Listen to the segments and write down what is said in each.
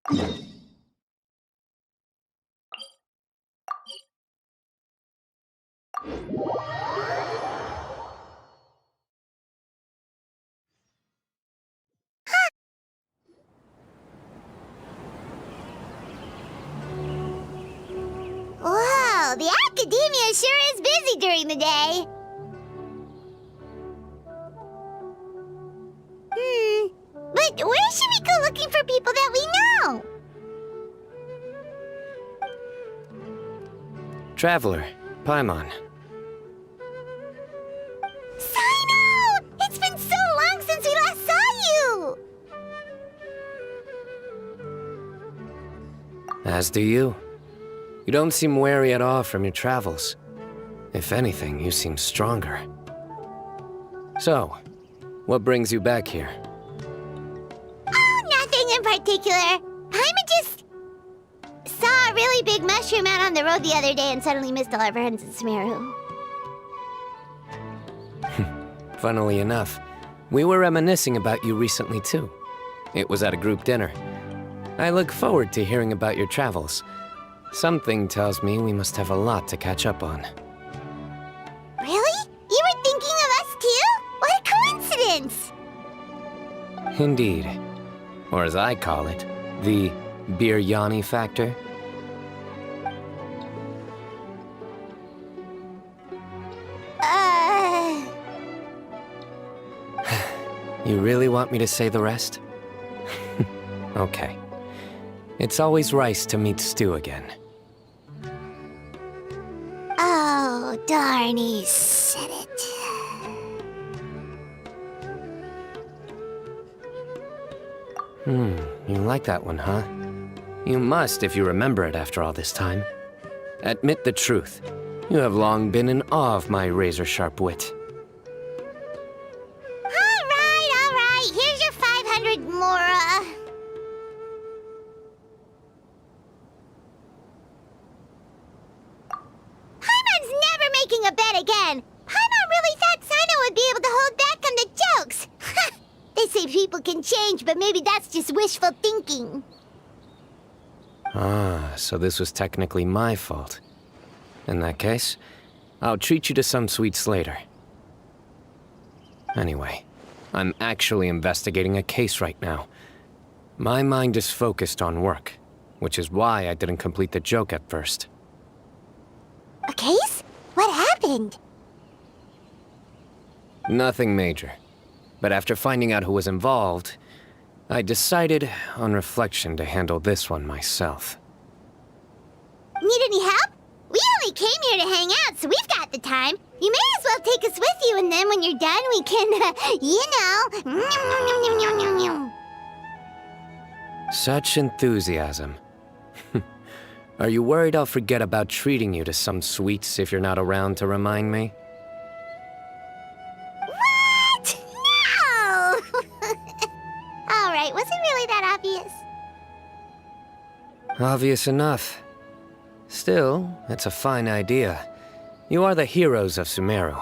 Whoa, the academia sure is busy during the day. But where should we go looking for people that we know? Traveler, Paimon. Cyno! It's been so long since we last saw you! As do you. You don't seem weary at all from your travels. If anything, you seem stronger. So, what brings you back here? Oh, nothing in particular. Paimon just saw a really big mushroom out on the road the other day and suddenly missed all our friends in Sumeru. Funnily enough, we were reminiscing about you recently too. It was at a group dinner. I look forward to hearing about your travels. Something tells me we must have a lot to catch up on. Really? You were thinking of us too? What a coincidence! Indeed. Or as I call it, the Biryani factor. You really want me to say the rest? Okay. It's always rice to meet stew again. Oh, darn, he said it. You like that one, huh? You must if you remember it after all this time. Admit the truth. You have long been in awe of my razor-sharp wit. All right. Here's your 500 Mora. Paimon's never making a bet again. Paimon really thought Cyno would be able to hold back on the jokes. They say people can change, but maybe that's just wishful thinking. Ah, so this was technically my fault. In that case, I'll treat you to some sweets later. Anyway, I'm actually investigating a case right now. My mind is focused on work, which is why I didn't complete the joke at first. A case? What happened? Nothing major. But after finding out who was involved, I decided, on reflection, to handle this one myself. Need any help? We only came here to hang out, so we've got the time. You may as well take us with you, and then when you're done, we can, you know... Such enthusiasm. Are you worried I'll forget about treating you to some sweets if you're not around to remind me? What? No! All right, was it really that obvious? Obvious enough. Still, it's a fine idea. You are the heroes of Sumeru.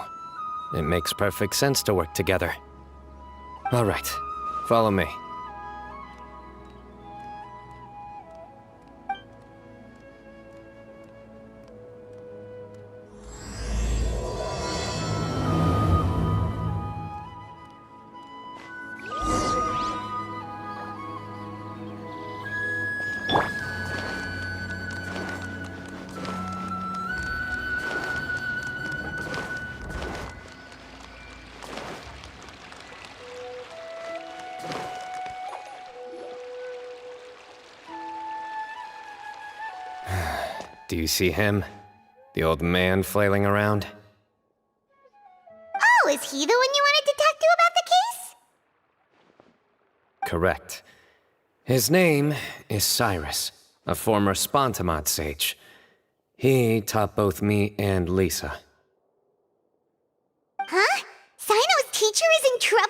It makes perfect sense to work together. All right, follow me. Do you see him? The old man flailing around? Oh, is he the one you wanted to talk to about the case? Correct. His name is Cyrus, a former Spontamod sage. He taught both me and Lisa. Huh? Cyno's teacher is in trouble?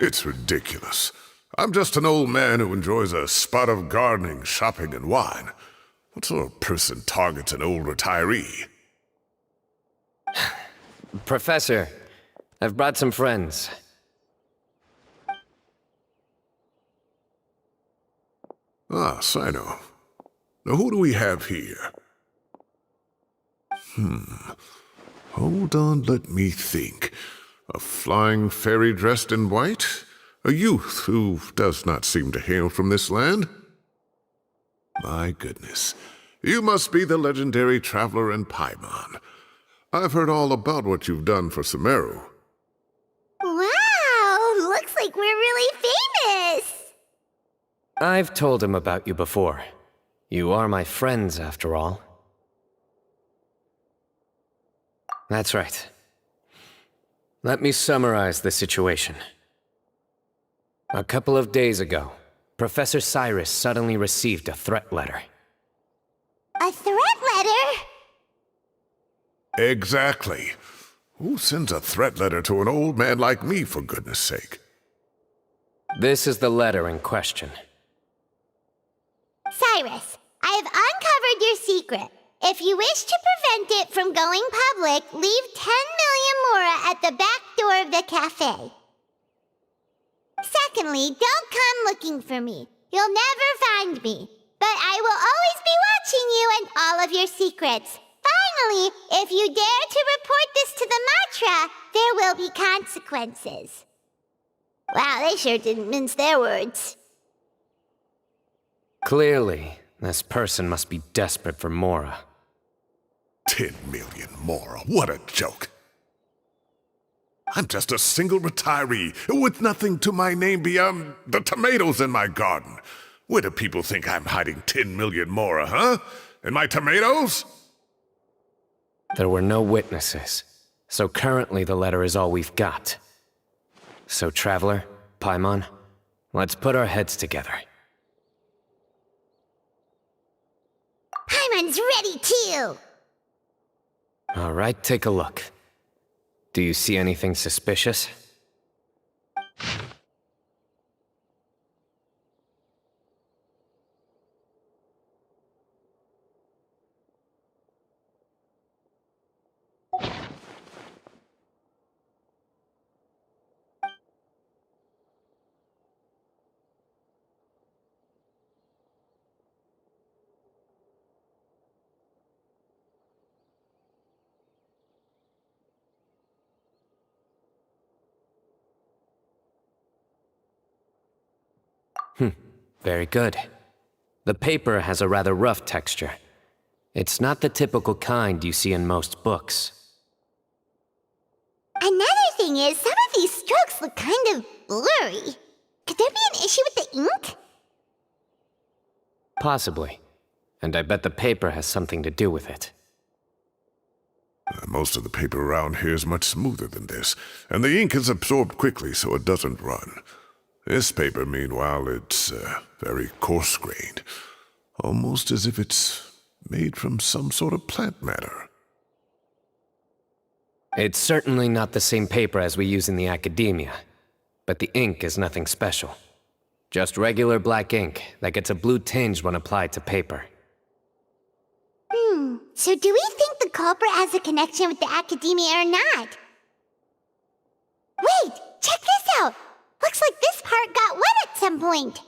It's ridiculous. I'm just an old man who enjoys a spot of gardening, shopping, and wine. What sort of person targets an old retiree? Professor, I've brought some friends. Ah, Cyno. Now who do we have here? Hold on, let me think. A flying fairy dressed in white? A youth who does not seem to hail from this land? My goodness. You must be the legendary traveler in Paimon. I've heard all about what you've done for Sumeru. Wow, looks like we're really famous! I've told him about you before. You are my friends, after all. That's right. Let me summarize the situation. A couple of days ago, Professor Cyrus suddenly received a threat letter. A threat letter? Exactly. Who sends a threat letter to an old man like me, for goodness sake? This is the letter in question. Cyrus, I have uncovered your secret. If you wish to prevent it from going public, leave 10 million mora at the back door of the cafe. Secondly, don't come looking for me. You'll never find me. But I will always be watching you and all of your secrets. Finally, if you dare to report this to the Matra, there will be consequences. Wow, they sure didn't mince their words. Clearly, this person must be desperate for Mora. 10 million more. What a joke. I'm just a single retiree with nothing to my name beyond the tomatoes in my garden. Where do people think I'm hiding 10 million more, huh? And my tomatoes? There were no witnesses, so currently the letter is all we've got. So, Traveler, Paimon, let's put our heads together. Paimon's ready too! All right, take a look. Do you see anything suspicious? Very good. The paper has a rather rough texture. It's not the typical kind you see in most books. Another thing is, some of these strokes look kind of blurry. Could there be an issue with the ink? Possibly. And I bet the paper has something to do with it. Most of the paper around here is much smoother than this, and the ink is absorbed quickly so it doesn't run. This paper, meanwhile, it's very coarse-grained, almost as if it's made from some sort of plant matter. It's certainly not the same paper as we use in the academia, but the ink is nothing special. Just regular black ink that gets a blue tinge when applied to paper. So do we think the culprit has a connection with the academia or not? Wait, check this out! Looks like this part got wet at some point.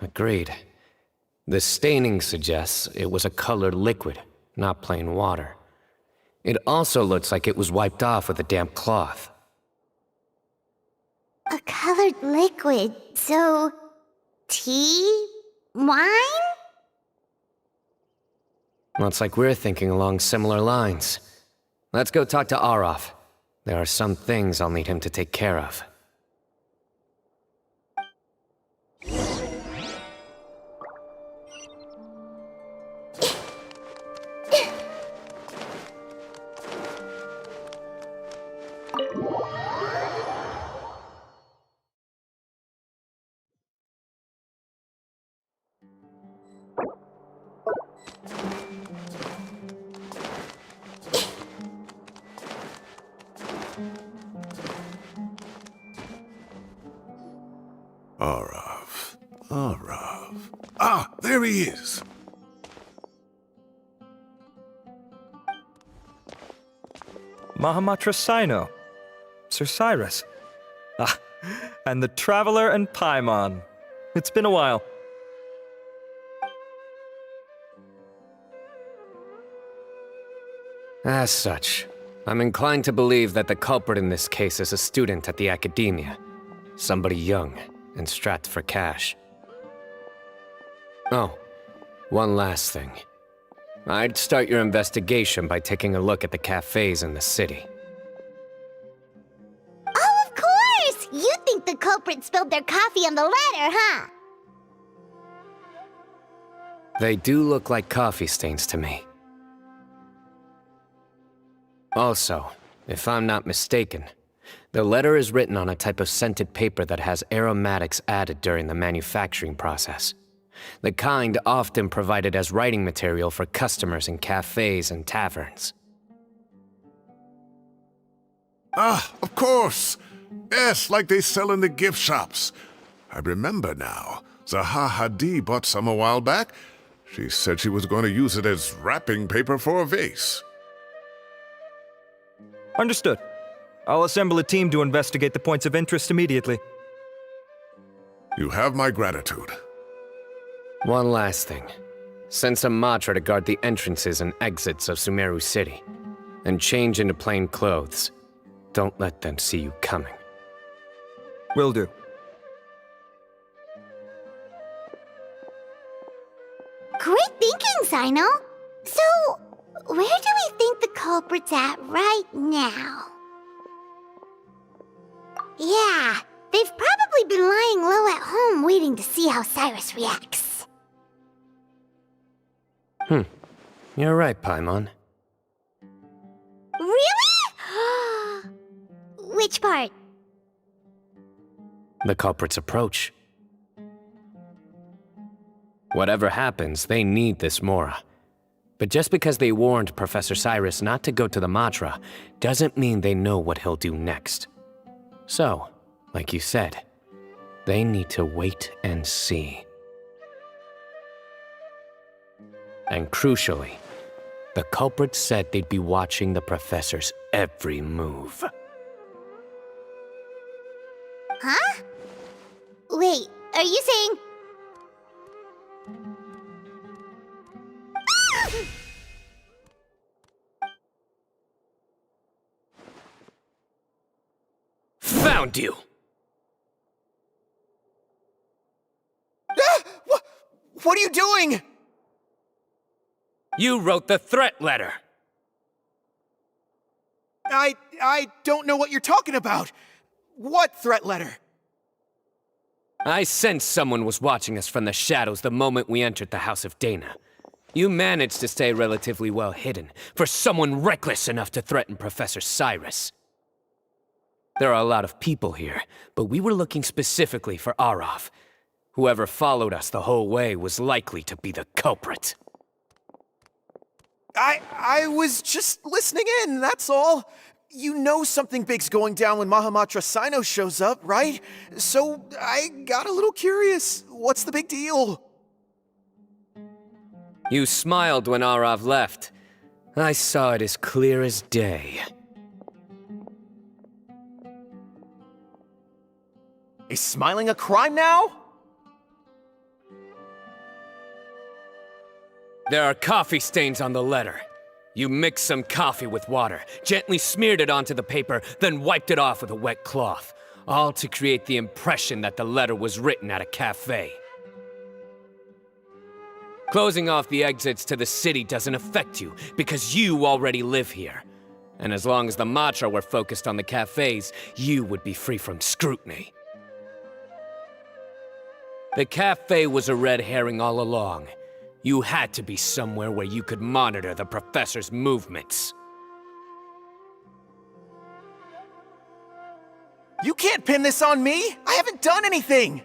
Agreed. The staining suggests it was a colored liquid, not plain water. It also looks like it was wiped off with a damp cloth. A colored liquid, so... tea? Wine? Looks like we're thinking along similar lines. Let's go talk to Arof. There are some things I'll need him to take care of. Arav. Ah, there he is. Mahamatra Cyno. Sir Cyrus. Ah, and the Traveler and Paimon. It's been a while. As such, I'm inclined to believe that the culprit in this case is a student at the academia. Somebody young and strapped for cash. Oh, one last thing. I'd start your investigation by taking a look at the cafes in the city. Oh, of course! You think the culprit spilled their coffee on the ladder, huh? They do look like coffee stains to me. Also, if I'm not mistaken, the letter is written on a type of scented paper that has aromatics added during the manufacturing process. The kind often provided as writing material for customers in cafes and taverns. Ah, of course! Yes, like they sell in the gift shops. I remember now. Zaha Hadi bought some a while back. She said she was going to use it as wrapping paper for a vase. Understood. I'll assemble a team to investigate the points of interest immediately. You have my gratitude. One last thing. Send some Matra to guard the entrances and exits of Sumeru City. And change into plain clothes. Don't let them see you coming. Will do. Great thinking, Cyno. So, where do we think the culprit's at right now? Yeah, they've probably been lying low at home waiting to see how Cyrus reacts. You're right, Paimon. Really? Which part? The culprit's approach. Whatever happens, they need this Mora. But just because they warned Professor Cyrus not to go to the Matra, doesn't mean they know what he'll do next. So, like you said, they need to wait and see. And crucially, the culprit said they'd be watching the Professor's every move. Huh? Wait, are you saying... Found you! What are you doing? You wrote the threat letter! I don't know what you're talking about. What threat letter? I sensed someone was watching us from the shadows the moment we entered the House of Dana. You managed to stay relatively well hidden for someone reckless enough to threaten Professor Cyrus. There are a lot of people here, but we were looking specifically for Arav. Whoever followed us the whole way was likely to be the culprit. I was just listening in, that's all. You know something big's going down when Mahamatra Cyno shows up, right? So I got a little curious. What's the big deal? You smiled when Arav left. I saw it as clear as day. Is smiling a crime now? There are coffee stains on the letter. You mixed some coffee with water, gently smeared it onto the paper, then wiped it off with a wet cloth, all to create the impression that the letter was written at a cafe. Closing off the exits to the city doesn't affect you, because you already live here. And as long as the Matra were focused on the cafes, you would be free from scrutiny. The cafe was a red herring all along. You had to be somewhere where you could monitor the Professor's movements. You can't pin this on me! I haven't done anything!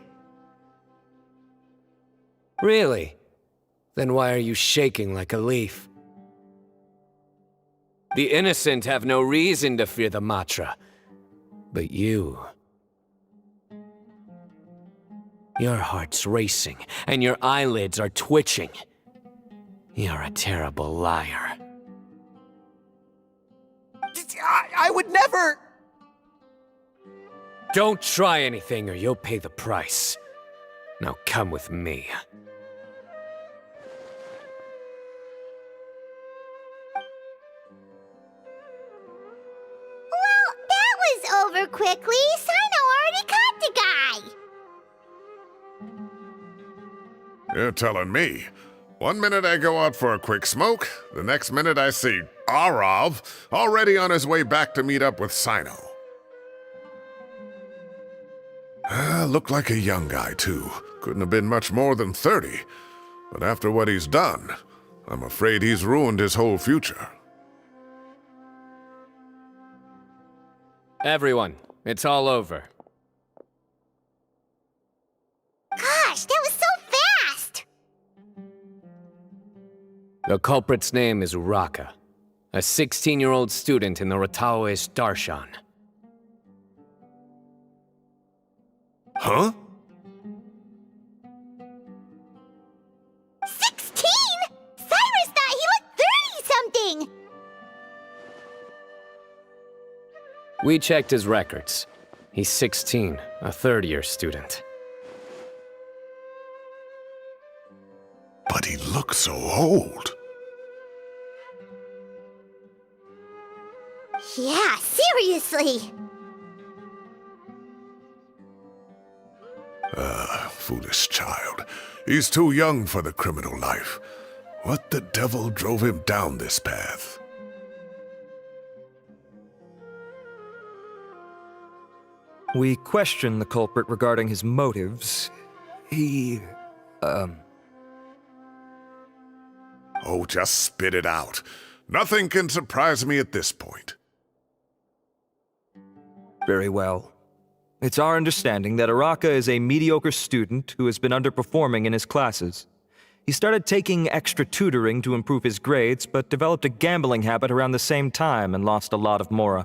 Really? Then why are you shaking like a leaf? The innocent have no reason to fear the Matra. But you... Your heart's racing, and your eyelids are twitching. You're a terrible liar. I would never... Don't try anything or you'll pay the price. Now come with me. Well, that was over quickly. Cyno already caught the guy. You're telling me. One minute I go out for a quick smoke, the next minute I see Arav already on his way back to meet up with Cyno. Looked like a young guy, too. Couldn't have been much more than 30. But after what he's done, I'm afraid he's ruined his whole future. Everyone, it's all over. Gosh, that was so fast! The culprit's name is Uraka, a 16-year-old student in the Rataoish Darshan. Huh? 16? Cyrus thought he looked 30-something! We checked his records. He's 16, a third-year student. But he looks so old. Yeah, seriously! Foolish child. He's too young for the criminal life. What the devil drove him down this path? We questioned the culprit regarding his motives. Oh, just spit it out. Nothing can surprise me at this point. Very well. It's our understanding that Uraka is a mediocre student who has been underperforming in his classes. He started taking extra tutoring to improve his grades, but developed a gambling habit around the same time and lost a lot of mora.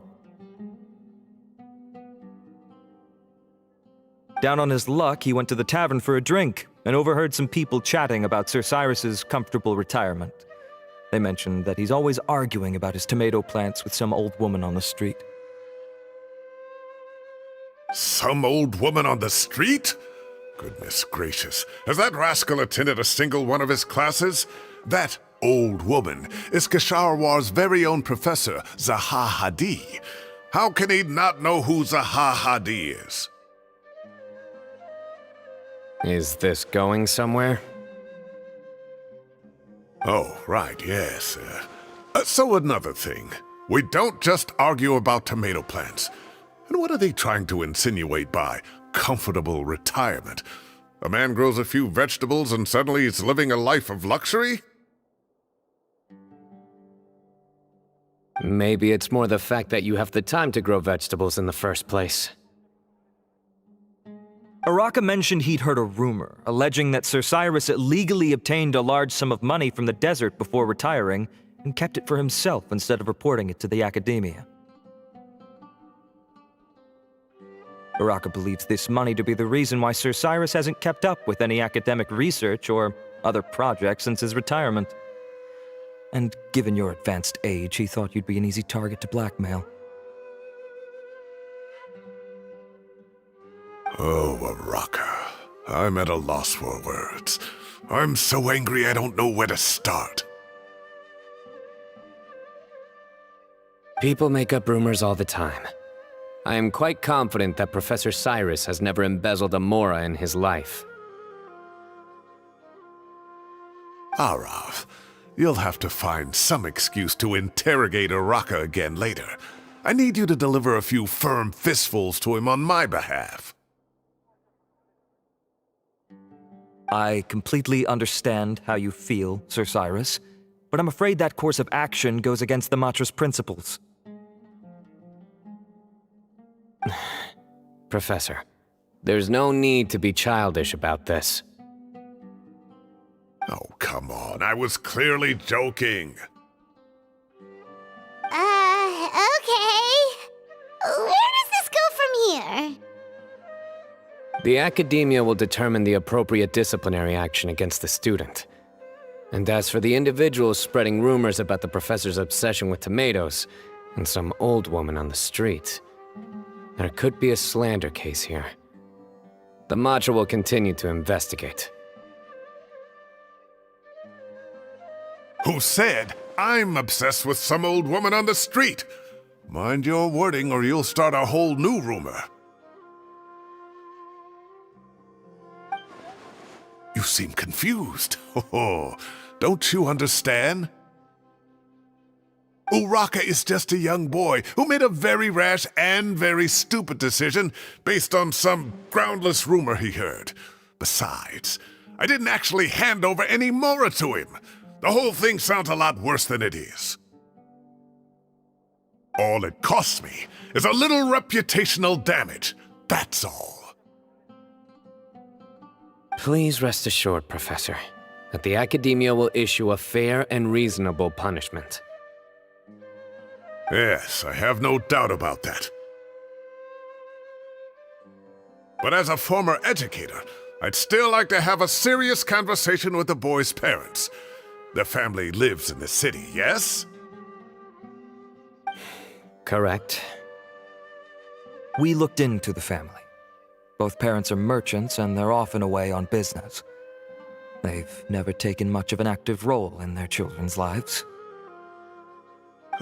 Down on his luck, he went to the tavern for a drink and overheard some people chatting about Sir Cyrus's comfortable retirement. They mentioned that he's always arguing about his tomato plants with some old woman on the street. Some old woman on the street? Goodness gracious, has that rascal attended a single one of his classes? That old woman is Kasharwar's very own professor, Zaha Hadi. How can he not know who Zaha Hadi is? Is this going somewhere? Oh, right, yes. So another thing. We don't just argue about tomato plants. And what are they trying to insinuate by comfortable retirement? A man grows a few vegetables and suddenly he's living a life of luxury? Maybe it's more the fact that you have the time to grow vegetables in the first place. Uraka mentioned he'd heard a rumor, alleging that Sir Cyrus illegally obtained a large sum of money from the desert before retiring, and kept it for himself instead of reporting it to the academia. Uraka believes this money to be the reason why Sir Cyrus hasn't kept up with any academic research or other projects since his retirement. And given your advanced age, he thought you'd be an easy target to blackmail. Oh, Uraka. I'm at a loss for words. I'm so angry I don't know where to start. People make up rumors all the time. I am quite confident that Professor Cyrus has never embezzled a mora in his life. Arav, you'll have to find some excuse to interrogate Uraka again later. I need you to deliver a few firm fistfuls to him on my behalf. I completely understand how you feel, Sir Cyrus, but I'm afraid that course of action goes against the Matra's principles. Professor, there's no need to be childish about this. Oh, come on. I was clearly joking. Okay. Where does this go from here? The academia will determine the appropriate disciplinary action against the student. And as for the individuals spreading rumors about the professor's obsession with tomatoes and some old woman on the street, there could be a slander case here. The Matra will continue to investigate. Who said I'm obsessed with some old woman on the street? Mind your wording or you'll start a whole new rumor. You seem confused. Oh, don't you understand? Uraka is just a young boy who made a very rash and very stupid decision based on some groundless rumor he heard. Besides, I didn't actually hand over any Mora to him. The whole thing sounds a lot worse than it is. All it costs me is a little reputational damage. That's all. Please rest assured, Professor, that the Academia will issue a fair and reasonable punishment. Yes, I have no doubt about that. But as a former educator, I'd still like to have a serious conversation with the boy's parents. Their family lives in the city, yes? Correct. We looked into the family. Both parents are merchants, and they're often away on business. They've never taken much of an active role in their children's lives.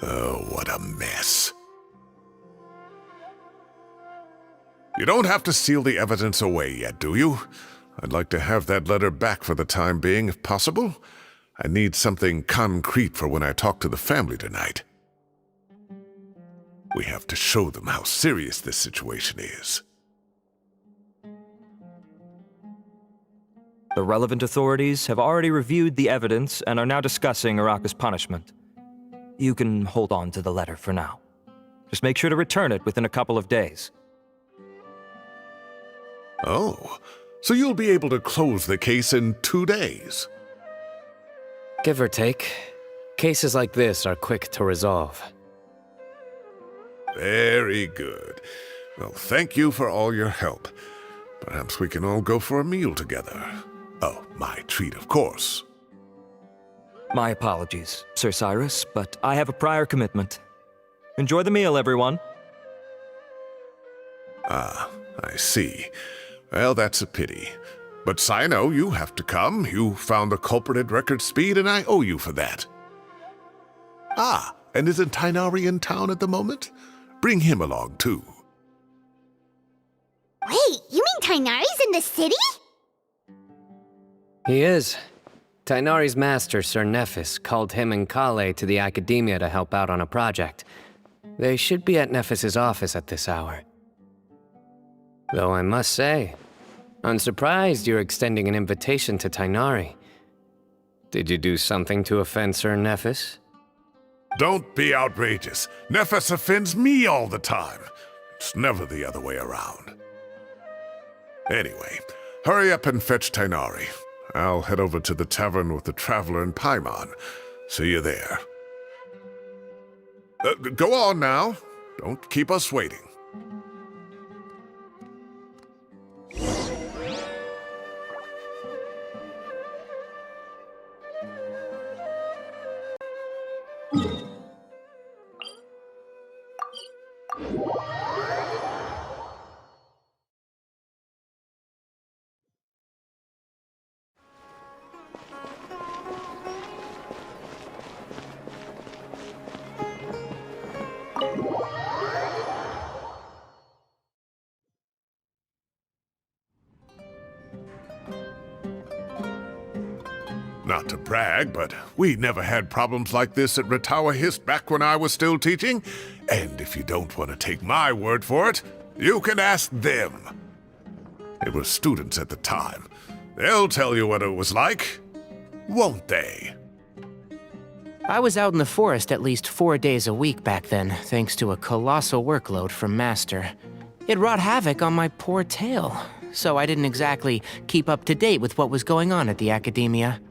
Oh, what a mess. You don't have to seal the evidence away yet, do you? I'd like to have that letter back for the time being, if possible. I need something concrete for when I talk to the family tonight. We have to show them how serious this situation is. The relevant authorities have already reviewed the evidence and are now discussing Uraka's punishment. You can hold on to the letter for now. Just make sure to return it within a couple of days. Oh, so you'll be able to close the case in 2 days? Give or take, cases like this are quick to resolve. Very good. Well, thank you for all your help. Perhaps we can all go for a meal together. Oh, my treat, of course. My apologies, Sir Cyrus, but I have a prior commitment. Enjoy the meal, everyone. Ah, I see. Well, that's a pity. But Cyno, you have to come. You found the culprit at record speed, and I owe you for that. Ah, and isn't Tighnari in town at the moment? Bring him along, too. Wait, you mean Tighnari's in the city? He is. Tighnari's master, Sir Nephis, called him and Kale to the Academia to help out on a project. They should be at Nephis's office at this hour. Though I must say, I'm surprised you're extending an invitation to Tighnari. Did you do something to offend Sir Nephis? Don't be outrageous. Nephis offends me all the time. It's never the other way around. Anyway, hurry up and fetch Tighnari. I'll head over to the tavern with the Traveler and Paimon. See you there. Go on now. Don't keep us waiting. Not to brag, but we never had problems like this at Ratawa Hist back when I was still teaching. And if you don't want to take my word for it, you can ask them. They were students at the time. They'll tell you what it was like, won't they? I was out in the forest at least 4 days a week back then, thanks to a colossal workload from Master. It wrought havoc on my poor tail, so I didn't exactly keep up to date with what was going on at the Academia.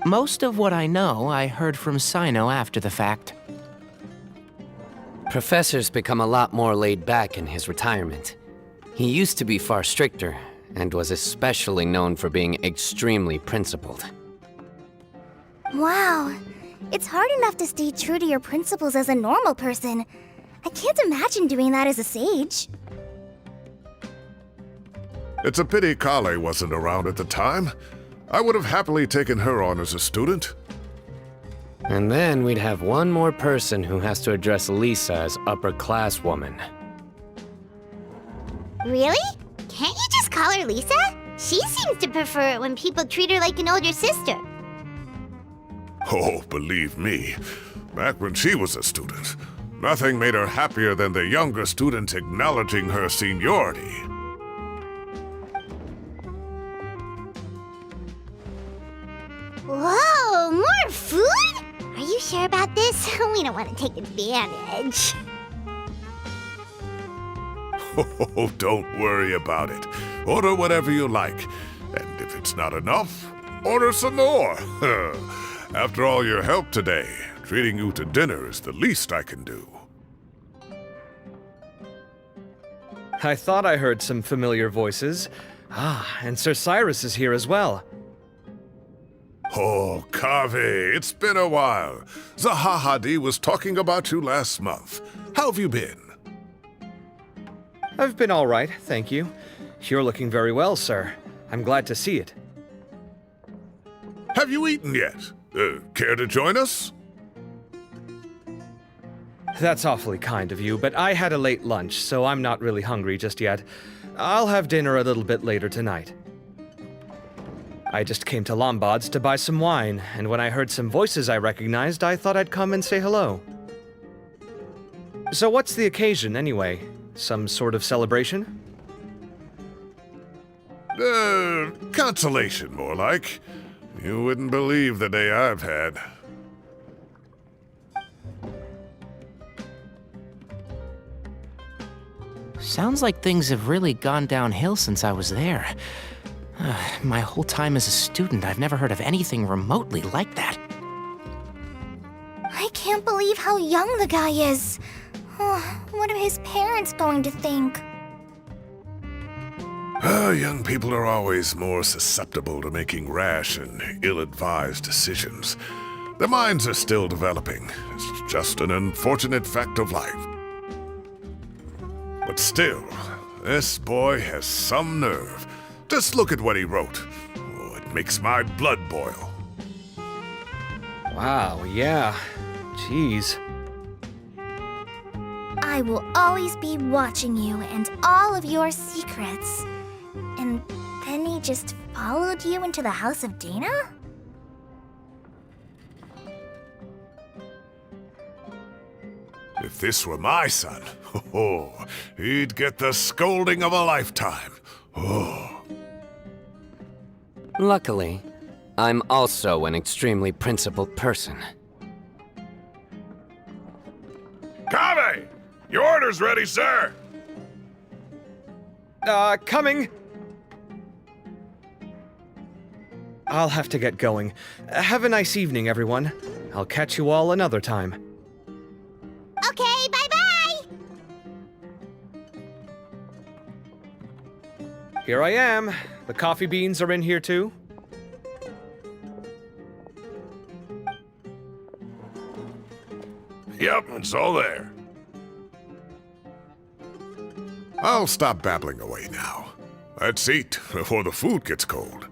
Most of what I know, I heard from Cyno after the fact. Professor's become a lot more laid back in his retirement. He used to be far stricter, and was especially known for being extremely principled. Wow. It's hard enough to stay true to your principles as a normal person. I can't imagine doing that as a sage. It's a pity Kale wasn't around at the time. I would have happily taken her on as a student. And then we'd have one more person who has to address Lisa as upper-class woman. Really? Can't you just call her Lisa? She seems to prefer it when people treat her like an older sister. Oh, believe me, back when she was a student, nothing made her happier than the younger student acknowledging her seniority. Whoa, more food? Are you sure about this? We don't want to take advantage. Oh, don't worry about it. Order whatever you like. And if it's not enough, order some more. After all your help today, treating you to dinner is the least I can do. I thought I heard some familiar voices. Ah, and Sir Cyrus is here as well. Oh, Kaveh, it's been a while. Zahahadi was talking about you last month. How have you been? I've been all right, thank you. You're looking very well, sir. I'm glad to see it. Have you eaten yet? Care to join us? That's awfully kind of you, but I had a late lunch, so I'm not really hungry just yet. I'll have dinner a little bit later tonight. I just came to Lombard's to buy some wine, and when I heard some voices I recognized, I thought I'd come and say hello. So what's the occasion, anyway? Some sort of celebration? Consolation, more like. You wouldn't believe the day I've had. Sounds like things have really gone downhill since I was there. My whole time as a student, I've never heard of anything remotely like that. I can't believe how young the guy is. What are his parents going to think? Young people are always more susceptible to making rash and ill-advised decisions. Their minds are still developing. It's just an unfortunate fact of life. But still, this boy has some nerve. Just look at what he wrote. Oh, it makes my blood boil. Wow, yeah. Jeez. I will always be watching you and all of your secrets. And then he just followed you into the house of Dana? If this were my son, he'd get the scolding of a lifetime. Luckily, I'm also an extremely principled person. Kaveh! Your order's ready, sir! Coming! I'll have to get going. Have a nice evening, everyone. I'll catch you all another time. Okay, bye-bye! Here I am. The coffee beans are in here too. Yep, it's all there. I'll stop babbling away now. Let's eat before the food gets cold.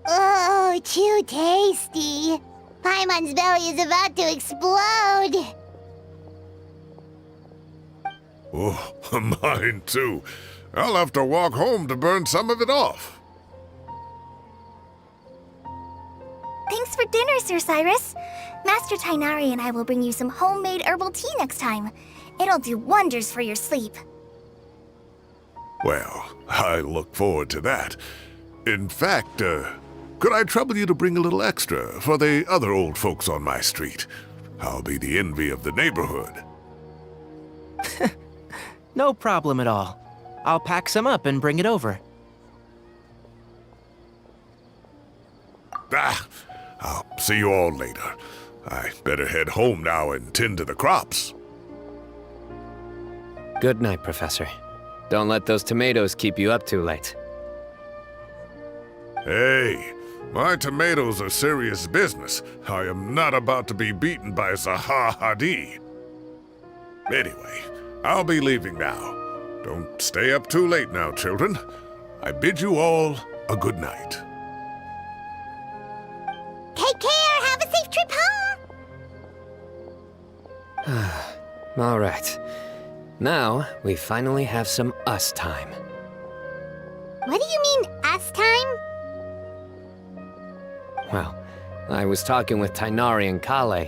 Oh, too tasty. Paimon's belly is about to explode. Oh, mine too. I'll have to walk home to burn some of it off. Thanks for dinner, Sir Cyrus. Master Tainari and I will bring you some homemade herbal tea next time. It'll do wonders for your sleep. Well, I look forward to that. In fact, could I trouble you to bring a little extra for the other old folks on my street? I'll be the envy of the neighborhood. No problem at all. I'll pack some up and bring it over. see you all later. I better head home now and tend to the crops. Good night, Professor. Don't let those tomatoes keep you up too late. Hey, my tomatoes are serious business. I am not about to be beaten by Zaha Hadid. Anyway, I'll be leaving now. Don't stay up too late now, children. I bid you all a good night. Take care. Have a safe trip home. All right. Now, we finally have some us time. What do you mean, us time? Well, I was talking with Tainari and Kale,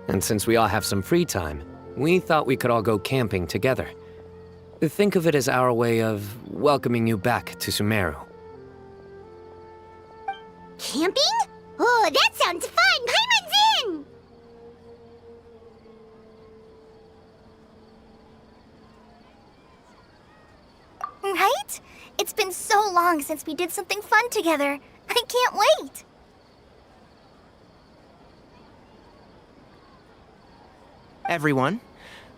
and since we all have some free time, we thought we could all go camping together. Think of it as our way of welcoming you back to Sumeru. Camping? Oh, that sounds fun! Paimon's in! Right? It's been so long since we did something fun together. I can't wait! Everyone,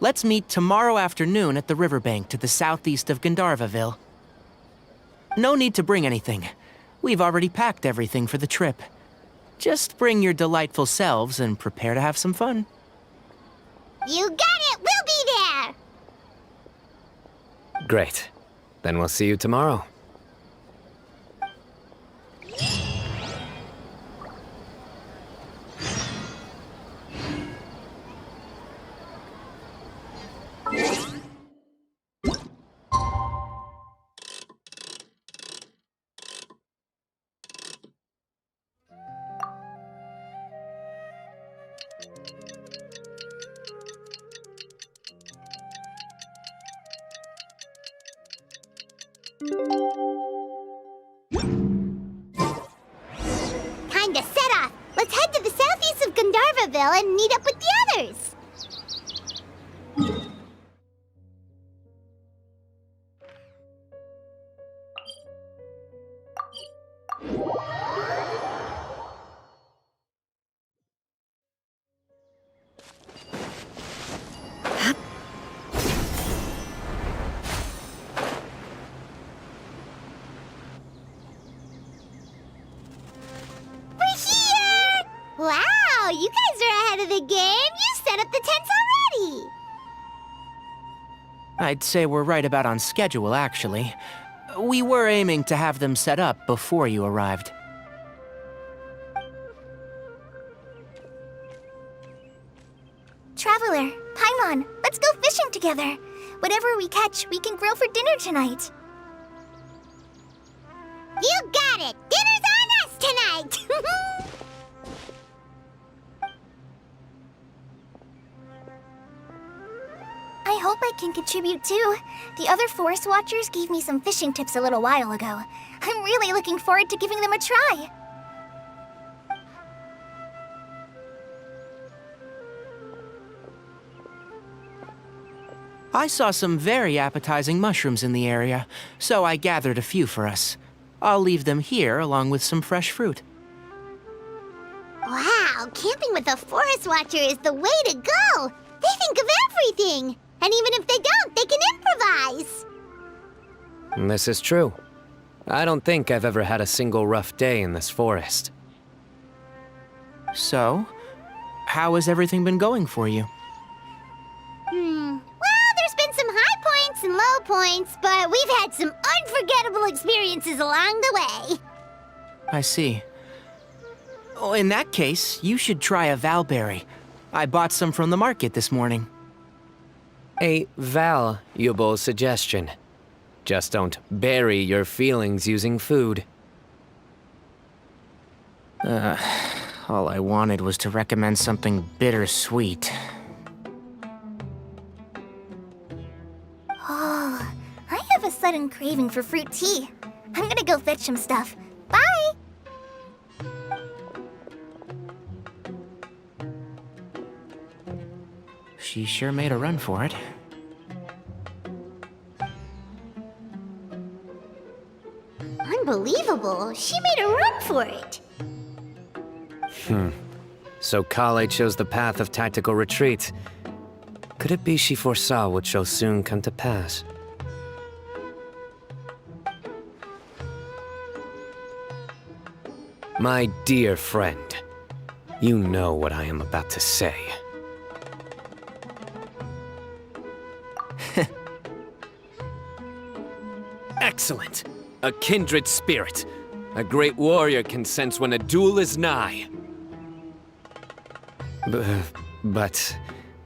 let's meet tomorrow afternoon at the riverbank to the southeast of Gandharvaville. No need to bring anything. We've already packed everything for the trip. Just bring your delightful selves and prepare to have some fun. You got it! We'll be there! Great. Then we'll see you tomorrow. Kinda set off. Let's head to the southeast of Gandharvaville and meet up with the others. We're here! Wow, you guys are ahead of the game. You set up the tents already. I'd say we're right about on schedule, actually. We were aiming to have them set up before you arrived. Traveler, Paimon, let's go fishing together. Whatever we catch, we can grill for dinner tonight. You got it. Dinner's on us tonight. I hope I can contribute too. The other forest watchers gave me some fishing tips a little while ago. I'm really looking forward to giving them a try. I saw some very appetizing mushrooms in the area, so I gathered a few for us. I'll leave them here along with some fresh fruit. Wow, camping with a forest watcher is the way to go. They think of everything. And even if they don't, they can improvise. This is true. I don't think I've ever had a single rough day in this forest. So, how has everything been going for you? Well, there's been some high points and low points, but we've had some unforgettable experiences along the way. I see. Oh, in that case, you should try a valberry. I bought some from the market this morning. A valuable suggestion. Just don't bury your feelings using food. All I wanted was to recommend something bittersweet. Oh, I have a sudden craving for fruit tea. I'm gonna go fetch some stuff. Bye! She sure made a run for it. Unbelievable. She made a run for it. So Kale chose the path of tactical retreat. Could it be she foresaw what shall soon come to pass? My dear friend, you know what I am about to say. Excellent! A kindred spirit. A great warrior can sense when a duel is nigh. But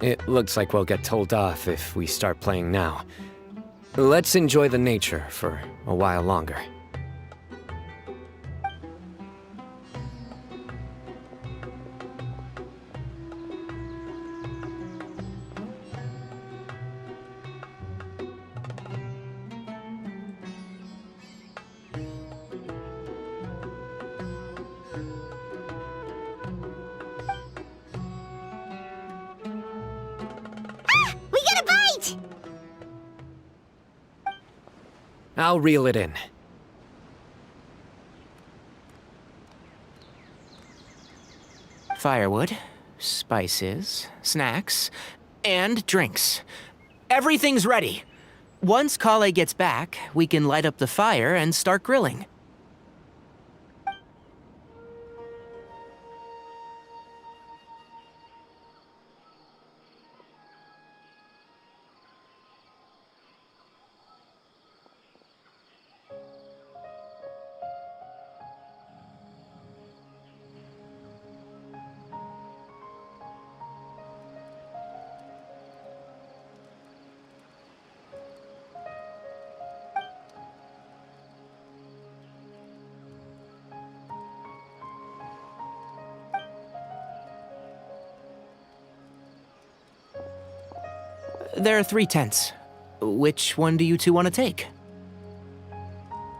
it looks like we'll get told off if we start playing now. Let's enjoy the nature for a while longer. We got a bite! I'll reel it in. Firewood, spices, snacks, and drinks. Everything's ready. Once Kale gets back, we can light up the fire and start grilling. There are 3 tents. Which one do you two want to take?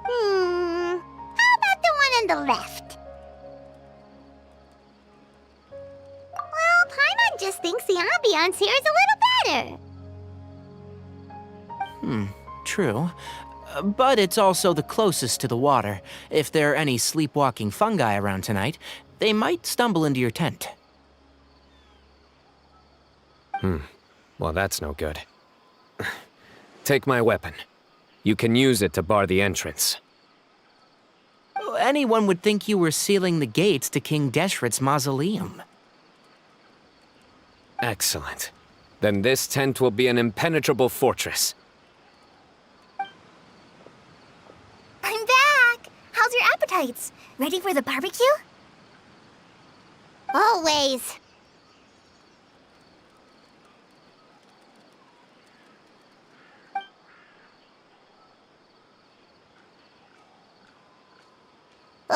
How about the one on the left? Well, Paimon just thinks the ambiance here is a little better. True. But it's also the closest to the water. If there are any sleepwalking fungi around tonight, they might stumble into your tent. Well, that's no good. Take my weapon. You can use it to bar the entrance. Anyone would think you were sealing the gates to King Deshret's mausoleum. Excellent. Then this tent will be an impenetrable fortress. I'm back! How's your appetites? Ready for the barbecue? Always.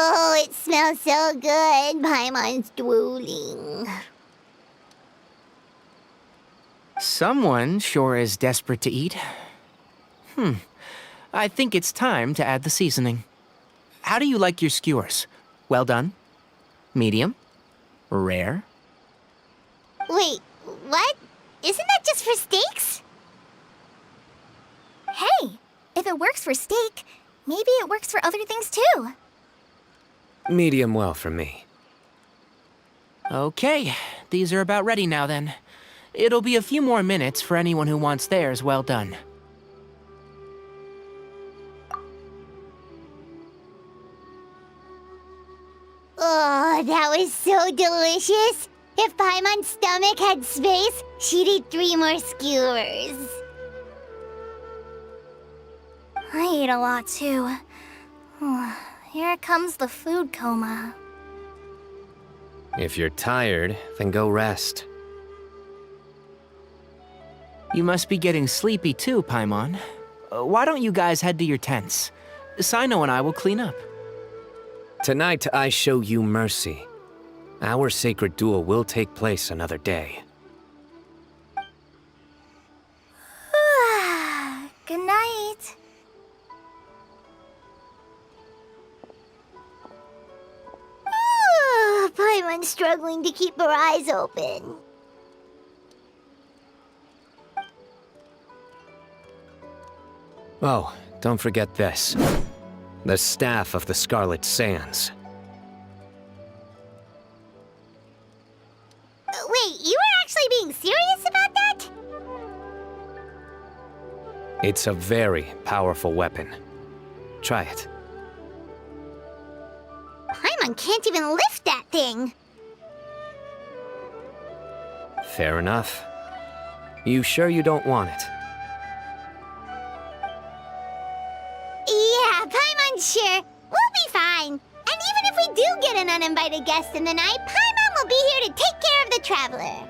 Oh, it smells so good. Paimon's drooling. Someone sure is desperate to eat. I think it's time to add the seasoning. How do you like your skewers? Well done? Medium? Rare? Wait, what? Isn't that just for steaks? Hey, if it works for steak, maybe it works for other things too. Medium well for me. Okay, these are about ready now then. It'll be a few more minutes for anyone who wants theirs well done. Oh, that was so delicious. If Paimon's stomach had space, she'd eat 3 more skewers. I ate a lot too. Here comes the food coma. If you're tired, then go rest. You must be getting sleepy too, Paimon. Why don't you guys head to your tents? Cyno and I will clean up. Tonight, I show you mercy. Our sacred duel will take place another day. Good night. Paimon's struggling to keep her eyes open. Oh, don't forget this. The Staff of the Scarlet Sands. It's a very powerful weapon. Try it. Paimon can't even lift that thing. Fair enough. You sure you don't want it? Yeah, Paimon's sure. We'll be fine. And even if we do get an uninvited guest in the night, Paimon will be here to take care of the traveler.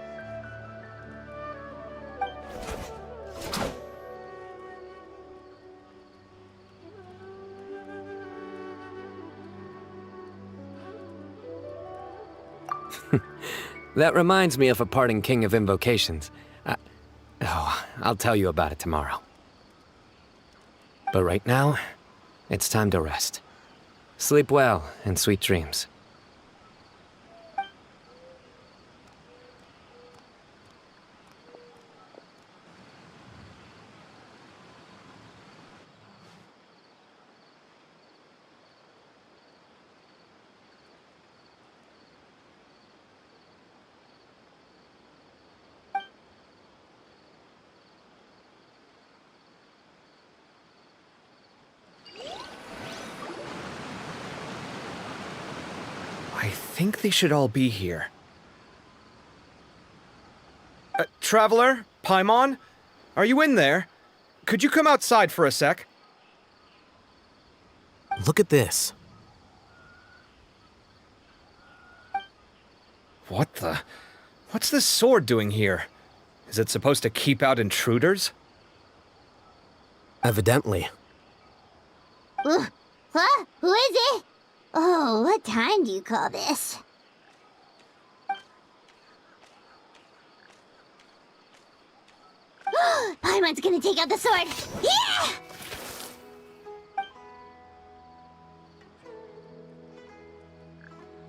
That reminds me of a parting king of invocations. I'll tell you about it tomorrow. But right now, it's time to rest. Sleep well and sweet dreams. I think they should all be here. Traveler? Paimon? Are you in there? Could you come outside for a sec? Look at this. What the? What's this sword doing here? Is it supposed to keep out intruders? Evidently. Huh? Who is it? Oh, what time do you call this? Paimon's gonna take out the sword! Yeah!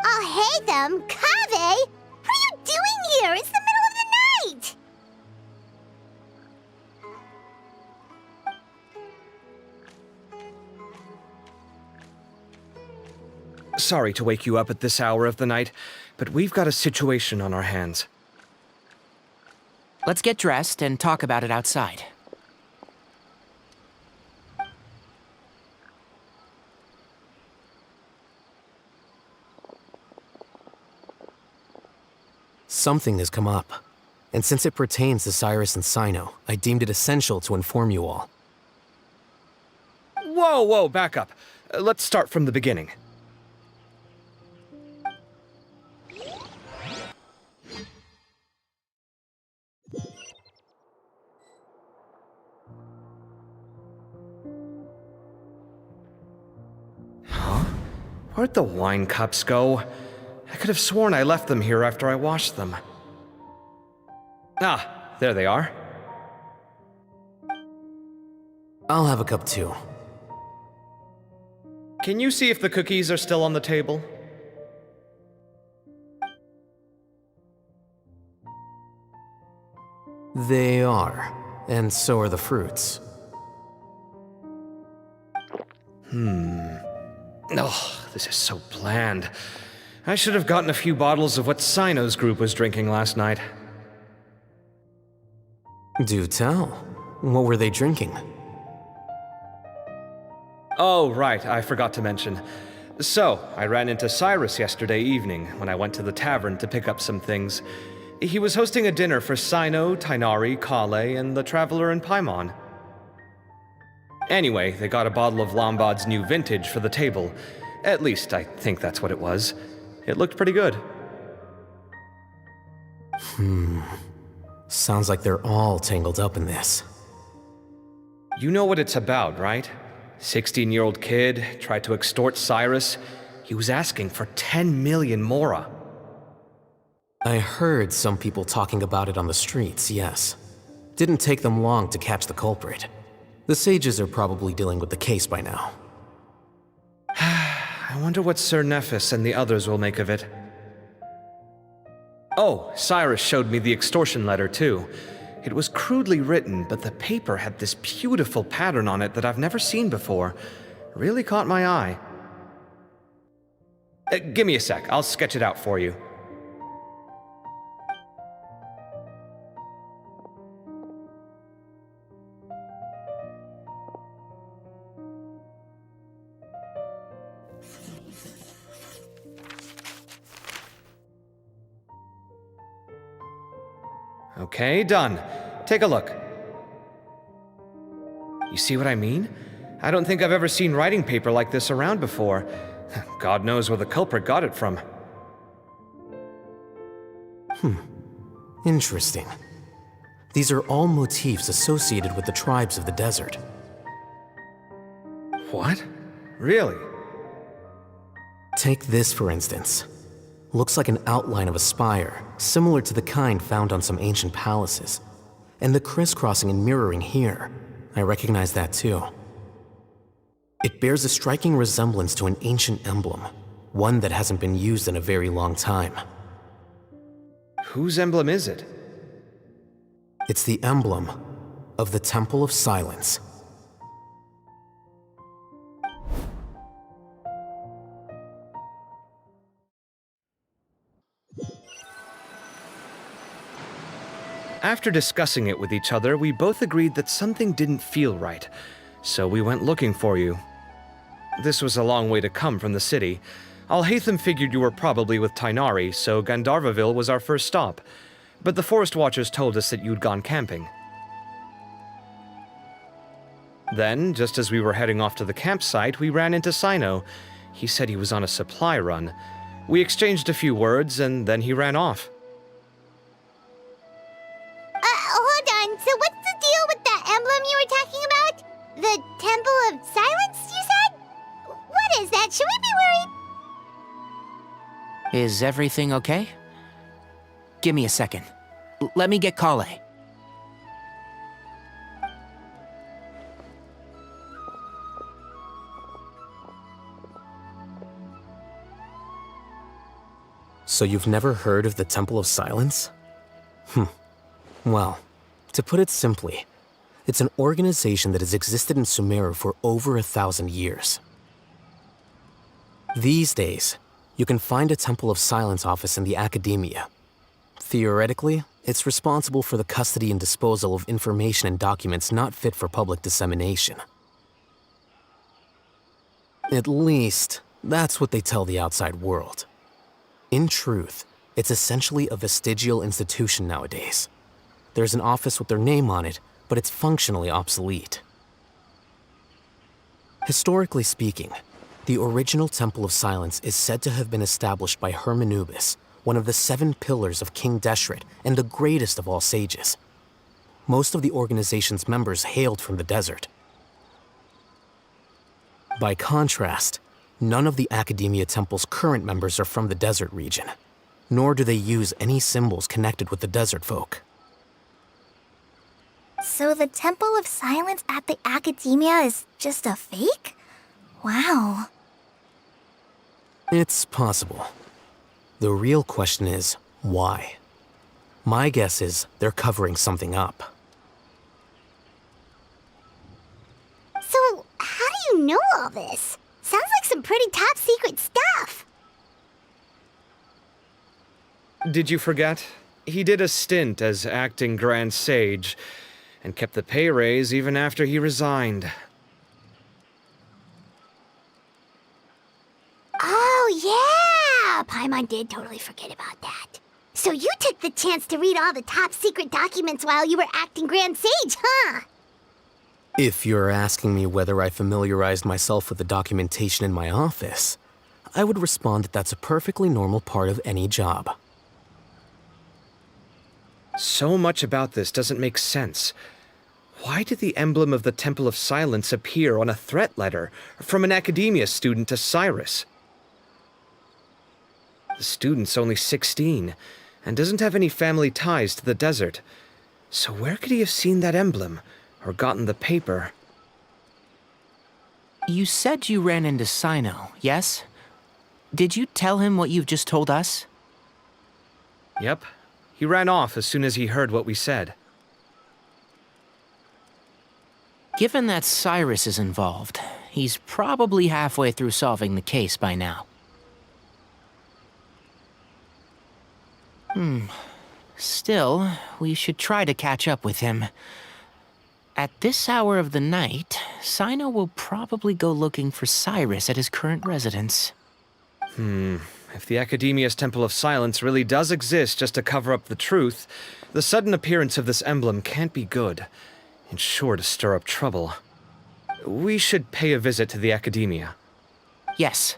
Oh, hey them! Kaveh! What are you doing here? It's the middle of the night! Sorry to wake you up at this hour of the night, but we've got a situation on our hands. Let's get dressed and talk about it outside. Something has come up. And since it pertains to Cyrus and Cyno, I deemed it essential to inform you all. Whoa, back up. Let's start from the beginning. Where'd the wine cups go? I could have sworn I left them here after I washed them. Ah, there they are. I'll have a cup too. Can you see if the cookies are still on the table? They are. And so are the fruits. Oh, this is so bland. I should have gotten a few bottles of what Cyno's group was drinking last night. Do tell. What were they drinking? Oh, right, I forgot to mention. So, I ran into Cyrus yesterday evening when I went to the tavern to pick up some things. He was hosting a dinner for Cyno, Tighnari, Kale, and the Traveler and Paimon. Anyway, they got a bottle of Lombard's new vintage for the table. At least, I think that's what it was. It looked pretty good. Sounds like they're all tangled up in this. You know what it's about, right? 16-year-old kid tried to extort Cyrus. He was asking for 10 million mora. I heard some people talking about it on the streets, yes. Didn't take them long to catch the culprit. The sages are probably dealing with the case by now. I wonder what Sir Nephis and the others will make of it. Oh, Cyrus showed me the extortion letter, too. It was crudely written, but the paper had this beautiful pattern on it that I've never seen before. Really caught my eye. Give me a sec, I'll sketch it out for you. Okay, done. Take a look. You see what I mean? I don't think I've ever seen writing paper like this around before. God knows where the culprit got it from. Interesting. These are all motifs associated with the tribes of the desert. What? Really? Take this, for instance. Looks like an outline of a spire, similar to the kind found on some ancient palaces. And the crisscrossing and mirroring here, I recognize that too. It bears a striking resemblance to an ancient emblem, one that hasn't been used in a very long time. Whose emblem is it? It's the emblem of the Temple of Silence. After discussing it with each other, we both agreed that something didn't feel right, so we went looking for you. This was a long way to come from the city. Alhaitham figured you were probably with Tighnari, so Gandharvaville was our first stop. But the Forest Watchers told us that you'd gone camping. Then, just as we were heading off to the campsite, we ran into Cyno. He said he was on a supply run. We exchanged a few words, and then he ran off. Hold on. So what's the deal with that emblem you were talking about? The Temple of Silence, you said? What is that? Should we be worried? Is everything okay? Give me a second. Let me get Kale. So you've never heard of the Temple of Silence? Well, to put it simply, it's an organization that has existed in Sumeru for over 1,000 years. These days, you can find a Temple of Silence office in the academia. Theoretically, it's responsible for the custody and disposal of information and documents not fit for public dissemination. At least, that's what they tell the outside world. In truth, it's essentially a vestigial institution nowadays. There's an office with their name on it, but it's functionally obsolete. Historically speaking, the original Temple of Silence is said to have been established by Hermanubis, one of the 7 pillars of King Deshret and the greatest of all sages. Most of the organization's members hailed from the desert. By contrast, none of the Academia Temple's current members are from the desert region, nor do they use any symbols connected with the desert folk. So the Temple of Silence at the Academia is just a fake? Wow. It's possible. The real question is, why? My guess is they're covering something up. So, how do you know all this? Sounds like some pretty top secret stuff. Did you forget? He did a stint as acting Grand Sage, and kept the pay raise even after he resigned. Oh, yeah! Paimon did totally forget about that. So you took the chance to read all the top secret documents while you were acting Grand Sage, huh? If you're asking me whether I familiarized myself with the documentation in my office, I would respond that that's a perfectly normal part of any job. So much about this doesn't make sense. Why did the emblem of the Temple of Silence appear on a threat letter from an Academia student to Cyrus? The student's only 16, and doesn't have any family ties to the desert. So where could he have seen that emblem, or gotten the paper? You said you ran into Cyno, yes? Did you tell him what you've just told us? Yep. He ran off as soon as he heard what we said. Given that Cyrus is involved, he's probably halfway through solving the case by now. Still, we should try to catch up with him. At this hour of the night, Cyno will probably go looking for Cyrus at his current residence. If the Academia's Temple of Silence really does exist just to cover up the truth, the sudden appearance of this emblem can't be good. It's sure to stir up trouble. We should pay a visit to the Academia. Yes.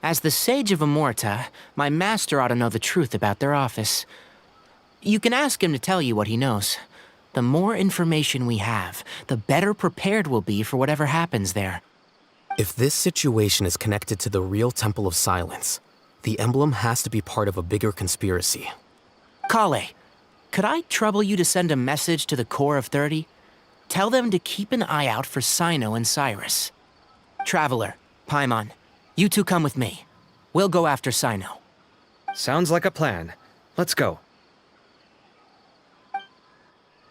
As the Sage of Amorta, my master ought to know the truth about their office. You can ask him to tell you what he knows. The more information we have, the better prepared we'll be for whatever happens there. If this situation is connected to the real Temple of Silence, the emblem has to be part of a bigger conspiracy. Kale, could I trouble you to send a message to the Core of 30? Tell them to keep an eye out for Cyno and Cyrus. Traveler, Paimon, you two come with me. We'll go after Cyno. Sounds like a plan. Let's go.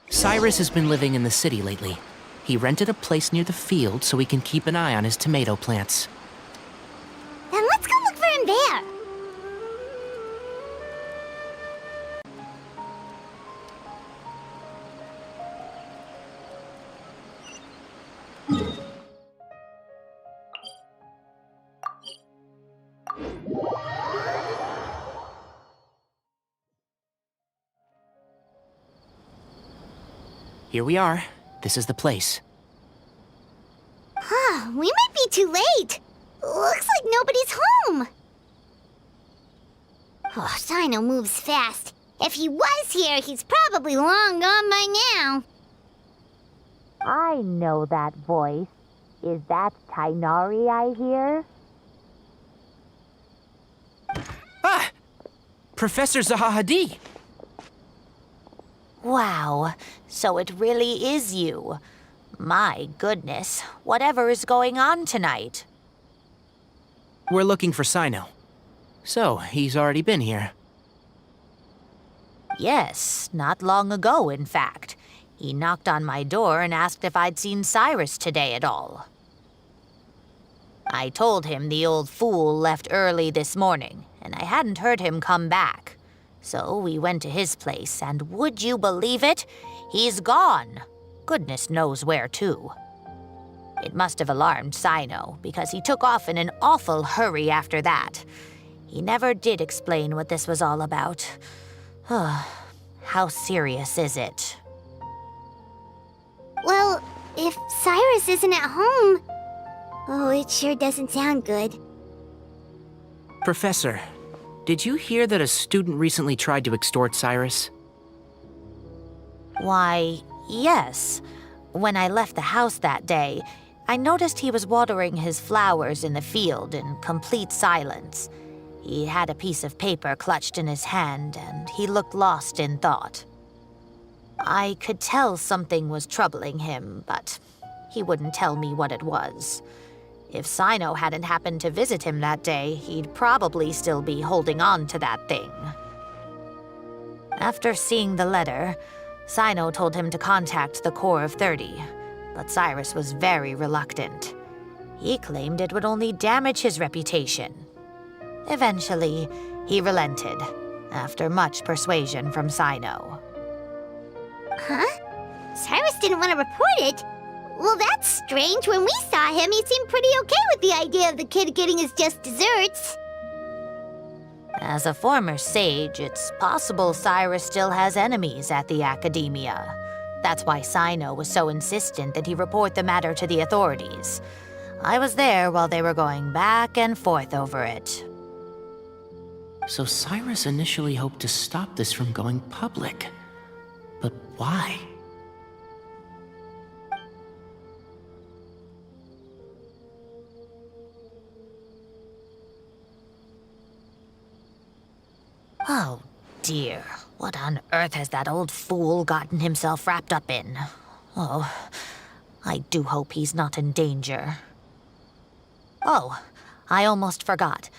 Cyrus has been living in the city lately. He rented a place near the field so he can keep an eye on his tomato plants. Then let's go look for him there. Here we are. This is the place. We might be too late. Looks like nobody's home. Oh, Cyno moves fast. If he was here, he's probably long gone by now. I know that voice. Is that Tainari I hear? Ah! Professor Zahahadi! Wow, so it really is you. My goodness, whatever is going on tonight? We're looking for Cyno. So, he's already been here. Yes, not long ago, in fact. He knocked on my door and asked if I'd seen Cyrus today at all. I told him the old fool left early this morning, and I hadn't heard him come back. So we went to his place, and would you believe it? He's gone. Goodness knows where to. It must have alarmed Cyno, because he took off in an awful hurry after that. He never did explain what this was all about. How serious is it? Well, if Cyrus isn't at home... Oh, it sure doesn't sound good. Professor, did you hear that a student recently tried to extort Cyrus? Why, yes. When I left the house that day, I noticed he was watering his flowers in the field in complete silence. He had a piece of paper clutched in his hand, and he looked lost in thought. I could tell something was troubling him, but he wouldn't tell me what it was. If Cyno hadn't happened to visit him that day, he'd probably still be holding on to that thing. After seeing the letter, Cyno told him to contact the Core of 30, but Cyrus was very reluctant. He claimed it would only damage his reputation. Eventually, he relented, after much persuasion from Cyno. Huh? Cyrus didn't want to report it? Well, that's strange. When we saw him, he seemed pretty okay with the idea of the kid getting his just desserts. As a former sage, it's possible Cyrus still has enemies at the Academia. That's why Cyno was so insistent that he report the matter to the authorities. I was there while they were going back and forth over it. So Cyrus initially hoped to stop this from going public. But why? Oh dear, what on earth has that old fool gotten himself wrapped up in? Oh, I do hope he's not in danger. Oh, I almost forgot.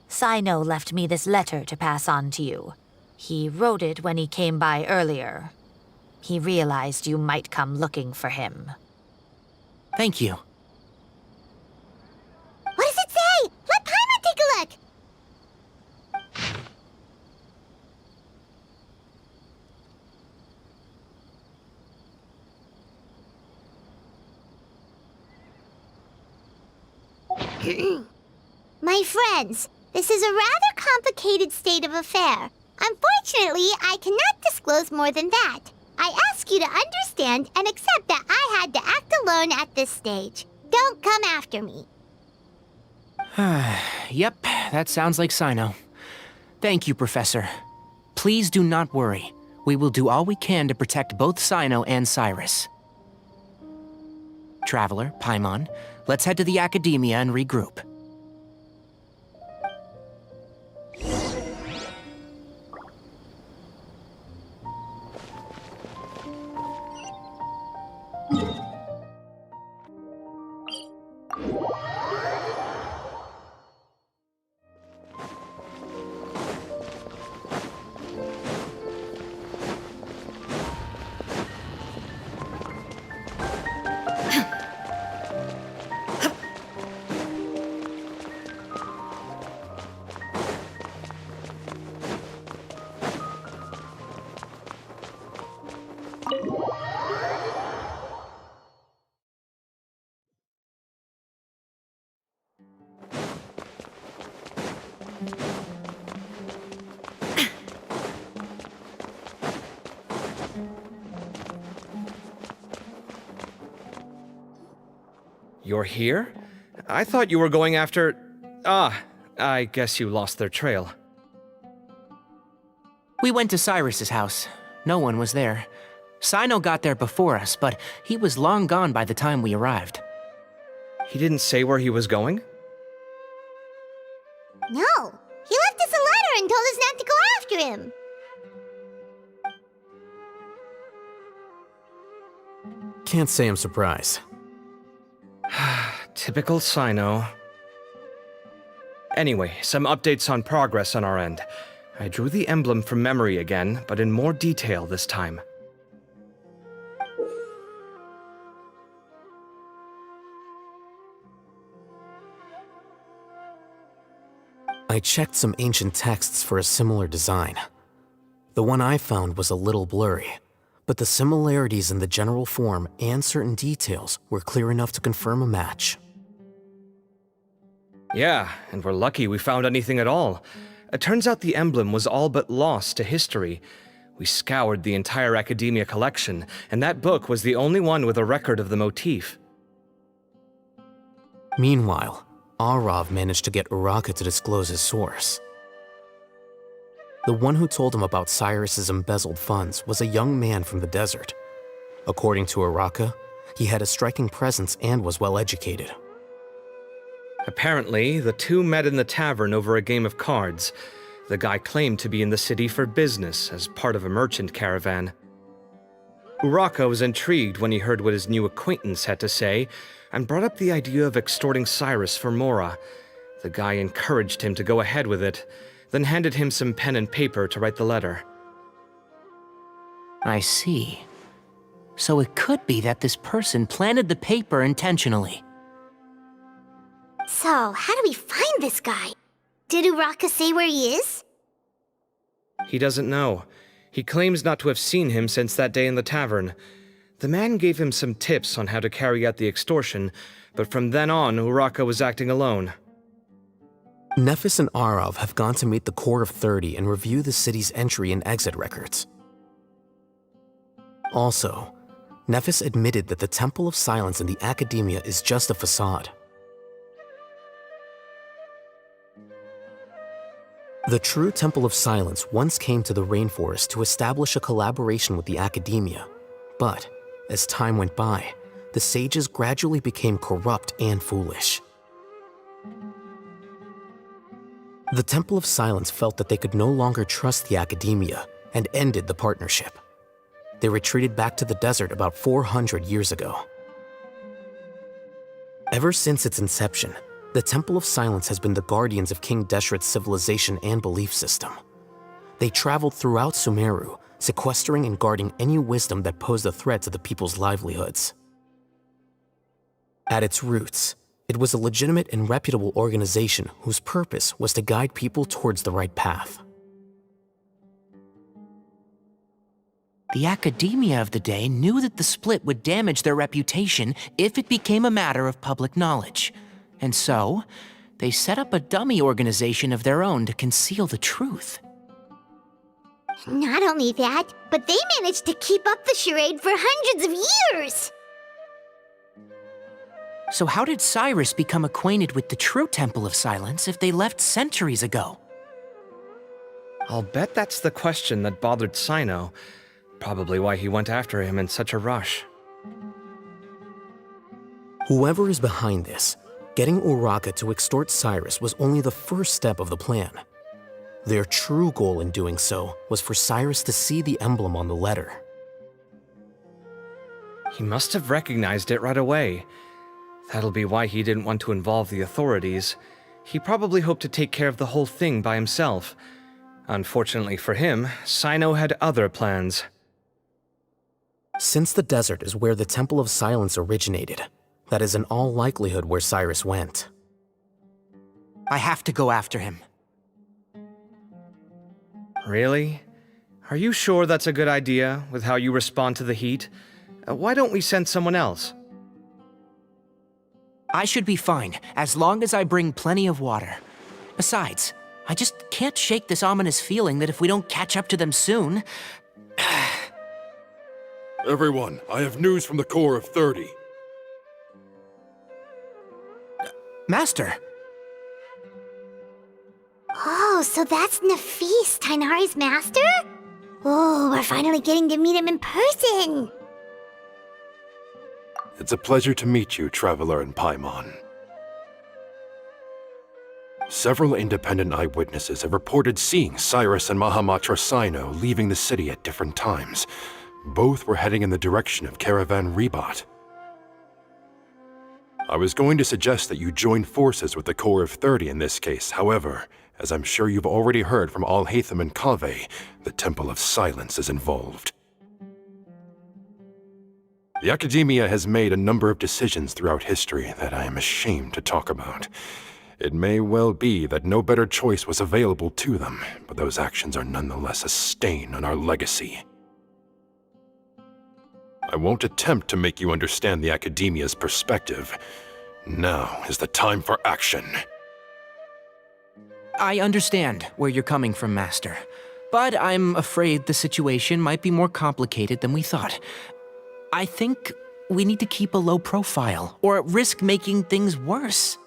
Cyno left me this letter to pass on to you. He wrote it when he came by earlier. He realized you might come looking for him. Thank you. What does it say? Let Paimon take a look. My friends, This is a rather complicated state of affair. Unfortunately, I cannot disclose more than that. I ask you to understand and accept that I had to act alone at this stage. Don't come after me. Yep, that sounds like Cyno. Thank you, Professor. Please do not worry. We will do all we can to protect both Cyno and Cyrus. Traveler, Paimon, let's head to the Academia and regroup. You're here? I thought you were going after... Ah, I guess you lost their trail. We went to Cyrus's house. No one was there. Cyno got there before us, but he was long gone by the time we arrived. He didn't say where he was going? No, he left us a letter and told us not to go after him. Can't say I'm surprised. Typical Cyno. Anyway, some updates on progress on our end. I drew the emblem from memory again, but in more detail this time. I checked some ancient texts for a similar design. The one I found was a little blurry, but the similarities in the general form and certain details were clear enough to confirm a match. Yeah, and we're lucky we found anything at all. It turns out the emblem was all but lost to history. We scoured the entire Academia collection, and that book was the only one with a record of the motif. Meanwhile, Arav managed to get Uraka to disclose his source. The one who told him about Cyrus's embezzled funds was a young man from the desert. According to Uraka, he had a striking presence and was well educated. Apparently, the two met in the tavern over a game of cards. The guy claimed to be in the city for business, as part of a merchant caravan. Uraka was intrigued when he heard what his new acquaintance had to say, and brought up the idea of extorting Cyrus for Mora. The guy encouraged him to go ahead with it, then handed him some pen and paper to write the letter. I see. So it could be that this person planted the paper intentionally. So, how do we find this guy? Did Uraka say where he is? He doesn't know. He claims not to have seen him since that day in the tavern. The man gave him some tips on how to carry out the extortion, but from then on, Uraka was acting alone. Nephis and Arav have gone to meet the Core of 30 and review the city's entry and exit records. Also, Nephis admitted that the Temple of Silence in the Academia is just a facade. The true Temple of Silence once came to the rainforest to establish a collaboration with the Academia, but as time went by, the sages gradually became corrupt and foolish. The Temple of Silence felt that they could no longer trust the Academia and ended the partnership. They retreated back to the desert about 400 years ago. Ever since its inception, the Temple of Silence has been the guardians of King Deshret's civilization and belief system. They traveled throughout Sumeru, sequestering and guarding any wisdom that posed a threat to the people's livelihoods. At its roots, it was a legitimate and reputable organization whose purpose was to guide people towards the right path. The Academia of the day knew that the split would damage their reputation if it became a matter of public knowledge. And so, they set up a dummy organization of their own to conceal the truth. Not only that, but they managed to keep up the charade for hundreds of years! So how did Cyrus become acquainted with the true Temple of Silence if they left centuries ago? I'll bet that's the question that bothered Cyno. Probably why he went after him in such a rush. Whoever is behind this, getting Uraka to extort Cyrus was only the first step of the plan. Their true goal in doing so was for Cyrus to see the emblem on the letter. He must have recognized it right away. That'll be why he didn't want to involve the authorities. He probably hoped to take care of the whole thing by himself. Unfortunately for him, Cyno had other plans. Since the desert is where the Temple of Silence originated, that is in all likelihood where Cyrus went. I have to go after him. Really? Are you sure that's a good idea, with how you respond to the heat? Why don't we send someone else? I should be fine, as long as I bring plenty of water. Besides, I just can't shake this ominous feeling that if we don't catch up to them soon... Everyone, I have news from the Corps of 30. Master! Oh, so that's Nafis, Tighnari's master? Oh, we're finally getting to meet him in person! It's a pleasure to meet you, Traveler in Paimon. Several independent eyewitnesses have reported seeing Cyrus and Mahamatra Cyno leaving the city at different times. Both were heading in the direction of Caravan Ribat. I was going to suggest that you join forces with the Corps of 30 in this case. However, as I'm sure you've already heard from Alhaitham and Kaveh, the Temple of Silence is involved. The Academia has made a number of decisions throughout history that I am ashamed to talk about. It may well be that no better choice was available to them, but those actions are nonetheless a stain on our legacy. I won't attempt to make you understand the Academia's perspective. Now is the time for action. I understand where you're coming from, Master. But I'm afraid the situation might be more complicated than we thought. I think we need to keep a low profile, or risk making things worse.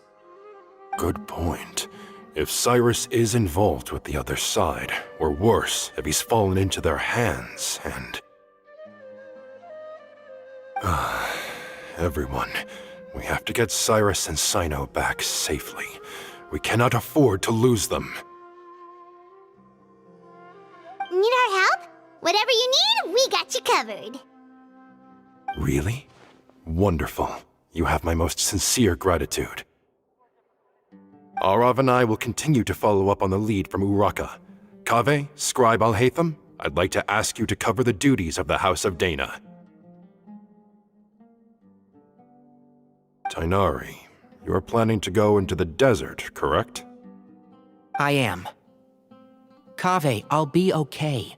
Good point. If Cyrus is involved with the other side, or worse, if he's fallen into their hands, and... Everyone, we have to get Cyrus and Cyno back safely. We cannot afford to lose them. Need our help? Whatever you need, we got you covered. Really? Wonderful. You have my most sincere gratitude. Arav and I will continue to follow up on the lead from Uraka. Kaveh, Scribe Alhaitham, I'd like to ask you to cover the duties of the House of Dana. Tighnari, you are planning to go into the desert, correct? I am. Kaveh, I'll be okay.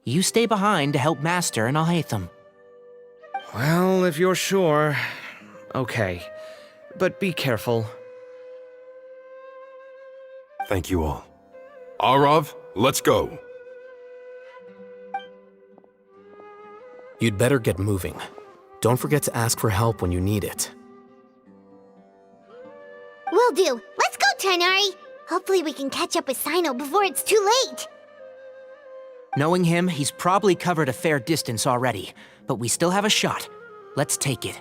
You stay behind to help Master and Alhaitham. Well, if you're sure... Okay. But be careful. Thank you all. Arav, let's go! You'd better get moving. Don't forget to ask for help when you need it. Will do. Let's go, Tighnari. Hopefully we can catch up with Cyno before it's too late. Knowing him, he's probably covered a fair distance already, but we still have a shot. Let's take it.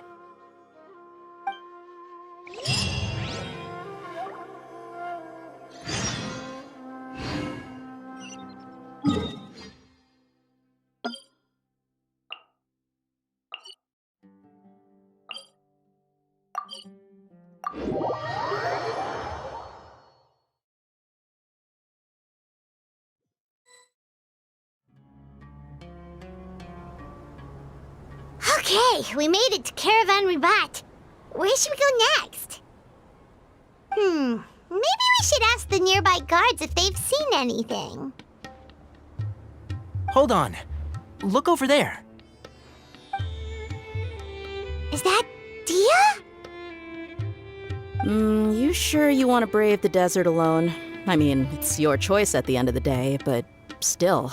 Okay, we made it to Caravan Ribat. Where should we go next? Maybe we should ask the nearby guards if they've seen anything. Hold on. Look over there. Is that Dia? You sure you want to brave the desert alone? I mean, it's your choice at the end of the day, but still.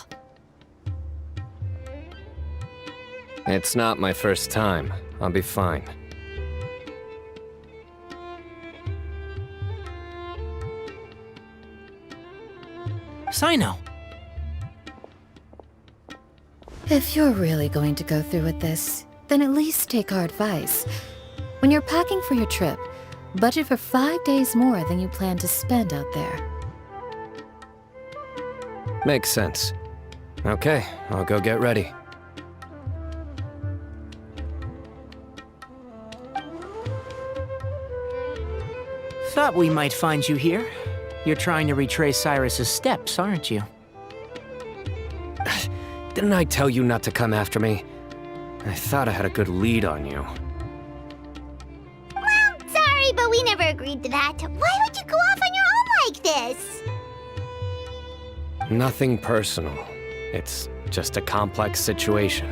It's not my first time. I'll be fine. Cyno! If you're really going to go through with this, then at least take our advice. When you're packing for your trip, budget for 5 days more than you plan to spend out there. Makes sense. Okay, I'll go get ready. Thought we might find you here. You're trying to retrace Cyrus's steps, aren't you? Didn't I tell you not to come after me? I thought I had a good lead on you. Well, sorry, but we never agreed to that. Why would you go off on your own like this? Nothing personal. It's just a complex situation.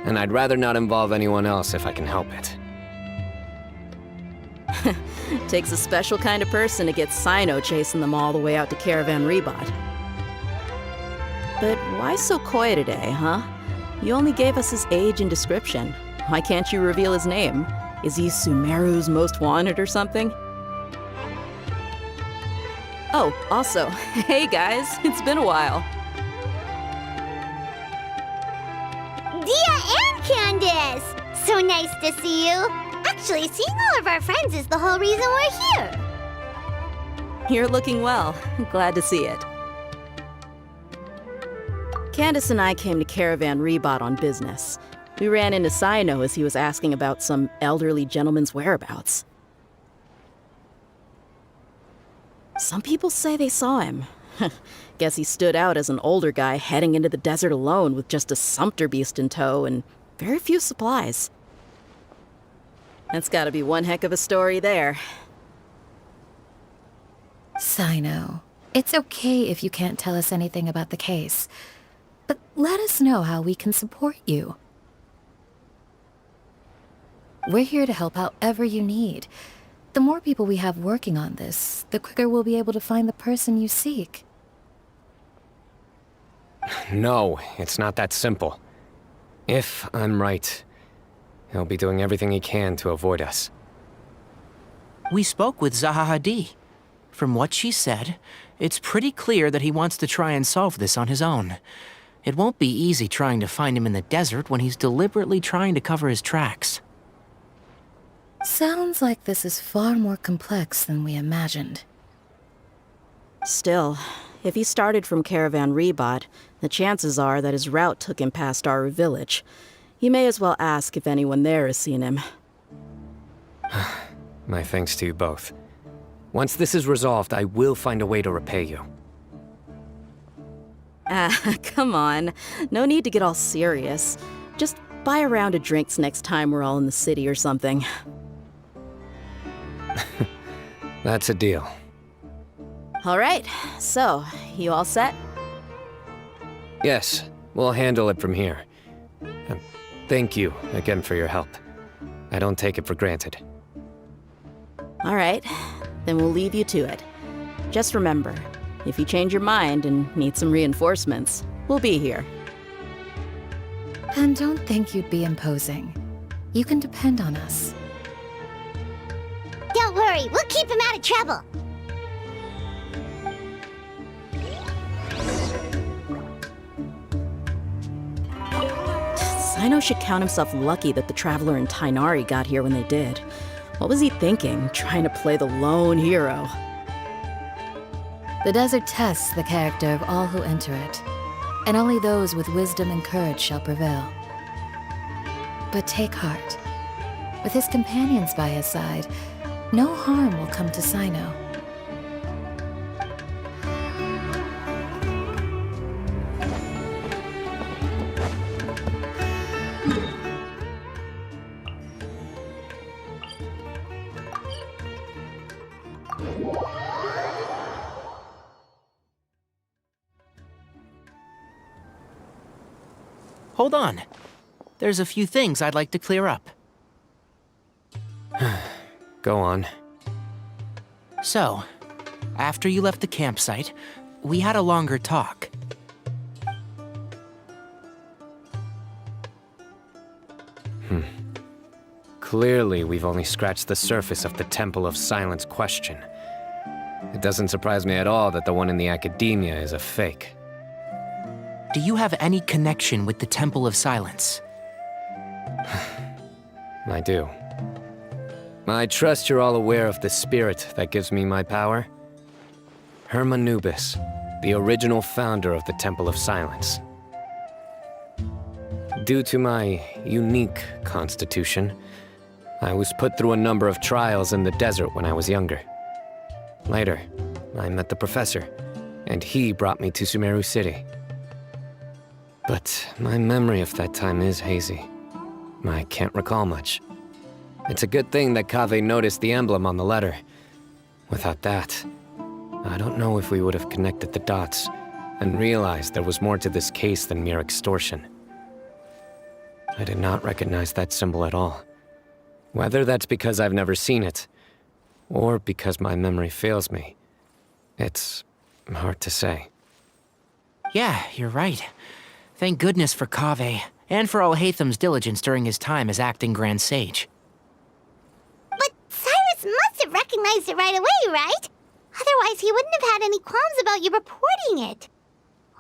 And I'd rather not involve anyone else if I can help it. Takes a special kind of person to get Cyno chasing them all the way out to Caravan Rebot. But why so coy today, huh? You only gave us his age and description. Why can't you reveal his name? Is he Sumeru's most wanted or something? Oh, also, hey guys, it's been a while. Dia and Candace! So nice to see you. Actually, seeing all of our friends is the whole reason we're here. You're looking well. Glad to see it. Candace and I came to Caravan Rebot on business. We ran into Cyno as he was asking about some elderly gentleman's whereabouts. Some people say they saw him. Guess he stood out as an older guy heading into the desert alone with just a sumpter beast in tow and very few supplies. That's gotta be one heck of a story there. Cyno, it's okay if you can't tell us anything about the case, but let us know how we can support you. We're here to help however you need. The more people we have working on this, the quicker we'll be able to find the person you seek. No, it's not that simple. If I'm right, he'll be doing everything he can to avoid us. We spoke with Zaha Hadid. From what she said, it's pretty clear that he wants to try and solve this on his own. It won't be easy trying to find him in the desert when he's deliberately trying to cover his tracks. Sounds like this is far more complex than we imagined. Still, if he started from Caravan Rebot, the chances are that his route took him past our village. You may as well ask if anyone there has seen him. My thanks to you both. Once this is resolved, I will find a way to repay you. Come on. No need to get all serious. Just buy a round of drinks next time we're all in the city or something. That's a deal. All right, so, you all set? Yes, we'll handle it from here. Thank you again for your help. I don't take it for granted. All right, then we'll leave you to it. Just remember, if you change your mind and need some reinforcements, we'll be here. And don't think you'd be imposing. You can depend on us. Don't worry, we'll keep him out of trouble. Cyno should count himself lucky that the Traveler and Tighnari got here when they did. What was he thinking, trying to play the lone hero? The desert tests the character of all who enter it, and only those with wisdom and courage shall prevail. But take heart. With his companions by his side, no harm will come to Cyno. Hold on. There's a few things I'd like to clear up. Go on. So, after you left the campsite, we had a longer talk. Clearly, we've only scratched the surface of the Temple of Silence question. It doesn't surprise me at all that the one in the academia is a fake. Do you have any connection with the Temple of Silence? I do. I trust you're all aware of the spirit that gives me my power. Hermanubis, the original founder of the Temple of Silence. Due to my unique constitution, I was put through a number of trials in the desert when I was younger. Later, I met the professor, and he brought me to Sumeru City. But my memory of that time is hazy. I can't recall much. It's a good thing that Kaveh noticed the emblem on the letter. Without that, I don't know if we would have connected the dots and realized there was more to this case than mere extortion. I did not recognize that symbol at all. Whether that's because I've never seen it, or because my memory fails me, it's hard to say. Yeah, you're right. Thank goodness for Kaveh, and for Alhaitham's diligence during his time as acting Grand Sage. But Cyrus must have recognized it right away, right? Otherwise, he wouldn't have had any qualms about you reporting it.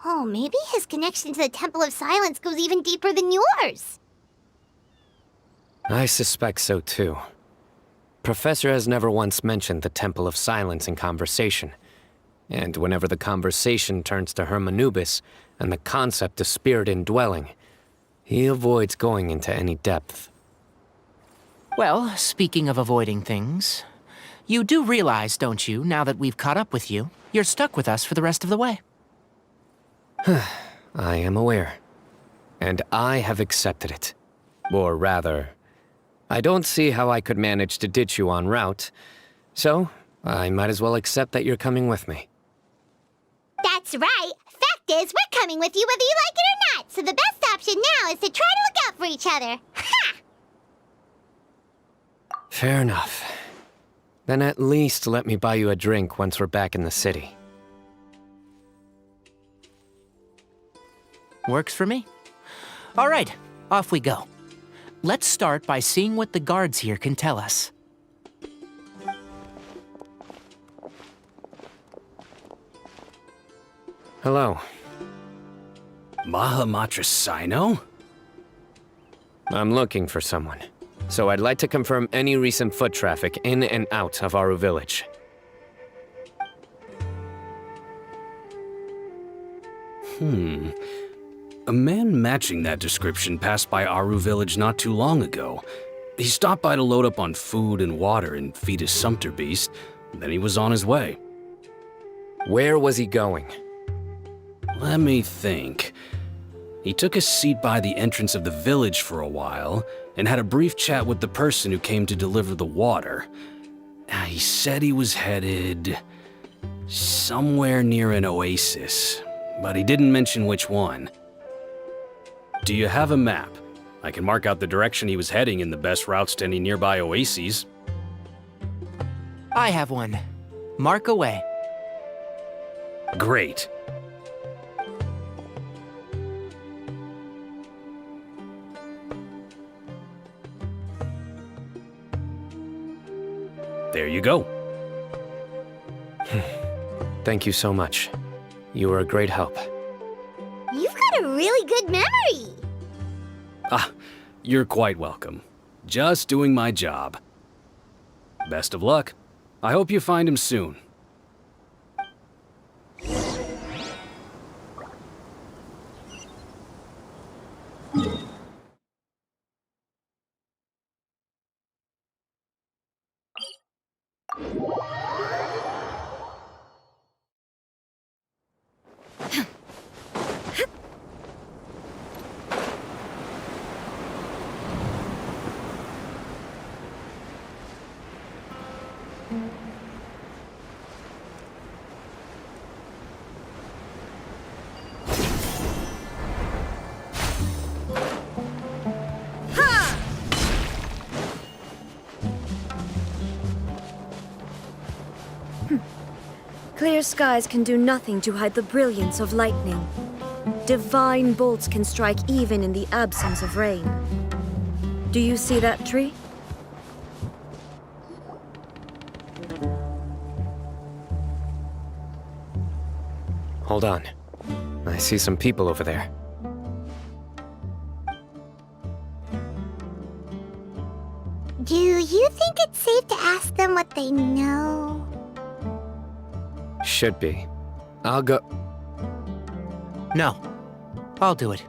Oh, maybe his connection to the Temple of Silence goes even deeper than yours. I suspect so too. Professor has never once mentioned the Temple of Silence in conversation. And whenever the conversation turns to Hermanubis and the concept of spirit indwelling, he avoids going into any depth. Well, speaking of avoiding things, you do realize, don't you, now that we've caught up with you, you're stuck with us for the rest of the way? I am aware. And I have accepted it. Or rather, I don't see how I could manage to ditch you en route, so I might as well accept that you're coming with me. That's right. Fact is, we're coming with you whether you like it or not, so the best option now is to try to look out for each other. Ha! Fair enough. Then at least let me buy you a drink once we're back in the city. Works for me. All right, off we go. Let's start by seeing what the guards here can tell us. Hello. Mahamatra Cyno? I'm looking for someone, so I'd like to confirm any recent foot traffic in and out of Aru Village. A man matching that description passed by Aru Village not too long ago. He stopped by to load up on food and water and feed his sumpter beast, then he was on his way. Where was he going? Let me think. He took a seat by the entrance of the village for a while and had a brief chat with the person who came to deliver the water. He said he was headed somewhere near an oasis, but he didn't mention which one. Do you have a map? I can mark out the direction he was heading and the best routes to any nearby oases. I have one. Mark away. Great. There you go. Thank you so much. You were a great help. You've got a really good memory. You're quite welcome. Just doing my job. Best of luck. I hope you find him soon. Clear skies can do nothing to hide the brilliance of lightning. Divine bolts can strike even in the absence of rain. Do you see that tree? Hold on. I see some people over there. Do you think it's safe to ask them what they know? Should be. I'll go. No. I'll do it.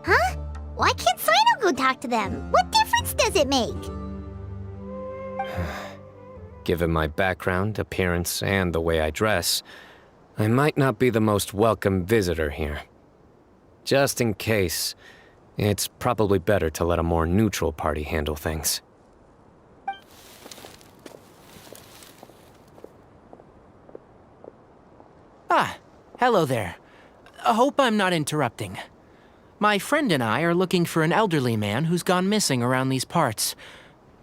Huh? Why can't Cyno go talk to them? What difference does it make? Given my background, appearance, and the way I dress, I might not be the most welcome visitor here. Just in case, it's probably better to let a more neutral party handle things. Ah, hello there. I hope I'm not interrupting. My friend and I are looking for an elderly man who's gone missing around these parts.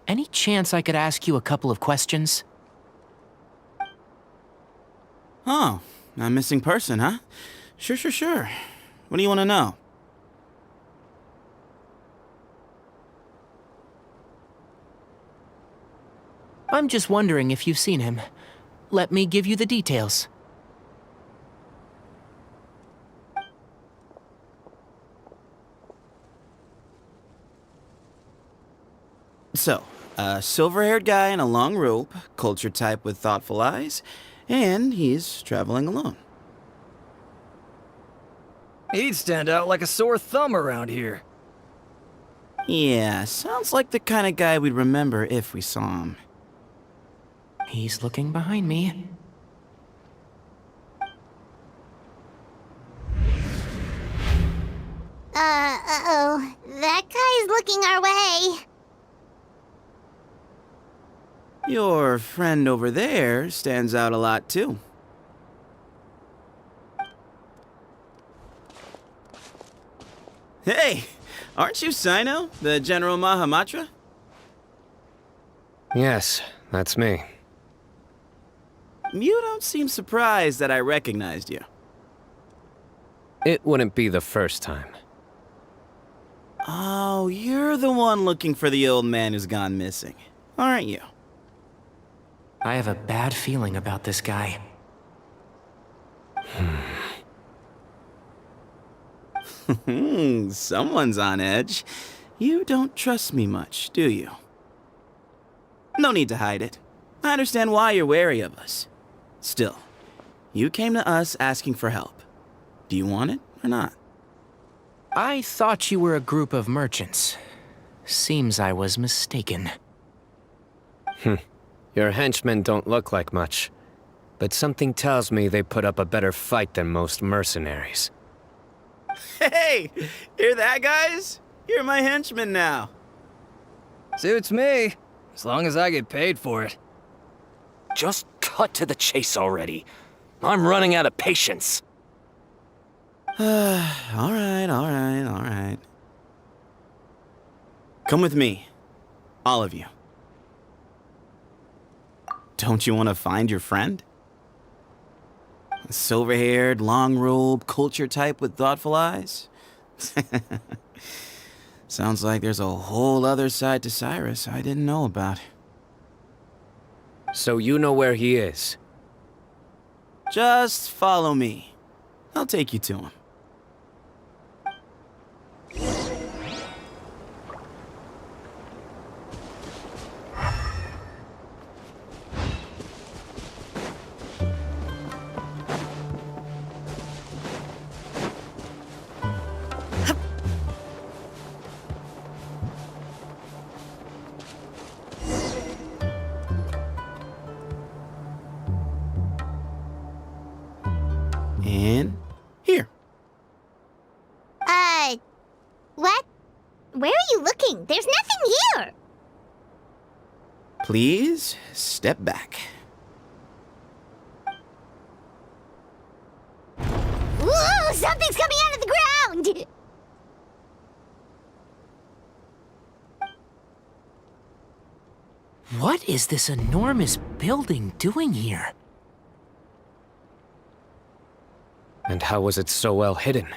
Any chance I could ask you a couple of questions? Oh, a missing person, huh? Sure. What do you want to know? I'm just wondering if you've seen him. Let me give you the details. So, a silver-haired guy in a long robe, culture type with thoughtful eyes, and he's traveling alone. He'd stand out like a sore thumb around here. Yeah, sounds like the kind of guy we'd remember if we saw him. He's looking behind me. Uh-oh. That guy's looking our way. Your friend over there stands out a lot, too. Hey, aren't you Cyno, the General Mahamatra? Yes, that's me. You don't seem surprised that I recognized you. It wouldn't be the first time. Oh, you're the one looking for the old man who's gone missing, aren't you? I have a bad feeling about this guy. Someone's on edge. You don't trust me much, do you? No need to hide it. I understand why you're wary of us. Still, you came to us asking for help. Do you want it or not? I thought you were a group of merchants. Seems I was mistaken. Your henchmen don't look like much, but something tells me they put up a better fight than most mercenaries. Hey! Hear that, guys? You're my henchman now. Suits me, as long as I get paid for it. Just cut to the chase already. I'm running out of patience. All right. Come with me. All of you. Don't you want to find your friend? A silver-haired, long-robe, culture type with thoughtful eyes? Sounds like there's a whole other side to Cyrus I didn't know about. So you know where he is? Just follow me. I'll take you to him. And here. What? Where are you looking? There's nothing here! Please, step back. Whoa! Something's coming out of the ground! What is this enormous building doing here? And how was it so well hidden?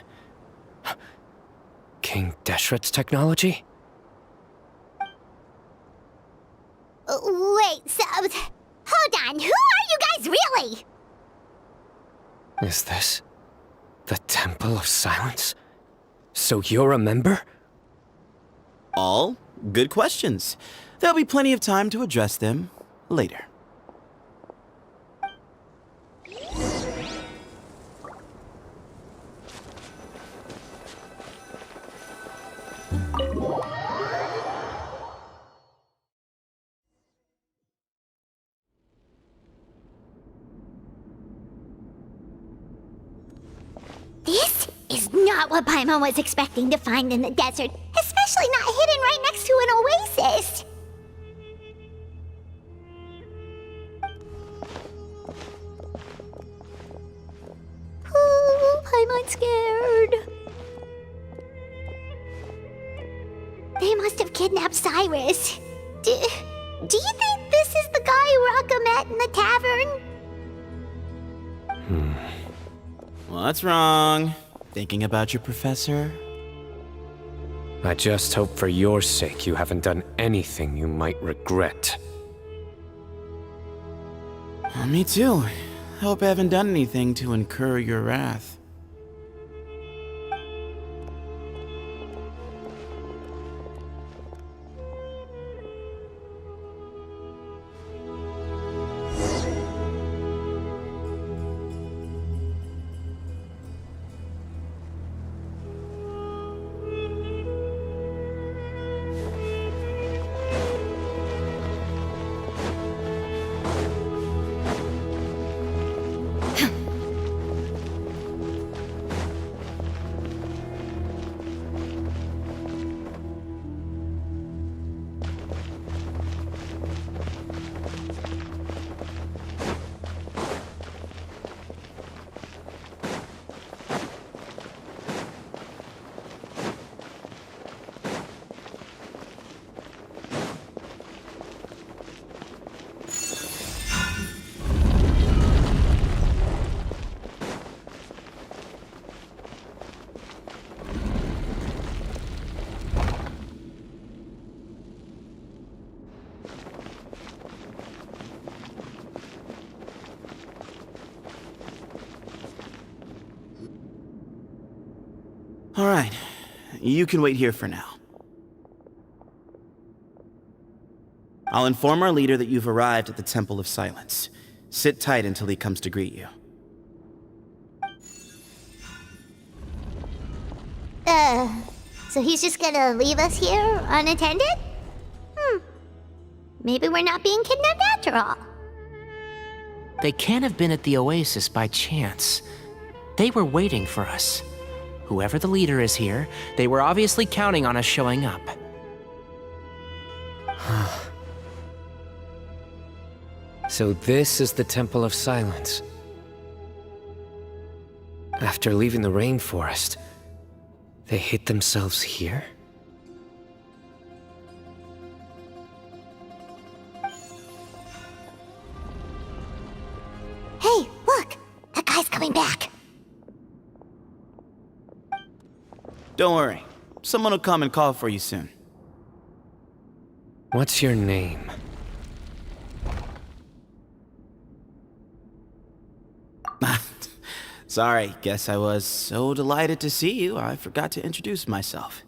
King Deshret's technology? Wait, so... Hold on, who are you guys really? Is this the Temple of Silence? So you're a member? All good questions. There'll be plenty of time to address them later. This is not what Paimon was expecting to find in the desert, especially not hidden right next to an oasis. Oh, Paimon's scared. They must have kidnapped Cyrus. Do you think this is the guy Raka met in the tavern? What's wrong? Thinking about your professor? I just hope for your sake you haven't done anything you might regret. Me too. Hope I haven't done anything to incur your wrath. All right, you can wait here for now. I'll inform our leader that you've arrived at the Temple of Silence. Sit tight until he comes to greet you. So he's just gonna leave us here unattended? Maybe we're not being kidnapped after all. They can't have been at the oasis by chance. They were waiting for us. Whoever the leader is here, they were obviously counting on us showing up. So this is the Temple of Silence. After leaving the rainforest, they hid themselves here? Hey, look! That guy's coming back! Don't worry. Someone will come and call for you soon. What's your name? Sorry, guess I was so delighted to see you, I forgot to introduce myself.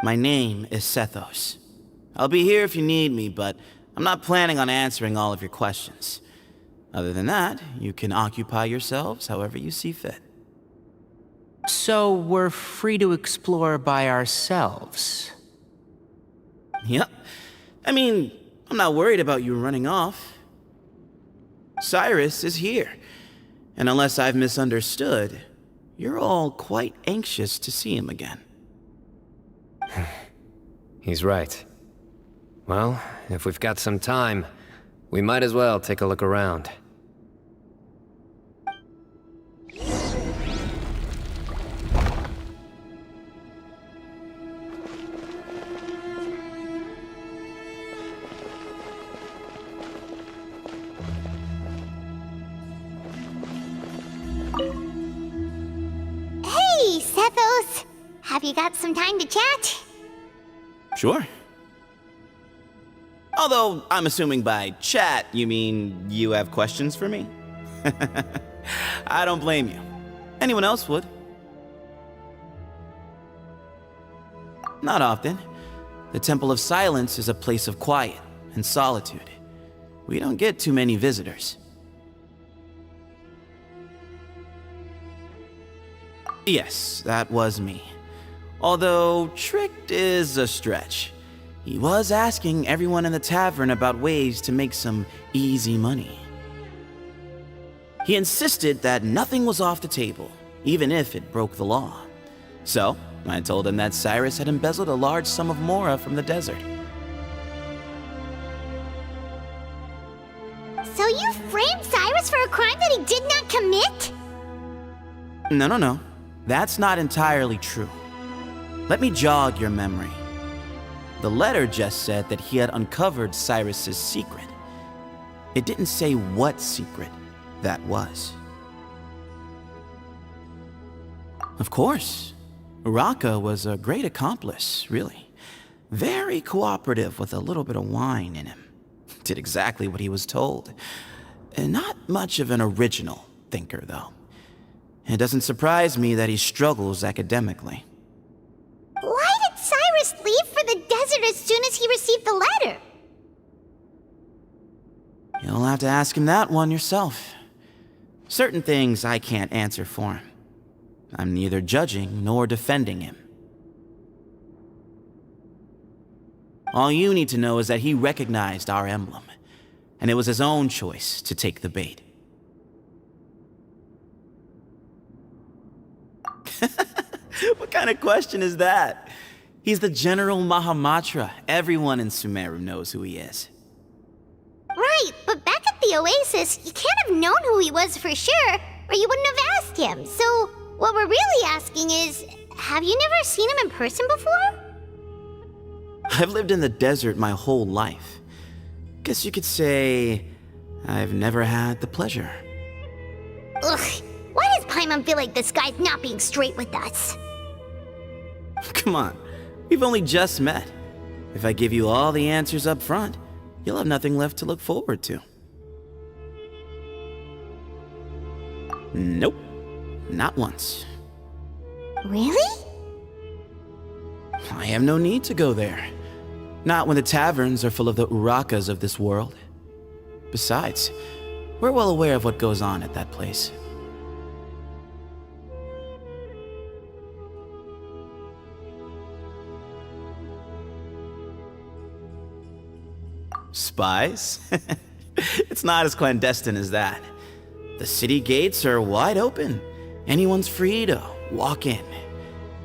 My name is Sethos. I'll be here if you need me, but I'm not planning on answering all of your questions. Other than that, you can occupy yourselves however you see fit. So we're free to explore by ourselves? Yep. I mean, I'm not worried about you running off. Cyrus is here. And unless I've misunderstood, you're all quite anxious to see him again. He's right. Well, if we've got some time, we might as well take a look around. Have you got some time to chat? Sure. Although, I'm assuming by chat, you mean you have questions for me? I don't blame you. Anyone else would. Not often. The Temple of Silence is a place of quiet and solitude. We don't get too many visitors. Yes, that was me. Although, tricked is a stretch. He was asking everyone in the tavern about ways to make some easy money. He insisted that nothing was off the table, even if it broke the law. So, I told him that Cyrus had embezzled a large sum of mora from the desert. So you framed Cyrus for a crime that he did not commit? No. That's not entirely true. Let me jog your memory. The letter just said that he had uncovered Cyrus's secret. It didn't say what secret that was. Of course, Uraka was a great accomplice, really. Very cooperative with a little bit of wine in him. Did exactly what he was told. And not much of an original thinker, though. It doesn't surprise me that he struggles academically. Why did Cyrus leave for the desert as soon as he received the letter? You'll have to ask him that one yourself. Certain things I can't answer for him. I'm neither judging nor defending him. All you need to know is that he recognized our emblem, and it was his own choice to take the bait. What kind of question is that? He's the General Mahamatra. Everyone in Sumeru knows who he is. Right, but back at the Oasis, you can't have known who he was for sure, or you wouldn't have asked him. So, what we're really asking is, have you never seen him in person before? I've lived in the desert my whole life. Guess you could say I've never had the pleasure. Ugh, why does Paimon feel like this guy's not being straight with us? Come on, we've only just met. If I give you all the answers up front, you'll have nothing left to look forward to. Nope, not once. Really? I have no need to go there. Not when the taverns are full of the Urakas of this world. Besides, we're well aware of what goes on at that place. Spies? It's not as clandestine as that. The city gates are wide open. Anyone's free to walk in.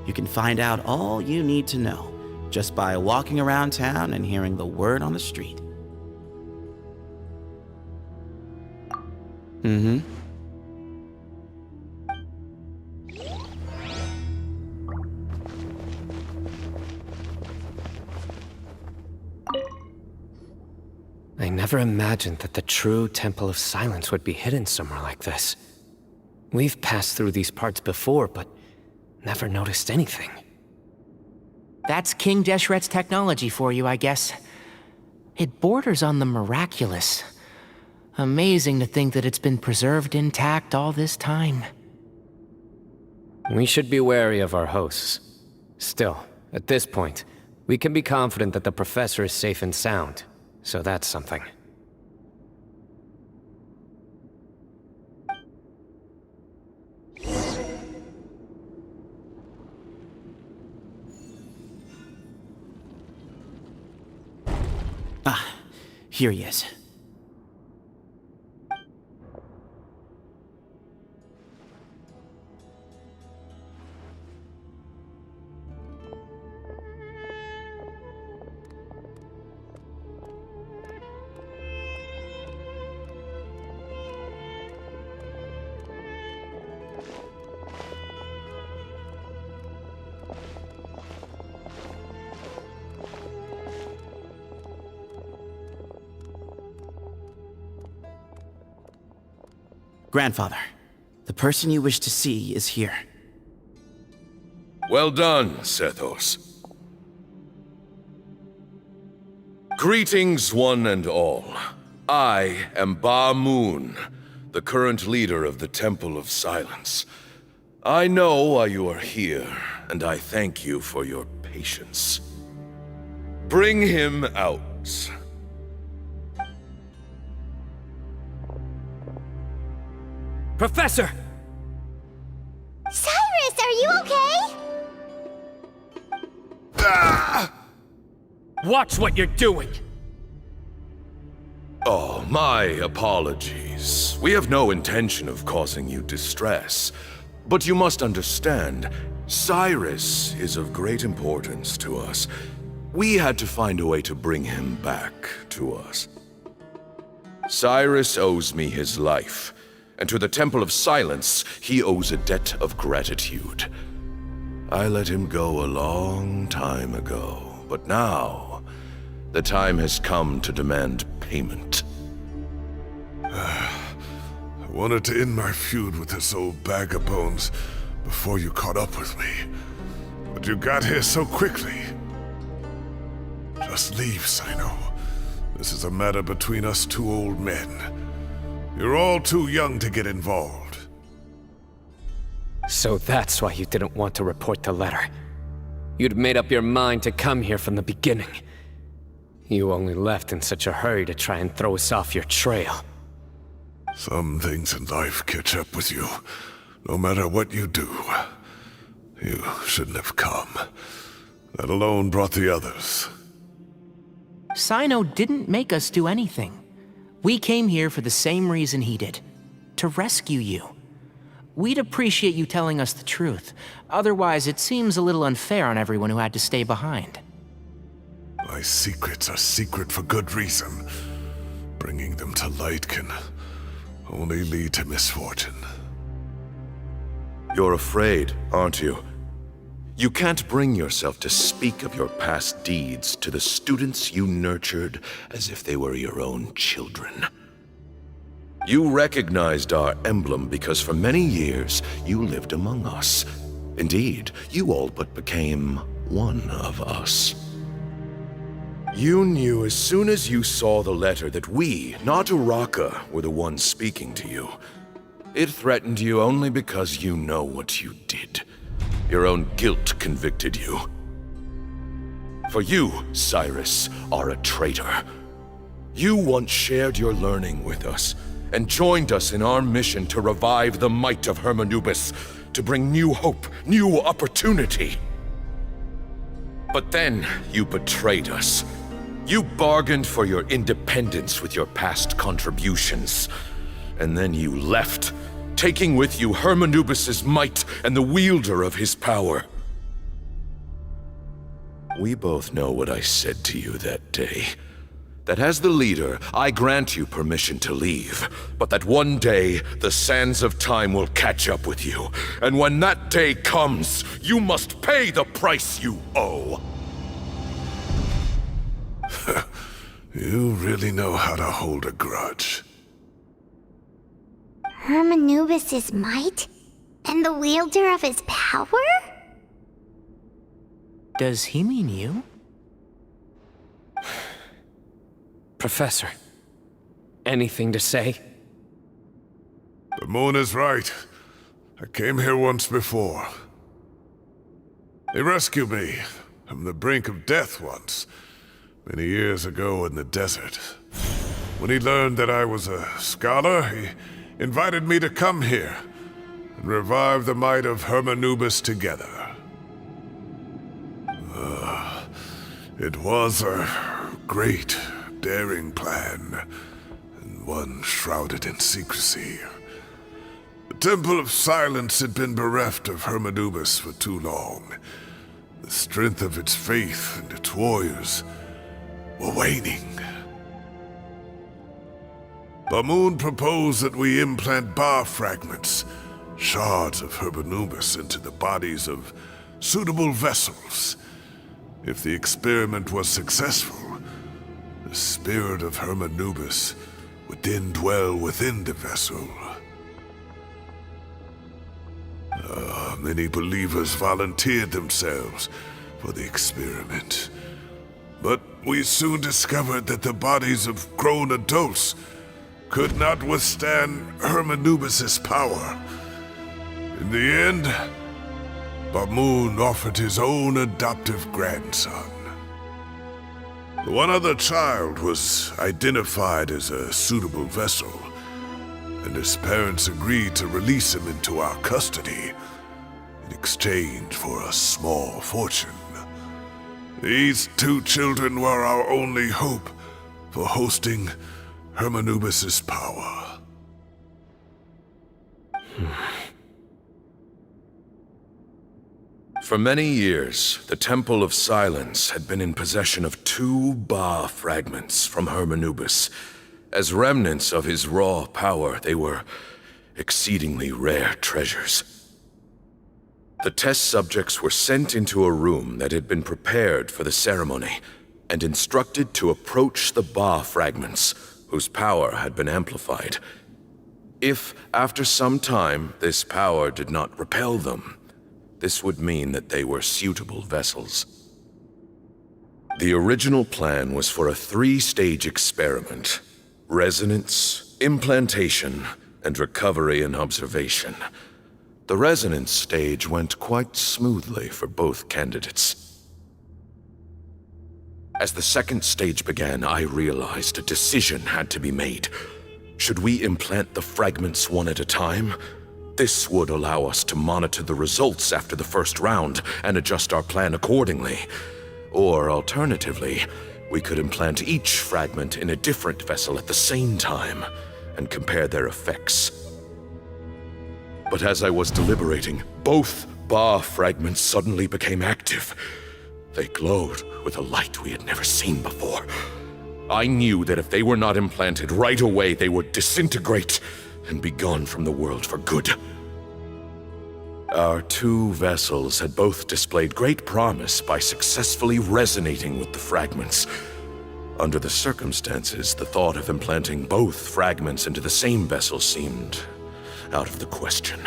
You can find out all you need to know just by walking around town and hearing the word on the street. Mm-hmm. I never imagined that the true Temple of Silence would be hidden somewhere like this. We've passed through these parts before, but never noticed anything. That's King Deshret's technology for you, I guess. It borders on the miraculous. Amazing to think that it's been preserved intact all this time. We should be wary of our hosts. Still, at this point, we can be confident that the professor is safe and sound, so that's something. Ah, here he is. Grandfather, the person you wish to see is here. Well done, Sethos. Greetings, one and all. I am Ba Moon, the current leader of the Temple of Silence. I know why you are here, and I thank you for your patience. Bring him out. Professor! Cyrus, are you okay? Watch what you're doing! Oh, my apologies. We have no intention of causing you distress. But you must understand, Cyrus is of great importance to us. We had to find a way to bring him back to us. Cyrus owes me his life, and to the Temple of Silence, he owes a debt of gratitude. I let him go a long time ago, but now, the time has come to demand payment. I wanted to end my feud with this old bag of bones before you caught up with me. But you got here so quickly. Just leave, Cyno. This is a matter between us two old men. You're all too young to get involved. So that's why you didn't want to report the letter. You'd made up your mind to come here from the beginning. You only left in such a hurry to try and throw us off your trail. Some things in life catch up with you, no matter what you do. You shouldn't have come. That alone brought the others. Cyno didn't make us do anything. We came here for the same reason he did. To rescue you. We'd appreciate you telling us the truth. Otherwise, it seems a little unfair on everyone who had to stay behind. My secrets are secret for good reason. Bringing them to light can only lead to misfortune. You're afraid, aren't you? You can't bring yourself to speak of your past deeds to the students you nurtured as if they were your own children. You recognized our emblem because for many years you lived among us. Indeed, you all but became one of us. You knew as soon as you saw the letter that we, not Uraka, were the ones speaking to you. It threatened you only because you know what you did. Your own guilt convicted you. For you, Cyrus, are a traitor. You once shared your learning with us, and joined us in our mission to revive the might of Hermanubis, to bring new hope, new opportunity. But then you betrayed us. You bargained for your independence with your past contributions. And then you left, taking with you Hermanubis' might and the wielder of his power. We both know what I said to you that day. That as the leader, I grant you permission to leave, but that one day, the sands of time will catch up with you. And when that day comes, you must pay the price you owe. You really know how to hold a grudge. Hermanubis' might? And the wielder of his power? Does he mean you? Professor, anything to say? The moon is right. I came here once before. He rescued me from the brink of death once, many years ago in the desert. When he learned that I was a scholar, he invited me to come here and revive the might of Hermanubis together. It was a great, daring plan, and one shrouded in secrecy. The Temple of Silence had been bereft of Hermanubis for too long. The strength of its faith and its warriors were waning. Bamoon proposed that we implant bar fragments, shards of Hermanubis, into the bodies of suitable vessels. If the experiment was successful, the spirit of Hermanubis would then dwell within the vessel. Many believers volunteered themselves for the experiment. But we soon discovered that the bodies of grown adults could not withstand Hermanubis' power. In the end, Bamoon offered his own adoptive grandson. One other child was identified as a suitable vessel, and his parents agreed to release him into our custody in exchange for a small fortune. These two children were our only hope for hosting Hermanubis' power. For many years, the Temple of Silence had been in possession of 2 Ba fragments from Hermanubis. As remnants of his raw power, they were exceedingly rare treasures. The test subjects were sent into a room that had been prepared for the ceremony and instructed to approach the Ba fragments, whose power had been amplified. If, after some time, this power did not repel them, this would mean that they were suitable vessels. The original plan was for a 3-stage experiment: resonance, implantation, and recovery and observation. The resonance stage went quite smoothly for both candidates. As the 2nd stage began, I realized a decision had to be made. Should we implant the fragments one at a time? This would allow us to monitor the results after the 1st round and adjust our plan accordingly. Or alternatively, we could implant each fragment in a different vessel at the same time and compare their effects. But as I was deliberating, both Ba fragments suddenly became active. They glowed with a light we had never seen before. I knew that if they were not implanted right away, they would disintegrate and be gone from the world for good. Our 2 vessels had both displayed great promise by successfully resonating with the fragments. Under the circumstances, the thought of implanting both fragments into the same vessel seemed out of the question.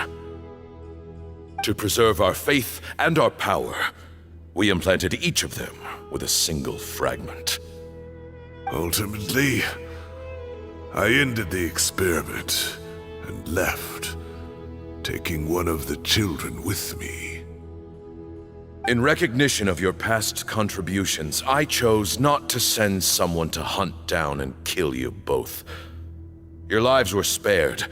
To preserve our faith and our power, we implanted each of them with a single fragment. Ultimately, I ended the experiment and left, taking one of the children with me. In recognition of your past contributions, I chose not to send someone to hunt down and kill you both. Your lives were spared,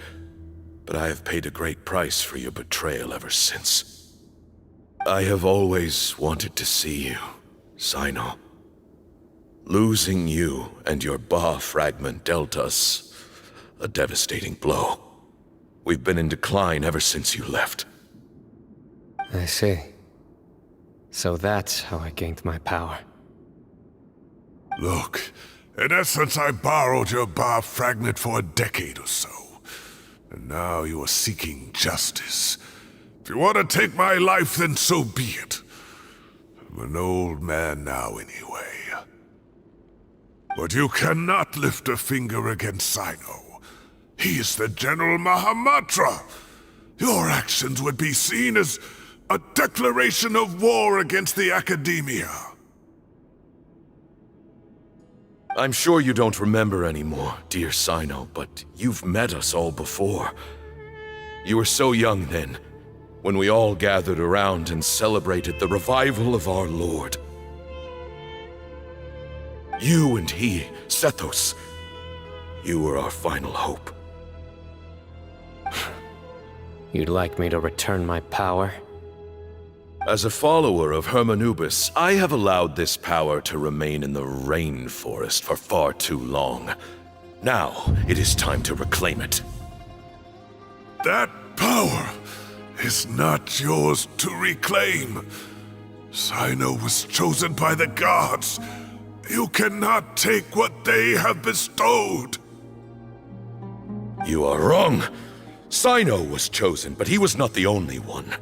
but I have paid a great price for your betrayal ever since. I have always wanted to see you, Cyno. Losing you and your Ba fragment dealt us a devastating blow. We've been in decline ever since you left. I see. So that's how I gained my power. Look, in essence, I borrowed your Ba fragment for a decade or so. And now you are seeking justice. If you want to take my life, then so be it. I'm an old man now anyway. But you cannot lift a finger against Cyno. He is the General Mahamatra. Your actions would be seen as a declaration of war against the Academia. I'm sure you don't remember anymore, dear Cyno, but you've met us all before. You were so young then, when we all gathered around and celebrated the revival of our Lord. You and he, Sethos, you were our final hope. You'd like me to return my power? As a follower of Hermanubis, I have allowed this power to remain in the rainforest for far too long. Now, it is time to reclaim it. That power is not yours to reclaim. Cyno was chosen by the gods. You cannot take what they have bestowed. You are wrong. Cyno was chosen, but he was not the only one.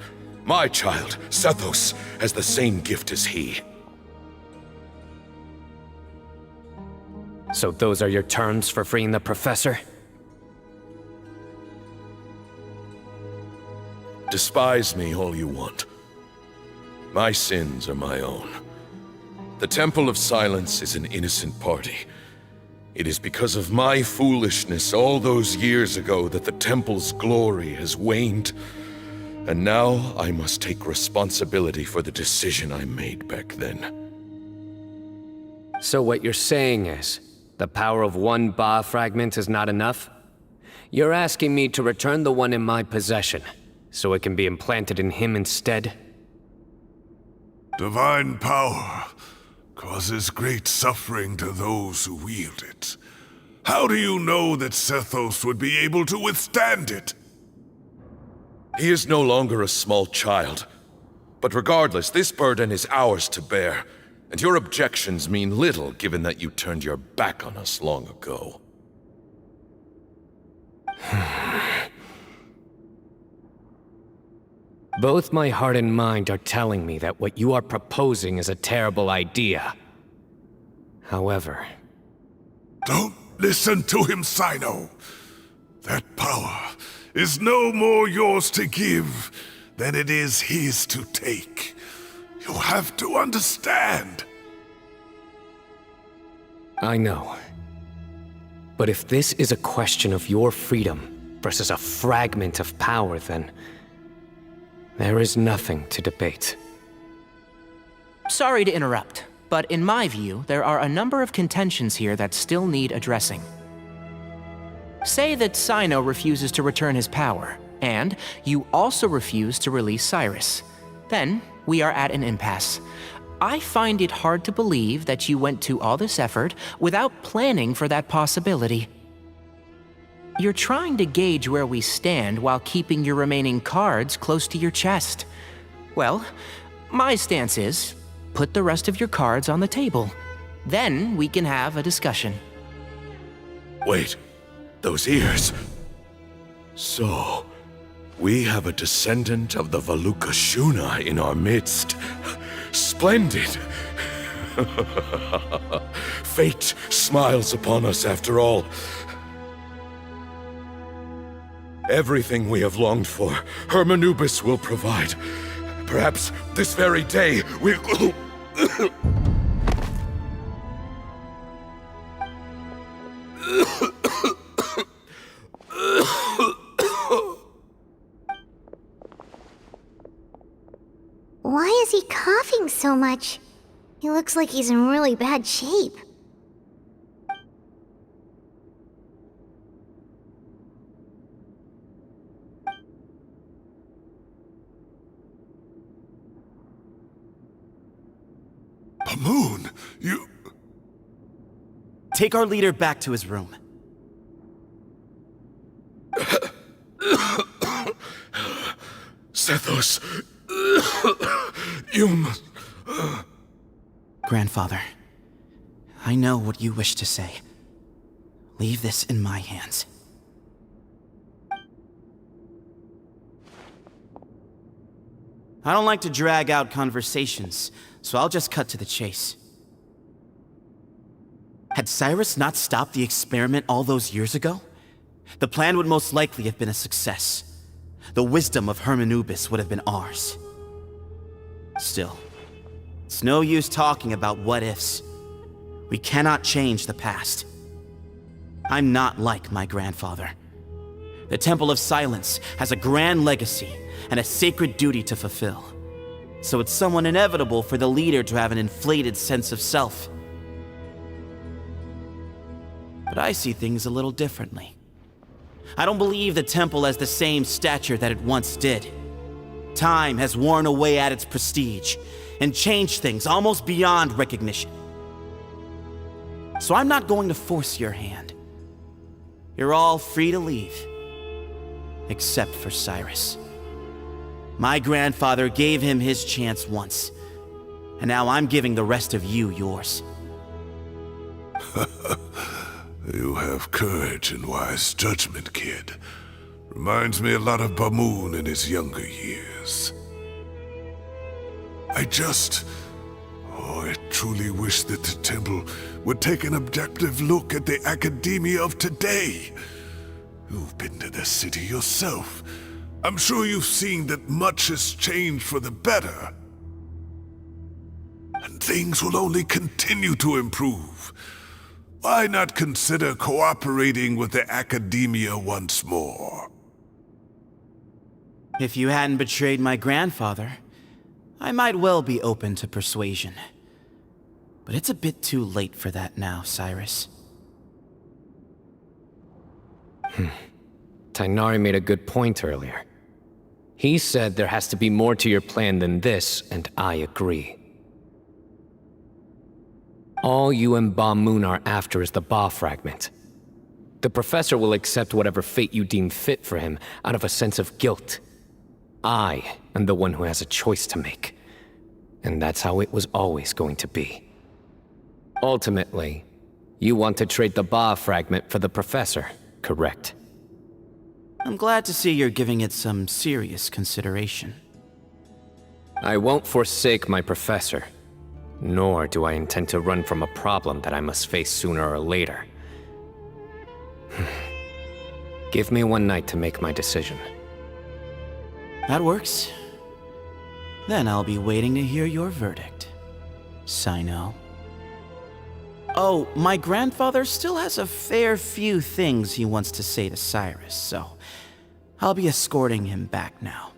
My child, Sethos, has the same gift as he. So those are your terms for freeing the professor? Despise me all you want. My sins are my own. The Temple of Silence is an innocent party. It is because of my foolishness all those years ago that the Temple's glory has waned. And now I must take responsibility for the decision I made back then. So what you're saying is, the power of one Ba fragment is not enough? You're asking me to return the one in my possession, so it can be implanted in him instead? Divine power causes great suffering to those who wield it. How do you know that Sethos would be able to withstand it? He is no longer a small child. But regardless, this burden is ours to bear, and your objections mean little given that you turned your back on us long ago. Both my heart and mind are telling me that what you are proposing is a terrible idea. However... Don't listen to him, Cyno. That power is no more yours to give than it is his to take. You have to understand. I know. But if this is a question of your freedom versus a fragment of power, then... there is nothing to debate. Sorry to interrupt, but in my view, there are a number of contentions here that still need addressing. Say that Cyno refuses to return his power, and you also refuse to release Cyrus. Then, we are at an impasse. I find it hard to believe that you went to all this effort without planning for that possibility. You're trying to gauge where we stand while keeping your remaining cards close to your chest. Well, my stance is, put the rest of your cards on the table. Then we can have a discussion. Wait, those ears. So, we have a descendant of the Valukashuna in our midst. Splendid! Fate smiles upon us after all. Everything we have longed for, Hermanubis will provide. Perhaps this very day we'll... Why is he coughing so much? He looks like he's in really bad shape. Pamoon, you... Take our leader back to his room. Sethos, you must... Grandfather, I know what you wish to say. Leave this in my hands. I don't like to drag out conversations, so I'll just cut to the chase. Had Cyrus not stopped the experiment all those years ago, the plan would most likely have been a success. The wisdom of Hermanubis would have been ours. Still, it's no use talking about what-ifs. We cannot change the past. I'm not like my grandfather. The Temple of Silence has a grand legacy and a sacred duty to fulfill. So it's somewhat inevitable for the leader to have an inflated sense of self. But I see things a little differently. I don't believe the temple has the same stature that it once did. Time has worn away at its prestige and changed things almost beyond recognition. So I'm not going to force your hand. You're all free to leave. Except for Cyrus. My grandfather gave him his chance once, and now I'm giving the rest of you yours. You have courage and wise judgment, kid. Reminds me a lot of Pamoon in his younger years. I truly wish that the temple would take an objective look at the academia of today. You've been to the city yourself. I'm sure you've seen that much has changed for the better. And things will only continue to improve. Why not consider cooperating with the academia once more? If you hadn't betrayed my grandfather, I might well be open to persuasion. But it's a bit too late for that now, Cyrus. Tighnari made a good point earlier. He said there has to be more to your plan than this, and I agree. All you and Ba Moon are after is the Ba fragment. The professor will accept whatever fate you deem fit for him out of a sense of guilt. I am the one who has a choice to make. And that's how it was always going to be. Ultimately, you want to trade the Ba fragment for the professor, correct? I'm glad to see you're giving it some serious consideration. I won't forsake my professor, nor do I intend to run from a problem that I must face sooner or later. Give me one night to make my decision. That works. Then I'll be waiting to hear your verdict, Cyno. Oh, my grandfather still has a fair few things he wants to say to Cyrus, so I'll be escorting him back now.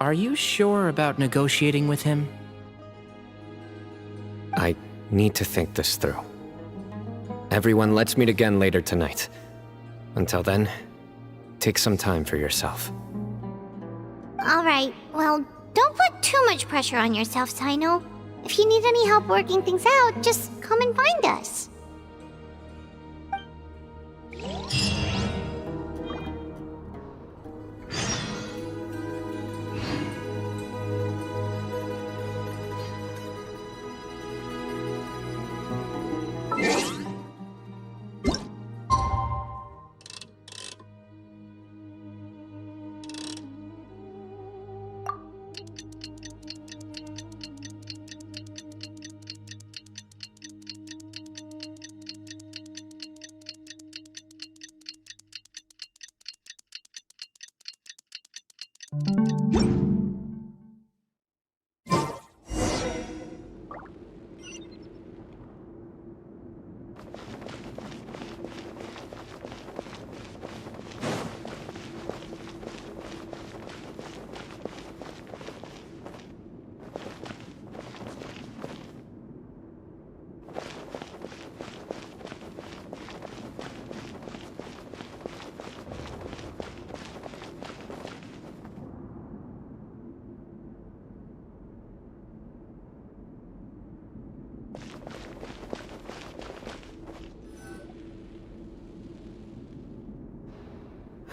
Are you sure about negotiating with him? I need to think this through. Everyone, let's meet again later tonight. Until then, take some time for yourself. Alright, well, don't put too much pressure on yourself, Cyno. If you need any help working things out, just come and find us.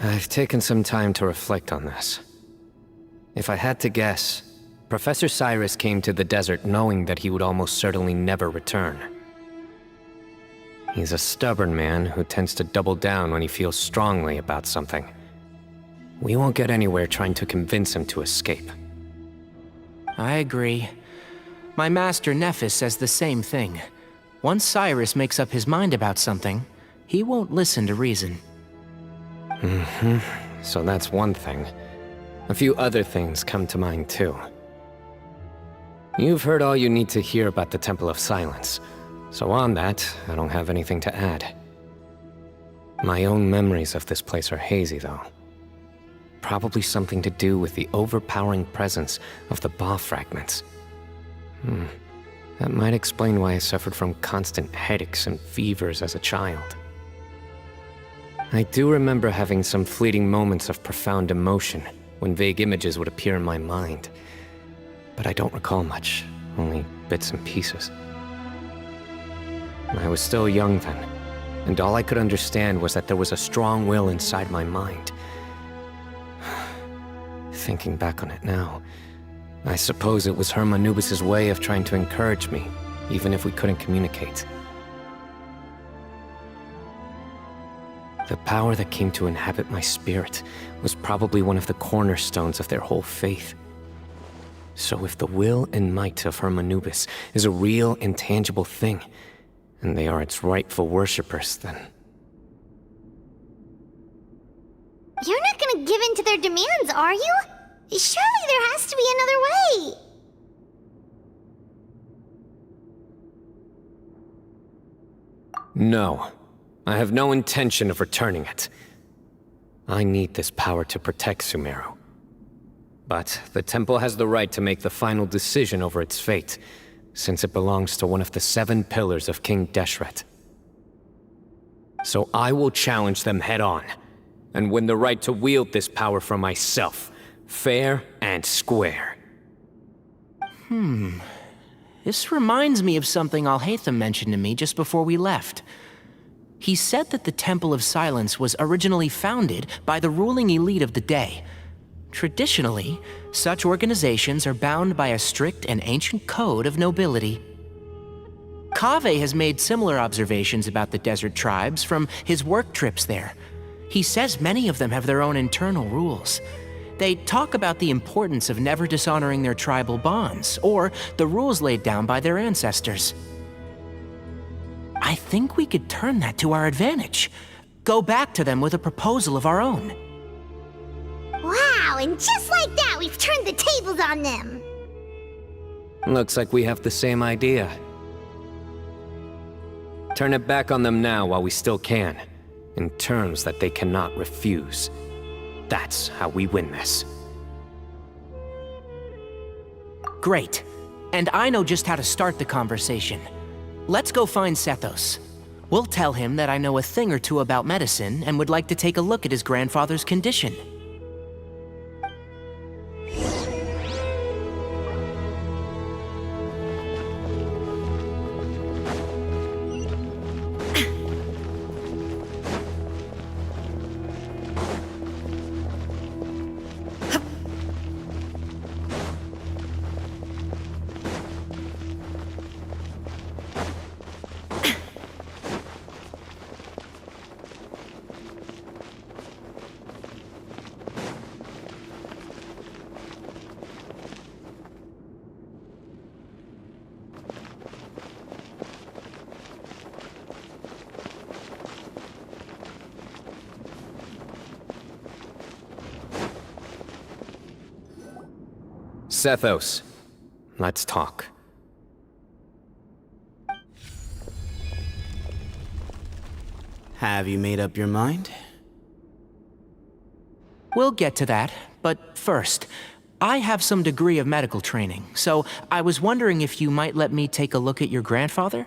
I've taken some time to reflect on this. If I had to guess, Professor Cyrus came to the desert knowing that he would almost certainly never return. He's a stubborn man who tends to double down when he feels strongly about something. We won't get anywhere trying to convince him to escape. I agree. My master Nephis says the same thing. Once Cyrus makes up his mind about something, he won't listen to reason. So that's one thing. A few other things come to mind too. You've heard all you need to hear about the Temple of Silence, so on that, I don't have anything to add. My own memories of this place are hazy though. Probably something to do with the overpowering presence of the Ba fragments. That might explain why I suffered from constant headaches and fevers as a child. I do remember having some fleeting moments of profound emotion when vague images would appear in my mind. But I don't recall much, only bits and pieces. I was still young then, and all I could understand was that there was a strong will inside my mind. Thinking back on it now, I suppose it was Herm Anubis' way of trying to encourage me, even if we couldn't communicate. The power that came to inhabit my spirit was probably one of the cornerstones of their whole faith. So if the will and might of Herm Anubis is a real, intangible thing, and they are its rightful worshippers, then You're not gonna give in to their demands, are you? Surely there has to be another way. No. I have no intention of returning it. I need this power to protect Sumeru. But the temple has the right to make the final decision over its fate, since it belongs to one of the 7 pillars of King Deshret. So I will challenge them head-on, and win the right to wield this power for myself, fair and square. This reminds me of something Alhaitham mentioned to me just before we left. He said that the Temple of Silence was originally founded by the ruling elite of the day. Traditionally, such organizations are bound by a strict and ancient code of nobility. Kaveh has made similar observations about the desert tribes from his work trips there. He says many of them have their own internal rules. They talk about the importance of never dishonoring their tribal bonds, or the rules laid down by their ancestors. I think we could turn that to our advantage. Go back to them with a proposal of our own. Wow, and just like that, we've turned the tables on them. Looks like we have the same idea. Turn it back on them now while we still can, in terms that they cannot refuse. That's how we win this. Great. And I know just how to start the conversation. Let's go find Sethos. We'll tell him that I know a thing or two about medicine and would like to take a look at his grandfather's condition. Sethos, let's talk. Have you made up your mind? We'll get to that, but first, I have some degree of medical training, so I was wondering if you might let me take a look at your grandfather?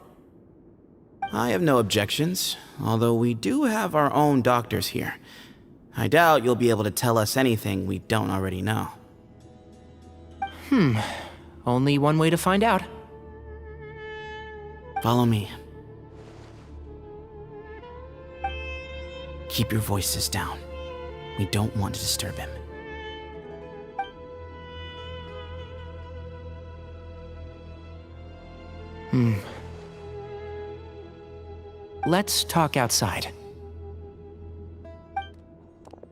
I have no objections, although we do have our own doctors here. I doubt you'll be able to tell us anything we don't already know. Only one way to find out. Follow me. Keep your voices down. We don't want to disturb him. Let's talk outside.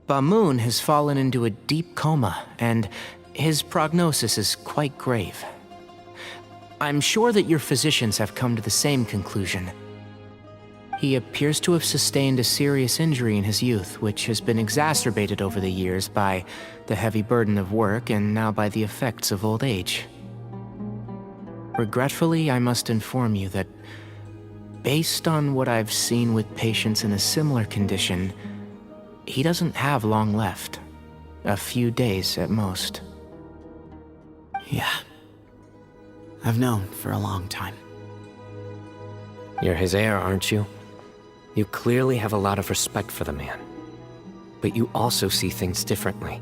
Bamoon has fallen into a deep coma, and his prognosis is quite grave. I'm sure that your physicians have come to the same conclusion. He appears to have sustained a serious injury in his youth, which has been exacerbated over the years by the heavy burden of work and now by the effects of old age. Regretfully, I must inform you that, based on what I've seen with patients in a similar condition, he doesn't have long left. A few days at most. Yeah. I've known for a long time. You're his heir, aren't you? You clearly have a lot of respect for the man. But you also see things differently.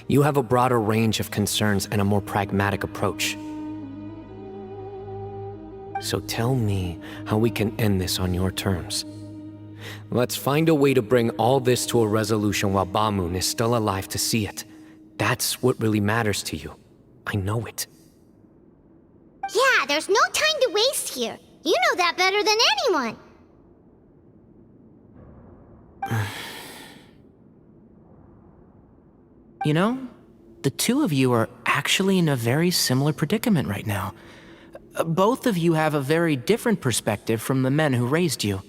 You have a broader range of concerns and a more pragmatic approach. So tell me how we can end this on your terms. Let's find a way to bring all this to a resolution while Bamoon is still alive to see it. That's what really matters to you. I know it. Yeah, there's no time to waste here. You know that better than anyone. You know, the two of you are actually in a very similar predicament right now. Both of you have a very different perspective from the men who raised you.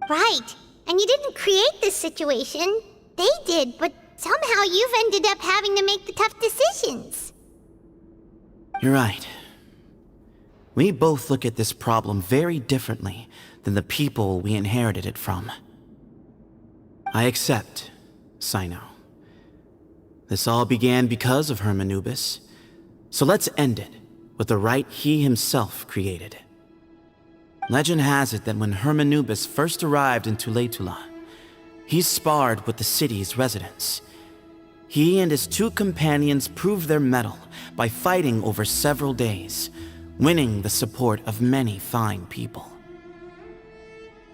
Right. And you didn't create this situation. They did, but somehow you've ended up having to make the tough decisions. You're right. We both look at this problem very differently than the people we inherited it from. I accept, Cyno. This all began because of Hermanubis, so let's end it with the rite he himself created. Legend has it that when Hermanubis first arrived in Tuletula, he sparred with the city's residents. He and his 2 companions proved their mettle by fighting over several days, winning the support of many fine people.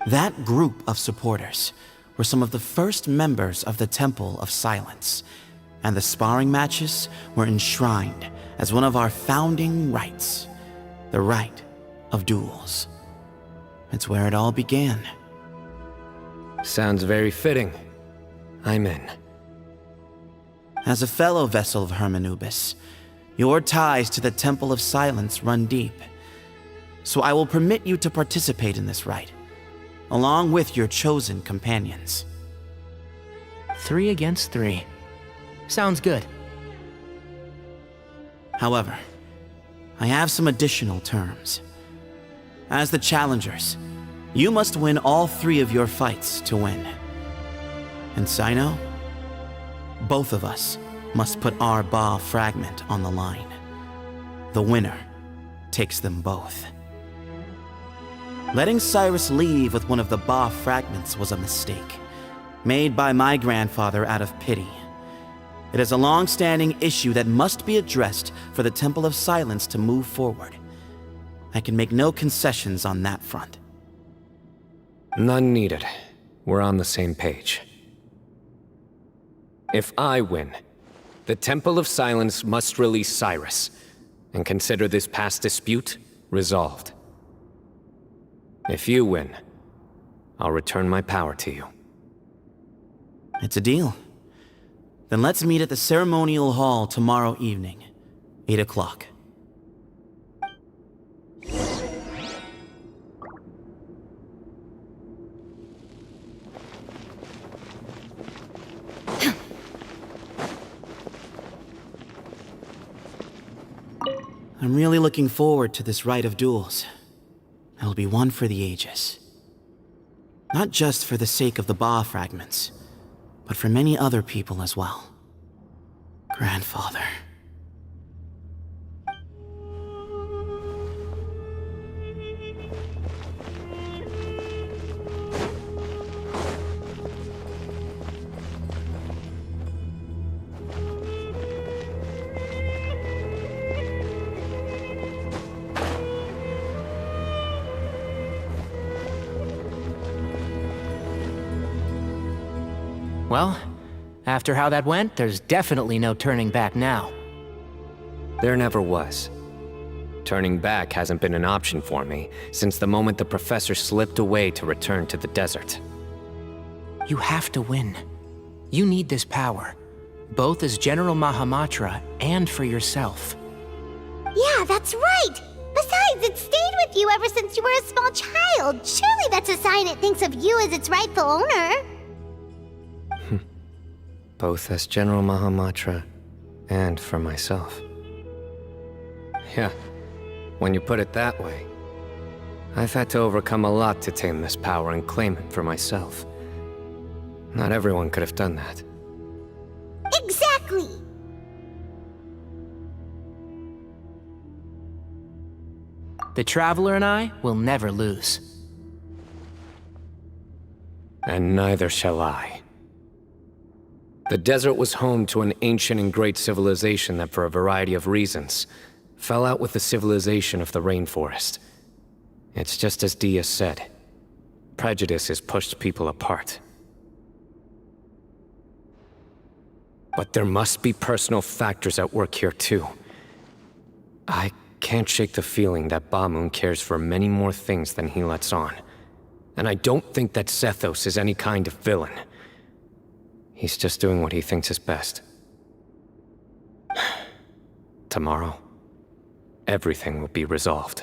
That group of supporters were some of the first members of the Temple of Silence, and the sparring matches were enshrined as one of our founding rites, the rite of duels. It's where it all began. Sounds very fitting. I'm in. As a fellow vessel of Hermanubis, your ties to the Temple of Silence run deep. So I will permit you to participate in this rite, along with your chosen companions. 3 against 3. Sounds good. However, I have some additional terms. As the challengers, you must win all 3 of your fights to win. And Cyno, both of us must put our Ba fragment on the line. The winner takes them both. Letting Cyrus leave with one of the Ba fragments was a mistake, made by my grandfather out of pity. It is a long-standing issue that must be addressed for the Temple of Silence to move forward. I can make no concessions on that front. None needed. We're on the same page. If I win, the Temple of Silence must release Cyrus, and consider this past dispute resolved. If you win, I'll return my power to you. It's a deal. Then let's meet at the ceremonial hall tomorrow evening, 8 o'clock. I'm really looking forward to this rite of duels. It'll be one for the ages. Not just for the sake of the Ba fragments, but for many other people as well. Grandfather. Well, after how that went, there's definitely no turning back now. There never was. Turning back hasn't been an option for me since the moment the professor slipped away to return to the desert. You have to win. You need this power, both as General Mahamatra and for yourself. Yeah, that's right! Besides, it stayed with you ever since you were a small child. Surely that's a sign it thinks of you as its rightful owner. Both as General Mahamatra and for myself. Yeah, when you put it that way, I've had to overcome a lot to tame this power and claim it for myself. Not everyone could have done that. Exactly! The Traveler and I will never lose. And neither shall I. The desert was home to an ancient and great civilization that, for a variety of reasons, fell out with the civilization of the rainforest. It's just as Dia said. Prejudice has pushed people apart. But there must be personal factors at work here too. I can't shake the feeling that Bamoon cares for many more things than he lets on. And I don't think that Sethos is any kind of villain. He's just doing what he thinks is best. Tomorrow, everything will be resolved.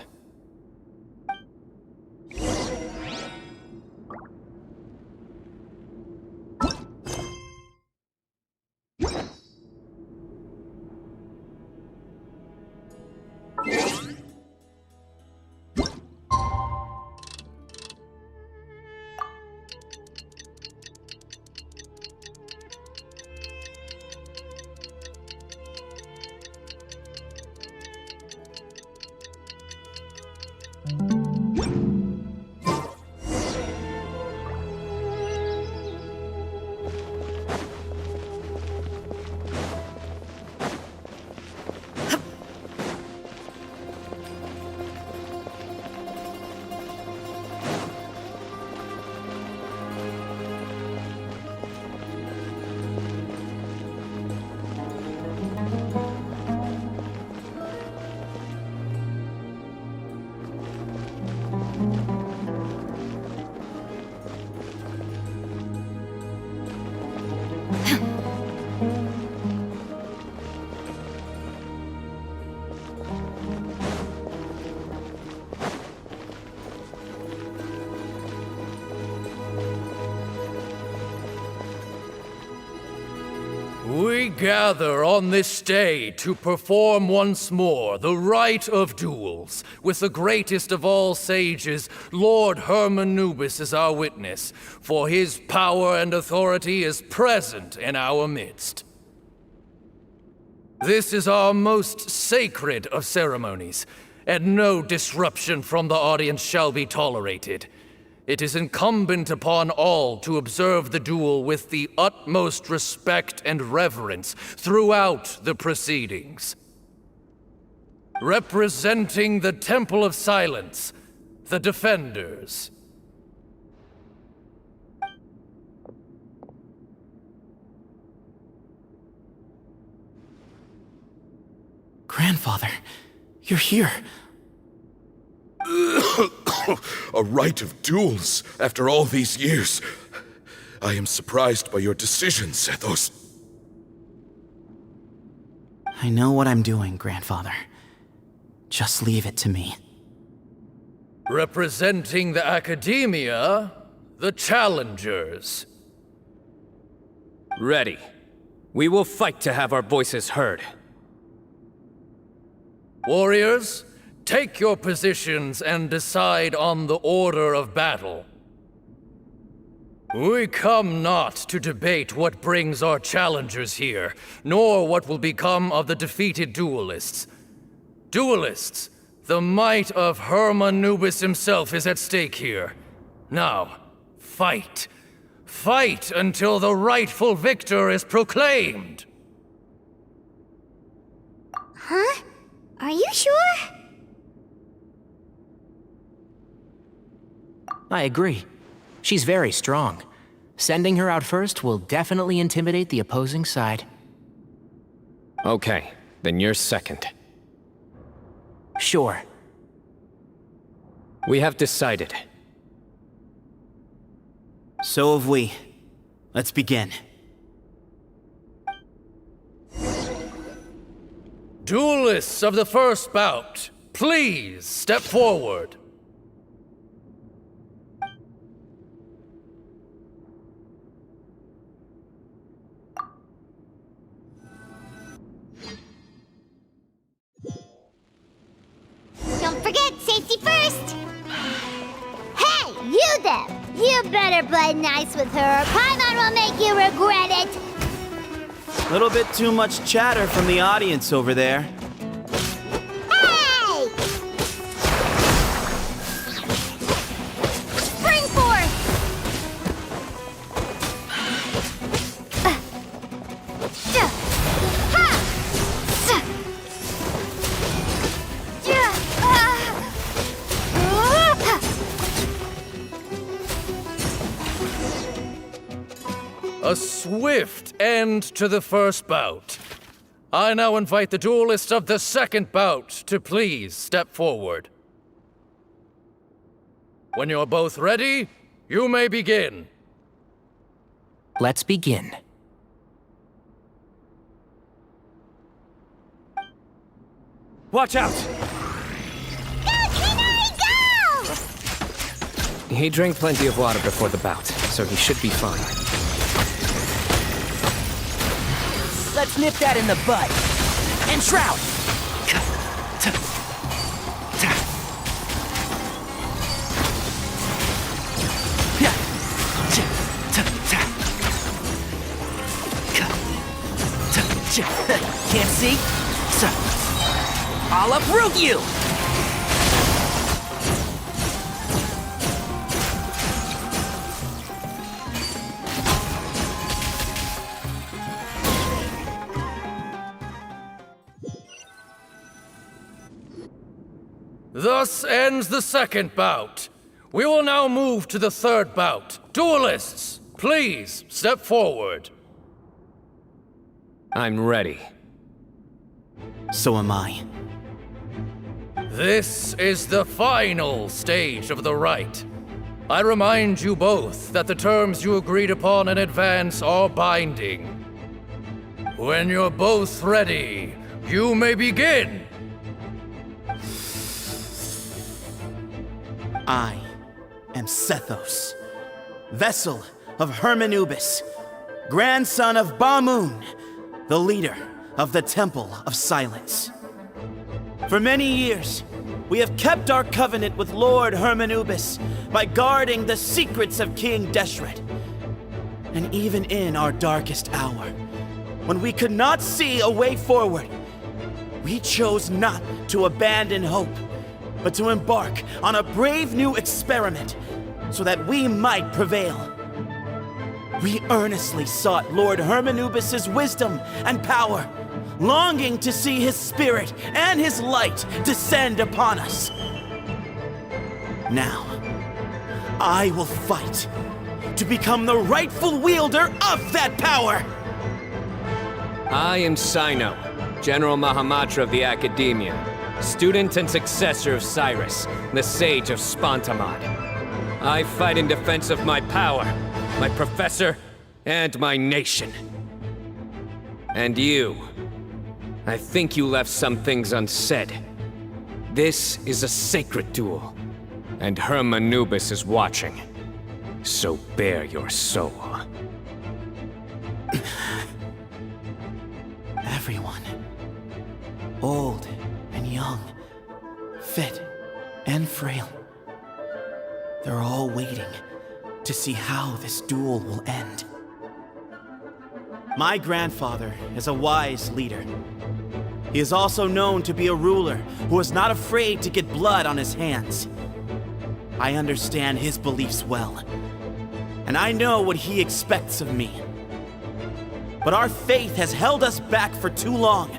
We gather on this day to perform once more the rite of duels, with the greatest of all sages, Lord Hermanubis, as our witness, for his power and authority is present in our midst. This is our most sacred of ceremonies, and no disruption from the audience shall be tolerated. It is incumbent upon all to observe the duel with the utmost respect and reverence throughout the proceedings. Representing the Temple of Silence, the Defenders. Grandfather, you're here. A rite of duels after all these years. I am surprised by your decision, Sethos. I know what I'm doing, Grandfather. Just leave it to me. Representing the Academia, the Challengers. Ready. We will fight to have our voices heard. Warriors, take your positions and decide on the order of battle. We come not to debate what brings our challengers here, nor what will become of the defeated duelists. Duelists, the might of Hermanubis himself is at stake here. Now, fight. Fight until the rightful victor is proclaimed. Huh? Are you sure? I agree. She's very strong. Sending her out first will definitely intimidate the opposing side. Okay, then you're second. Sure. We have decided. So have we. Let's begin. Duelists of the first bout, please step forward. Don't forget, safety first! Hey, you there! You better play nice with her, or Paimon will make you regret it! Little bit too much chatter from the audience over there. Hey! Spring forth! A swift end to the first bout. I now invite the duelists of the second bout to please step forward. When you're both ready, you may begin. Let's begin. Watch out! He drank plenty of water before the bout, so he should be fine. Let's nip that in the bud. And Shroud! Can't see? I'll uproot you! Thus ends the second bout. We will now move to the third bout. Duelists, please step forward. I'm ready. So am I. This is the final stage of the rite. I remind you both that the terms you agreed upon in advance are binding. When you're both ready, you may begin. I am Sethos, vessel of Hermanubis, grandson of Bamoon, the leader of the Temple of Silence. For many years, we have kept our covenant with Lord Hermanubis by guarding the secrets of King Deshret. And even in our darkest hour, when we could not see a way forward, we chose not to abandon hope, but to embark on a brave new experiment so that we might prevail. We earnestly sought Lord Hermanubis' wisdom and power, longing to see his spirit and his light descend upon us. Now, I will fight to become the rightful wielder of that power! I am Cyno, General Mahamatra of the Academia, student and successor of Cyrus, the Sage of Spontamod. I fight in defense of my power, my professor, and my nation. And you, I think you left some things unsaid. This is a sacred duel, and Hermanubis is watching. So bare your soul. Everyone, old and young, fit and frail, they're all waiting to see how this duel will end. My grandfather is a wise leader. He is also known to be a ruler who is not afraid to get blood on his hands. I understand his beliefs well, and I know what he expects of me. But our faith has held us back for too long.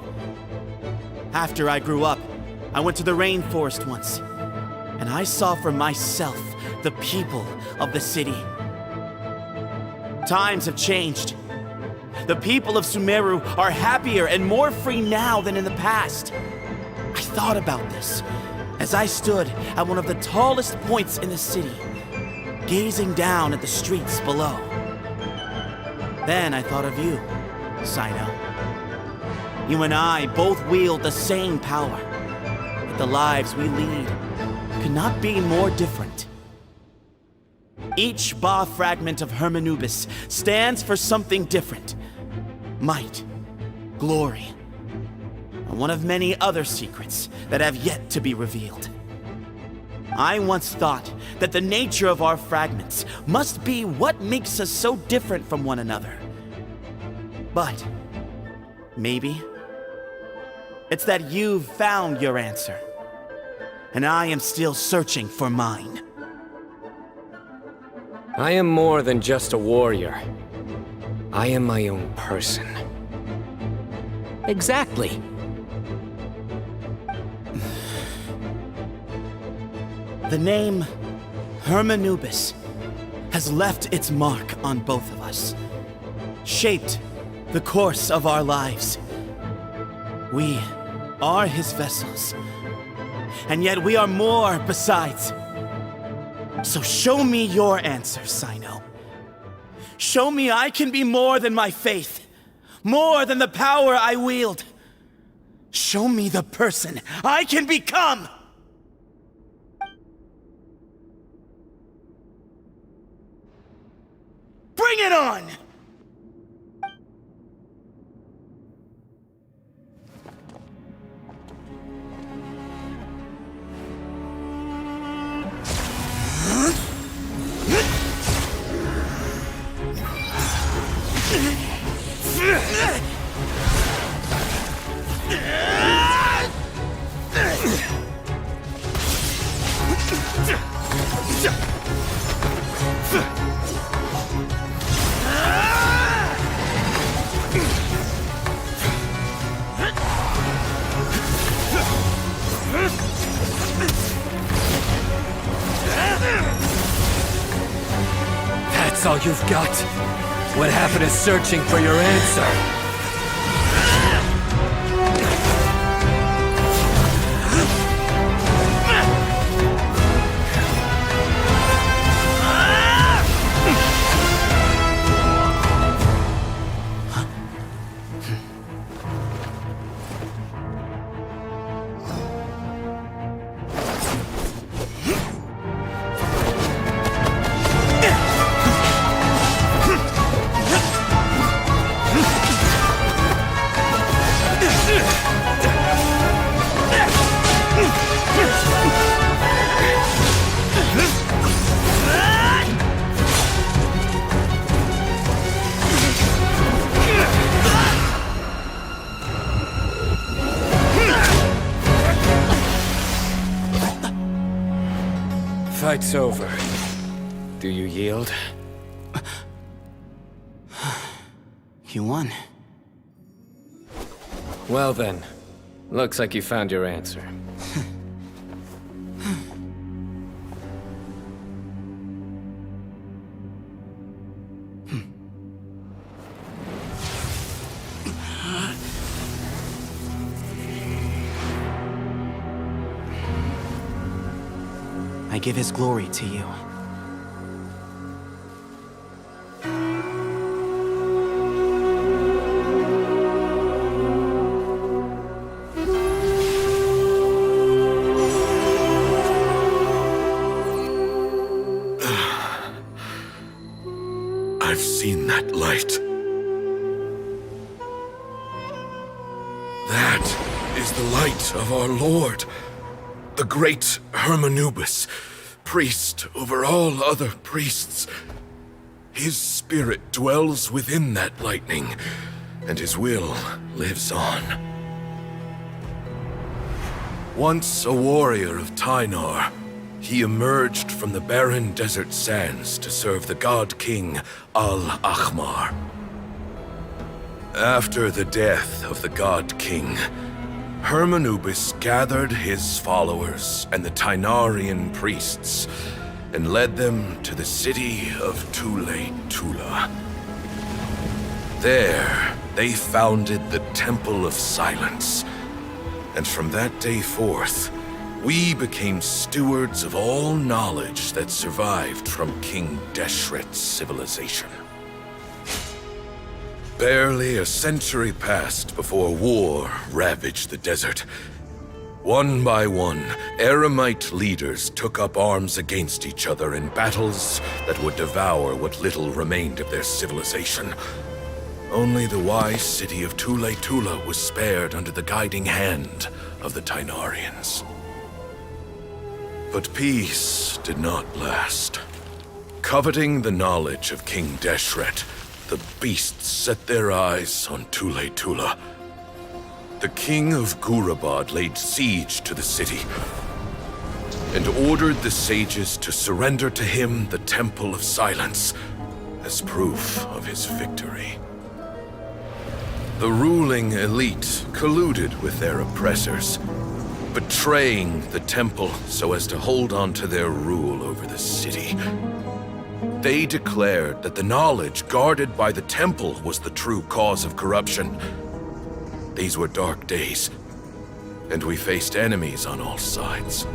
After I grew up, I went to the rainforest once, and I saw for myself the people of the city. Times have changed. The people of Sumeru are happier and more free now than in the past. I thought about this as I stood at one of the tallest points in the city, gazing down at the streets below. Then I thought of you, Cyno. You and I both wield the same power, but the lives we lead could not be more different. Each Ba fragment of Hermanubis stands for something different. Might, glory, and one of many other secrets that have yet to be revealed. I once thought that the nature of our fragments must be what makes us so different from one another. But maybe it's that you've found your answer, and I am still searching for mine. I am more than just a warrior. I am my own person. Exactly. The name Hermanubis has left its mark on both of us, shaped the course of our lives. We are his vessels, and yet we are more besides. So show me your answer, Cyno. Show me I can be more than my faith, more than the power I wield. Show me the person I can become! Bring it on! That's all you've got? What happened to searching for your answer? fight's over. Do you yield? You won. Well then, looks like you found your answer. I give his glory to you. I've seen that light. That is the light of our Lord, the great Hermanubis, priest over all other priests. His spirit dwells within that lightning, and his will lives on. Once a warrior of Tynar, he emerged from the barren desert sands to serve the god king Al-Ahmar. After the death of the god king, Hermanubis gathered his followers and the Tynarian priests and led them to the city of Tule-Tula. There, they founded the Temple of Silence, and from that day forth, we became stewards of all knowledge that survived from King Deshret's civilization. Barely a century passed before war ravaged the desert. One by one, Eremite leaders took up arms against each other in battles that would devour what little remained of their civilization. Only the wise city of Tule-Tula was spared under the guiding hand of the Tynarians. But peace did not last. Coveting the knowledge of King Deshret, the beasts set their eyes on Tule-Tula. The king of Gurabad laid siege to the city and ordered the sages to surrender to him the Temple of Silence as proof of his victory. The ruling elite colluded with their oppressors, betraying the temple so as to hold on to their rule over the city. They declared that the knowledge guarded by the temple was the true cause of corruption. These were dark days, and we faced enemies on all sides.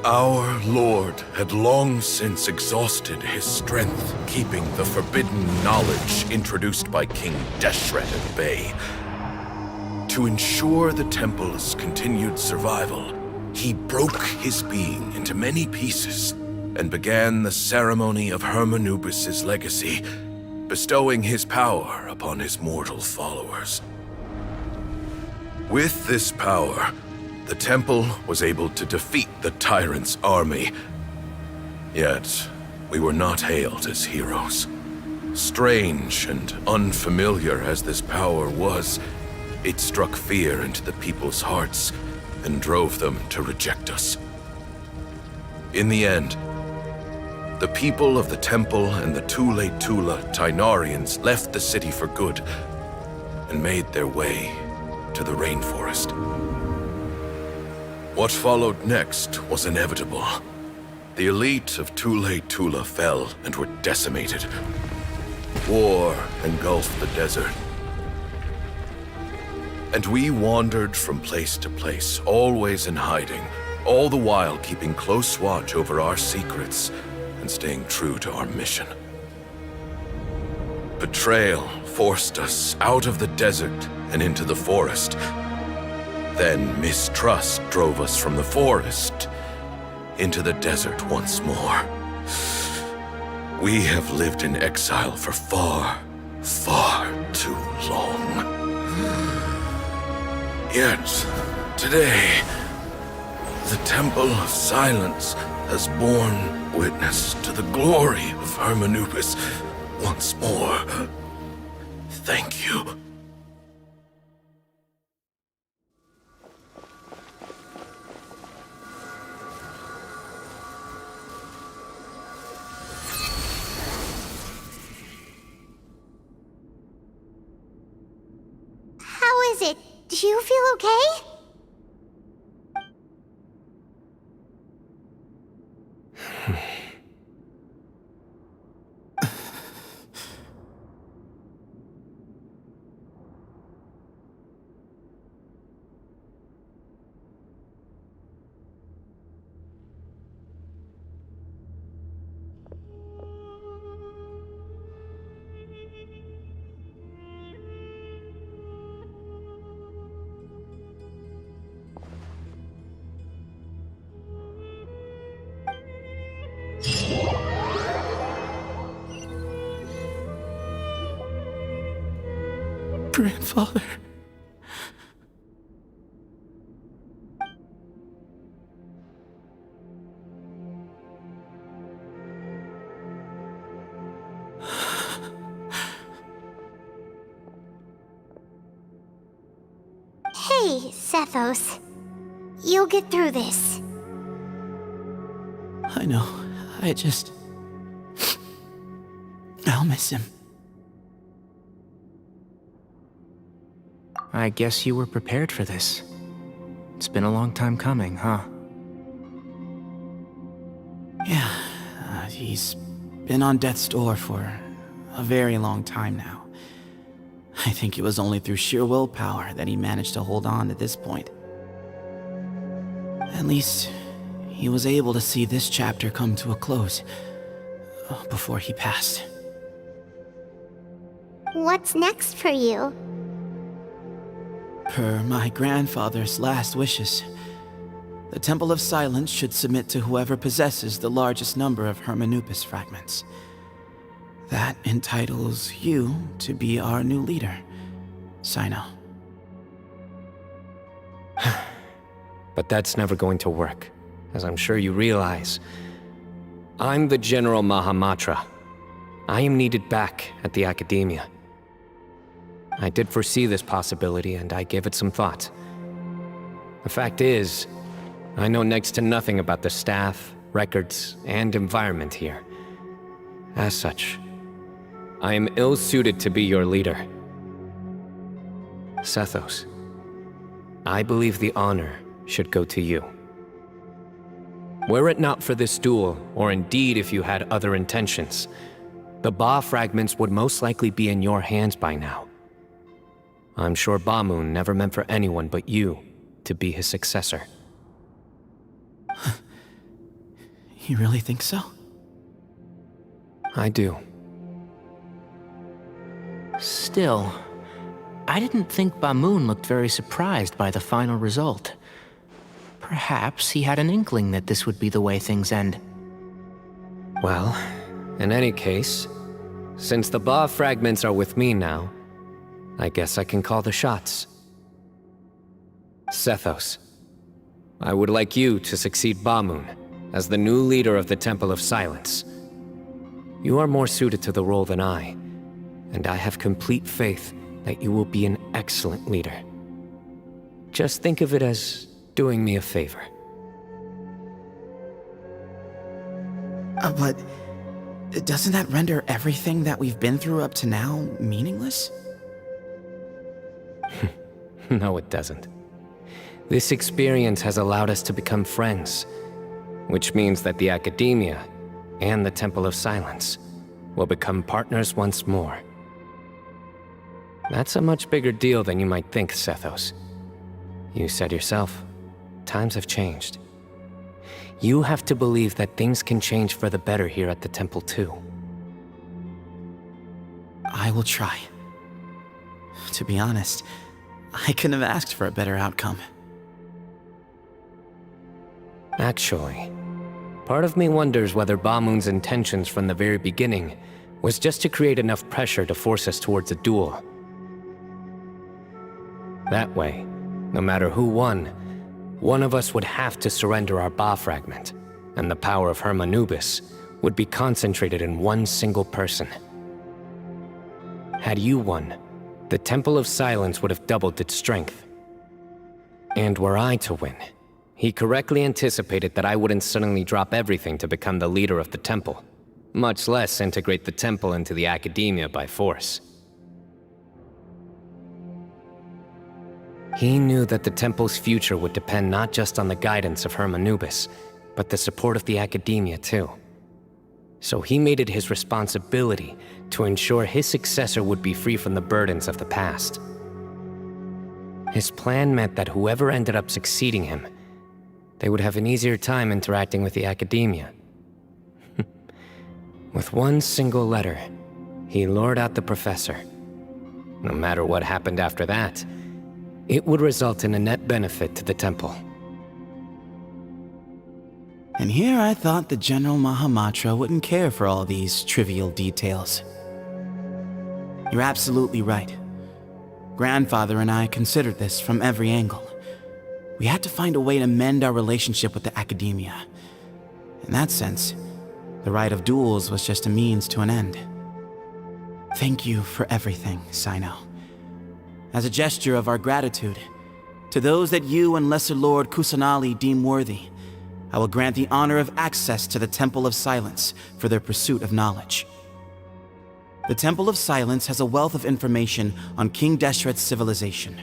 Our Lord had long since exhausted his strength, keeping the forbidden knowledge introduced by King Deshret at bay. To ensure the temple's continued survival, he broke his being into many pieces and began the ceremony of Hermanubis' legacy, bestowing his power upon his mortal followers. With this power, the temple was able to defeat the tyrant's army. Yet, we were not hailed as heroes. Strange and unfamiliar as this power was, it struck fear into the people's hearts and drove them to reject us. In the end, the people of the temple and the Tule-Tula Tynarians left the city for good and made their way to the rainforest. What followed next was inevitable. The elite of Tule-Tula fell and were decimated. War engulfed the desert. And we wandered from place to place, always in hiding, all the while keeping close watch over our secrets and staying true to our mission. Betrayal forced us out of the desert and into the forest. Then mistrust drove us from the forest into the desert once more. We have lived in exile for far, far too long. Yet, today, the Temple of Silence has borne witness to the glory of Hermanubis once more. Thank you. is it? Do you feel okay? Grandfather. Hey, Sethos. You'll get through this. I know. I'll miss him. I guess you were prepared for this. It's been a long time coming, huh? Yeah, he's been on death's door for a very long time now. I think it was only through sheer willpower that he managed to hold on to this point. At least, he was able to see this chapter come to a close before he passed. What's next for you? Per my grandfather's last wishes, the Temple of Silence should submit to whoever possesses the largest number of Hermanupis fragments. That entitles you to be our new leader, Cyno. But that's never going to work, as I'm sure you realize. I'm the General Mahamatra. I am needed back at the Academia. I did foresee this possibility, and I gave it some thought. The fact is, I know next to nothing about the staff, records, and environment here. As such, I am ill-suited to be your leader. Sethos, I believe the honor should go to you. Were it not for this duel, or indeed if you had other intentions, the Ba fragments would most likely be in your hands by now. I'm sure Bamoon never meant for anyone but you to be his successor. You really think so? I do. Still, I didn't think Bamoon looked very surprised by the final result. Perhaps he had an inkling that this would be the way things end. Well, in any case, since the Ba fragments are with me now, I guess I can call the shots. Sethos, I would like you to succeed Bamoon as the new leader of the Temple of Silence. You are more suited to the role than I, and I have complete faith that you will be an excellent leader. Just think of it as doing me a favor. But doesn't that render everything that we've been through up to now meaningless? No, it doesn't. This experience has allowed us to become friends, which means that the Academia and the Temple of Silence will become partners once more. That's a much bigger deal than you might think, Sethos. You said yourself, times have changed. You have to believe that things can change for the better here at the Temple too. I will try. To be honest, I couldn't have asked for a better outcome. Actually, part of me wonders whether Bamoon's intentions from the very beginning was just to create enough pressure to force us towards a duel. That way, no matter who won, one of us would have to surrender our Ba fragment, and the power of Hermanubis would be concentrated in one single person. Had you won, the Temple of Silence would have doubled its strength. And were I to win, he correctly anticipated that I wouldn't suddenly drop everything to become the leader of the temple, much less integrate the temple into the Academia by force. He knew that the temple's future would depend not just on the guidance of Hermanubis, but the support of the academia too. So he made it his responsibility to ensure his successor would be free from the burdens of the past. His plan meant that whoever ended up succeeding him, they would have an easier time interacting with the academia. With one single letter, he lured out the professor. No matter what happened after that, it would result in a net benefit to the temple. And here I thought the General Mahamatra wouldn't care for all these trivial details. You're absolutely right. Grandfather and I considered this from every angle. We had to find a way to mend our relationship with the academia. In that sense, the right of duels was just a means to an end. Thank you for everything, Cyno. As a gesture of our gratitude, to those that you and Lesser Lord Kusanali deem worthy, I will grant the honor of access to the Temple of Silence for their pursuit of knowledge. The Temple of Silence has a wealth of information on King Deshret's civilization,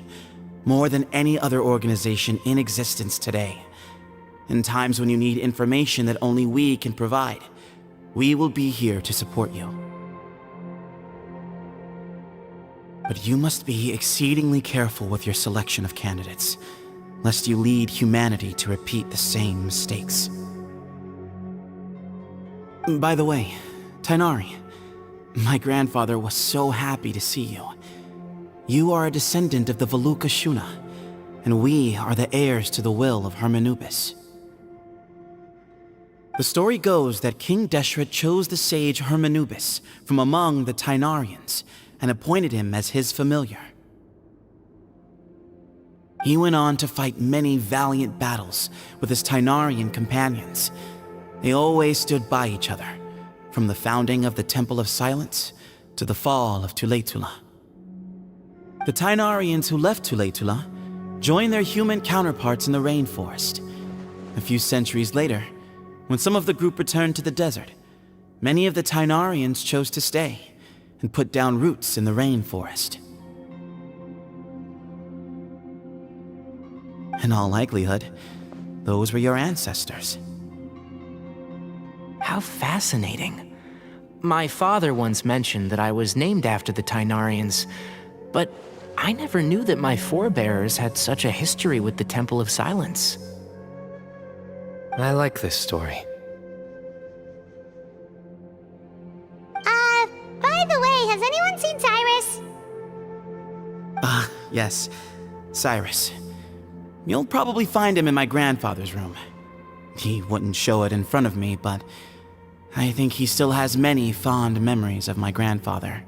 more than any other organization in existence today. In times when you need information that only we can provide, we will be here to support you. But you must be exceedingly careful with your selection of candidates, lest you lead humanity to repeat the same mistakes. By the way, Tighnari, my grandfather was so happy to see you. You are a descendant of the Veluca Shuna, and we are the heirs to the will of Hermanubis. The story goes that King Deshret chose the sage Hermanubis from among the Tighnarians and appointed him as his familiar. He went on to fight many valiant battles with his Tighnarian companions. They always stood by each other, from the founding of the Temple of Silence to the fall of Tuletula. The Tighnarians who left Tuletula joined their human counterparts in the rainforest. A few centuries later, when some of the group returned to the desert, many of the Tighnarians chose to stay and put down roots in the rainforest. In all likelihood, those were your ancestors. How fascinating. My father once mentioned that I was named after the Tighnarians, but I never knew that my forebears had such a history with the Temple of Silence. I like this story. By the way, has anyone seen Cyrus? Yes, Cyrus. You'll probably find him in my grandfather's room. He wouldn't show it in front of me, but I think he still has many fond memories of my grandfather.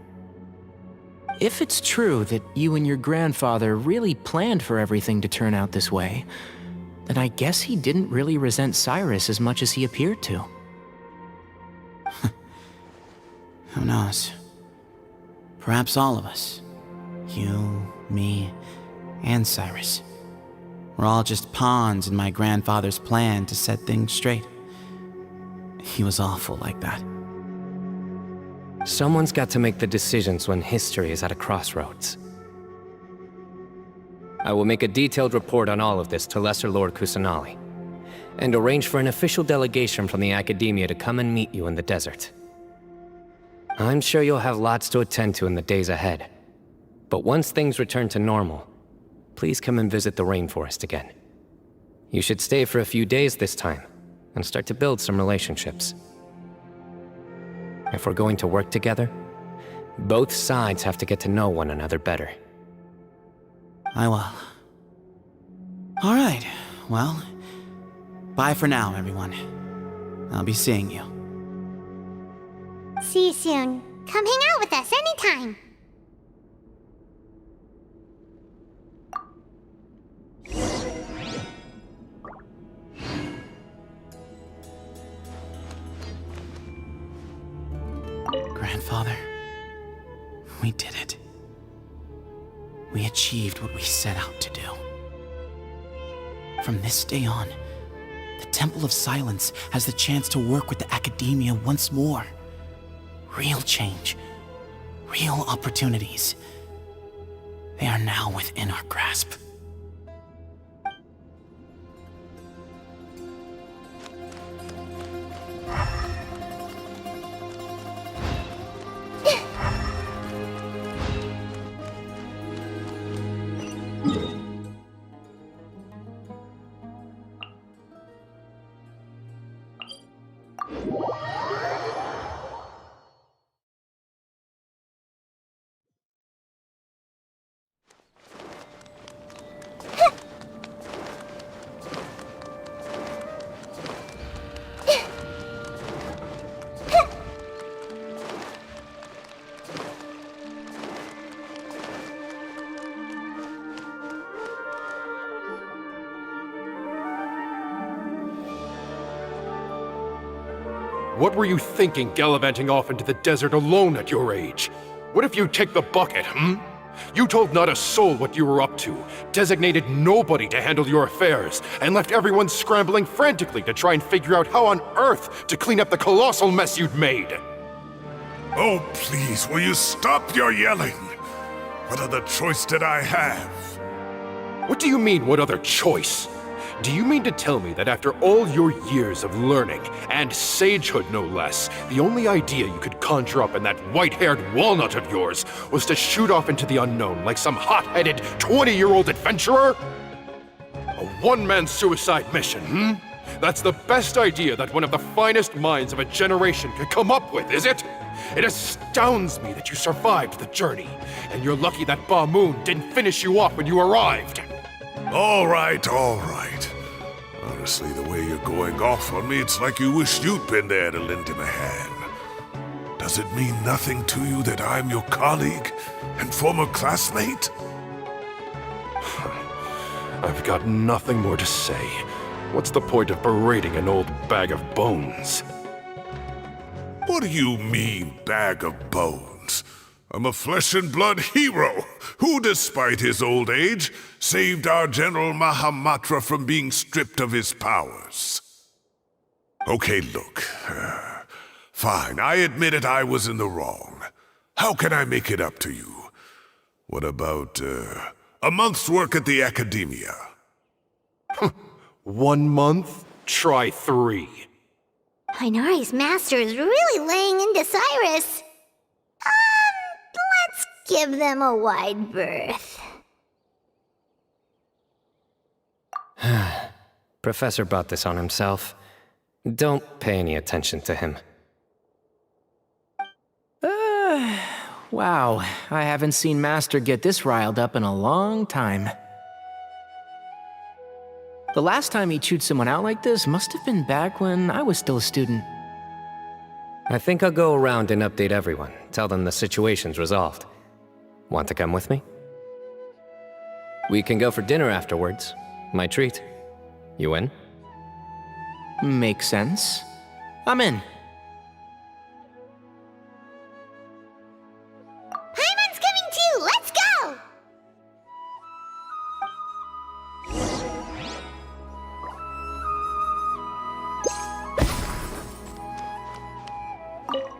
If it's true that you and your grandfather really planned for everything to turn out this way, then I guess he didn't really resent Cyrus as much as he appeared to. Who knows? Perhaps all of us, you, me, and Cyrus, we're all just pawns in my grandfather's plan to set things straight. He was awful like that. Someone's got to make the decisions when history is at a crossroads. I will make a detailed report on all of this to Lesser Lord Kusanali, and arrange for an official delegation from the academia to come and meet you in the desert. I'm sure you'll have lots to attend to in the days ahead, but once things return to normal, please come and visit the rainforest again. You should stay for a few days this time, and start to build some relationships. If we're going to work together, both sides have to get to know one another better. I will. All right, well, bye for now, everyone. I'll be seeing you. See you soon. Come hang out with us anytime. Grandfather, we did it. We achieved what we set out to do. From this day on, the Temple of Silence has the chance to work with the academia once more. Real change, real opportunities. They are now within our grasp. What were you thinking gallivanting off into the desert alone at your age? What if you take the bucket, You told not a soul what you were up to, designated nobody to handle your affairs, and left everyone scrambling frantically to try and figure out how on earth to clean up the colossal mess you'd made. Oh, please, will you stop your yelling? What other choice did I have? What do you mean, what other choice? Do you mean to tell me that after all your years of learning, and sagehood no less, the only idea you could conjure up in that white-haired walnut of yours was to shoot off into the unknown like some hot-headed 20-year-old adventurer? A one-man suicide mission, That's the best idea that one of the finest minds of a generation could come up with, is it? It astounds me that you survived the journey, and you're lucky that Ba Moon didn't finish you off when you arrived. All right, all right. Honestly, the way you're going off on me, it's like you wished you'd been there to lend him a hand. Does it mean nothing to you that I'm your colleague and former classmate? I've got nothing more to say. What's the point of berating an old bag of bones? What do you mean, bag of bones? I'm a flesh-and-blood hero who, despite his old age, saved our General Mahamatra from being stripped of his powers. Okay, look. Fine, I admit it, I was in the wrong. How can I make it up to you? What about, a month's work at the Academia? 1 month? Try 3. Tighnari's master is really laying into Cyrus. Let's give them a wide berth. Professor brought this on himself. Don't pay any attention to him. Wow, I haven't seen Master get this riled up in a long time. The last time he chewed someone out like this must have been back when I was still a student. I think I'll go around and update everyone, tell them the situation's resolved. Want to come with me? We can go for dinner afterwards. My treat. You in? Makes sense. I'm in. Paimon's coming too! Let's go!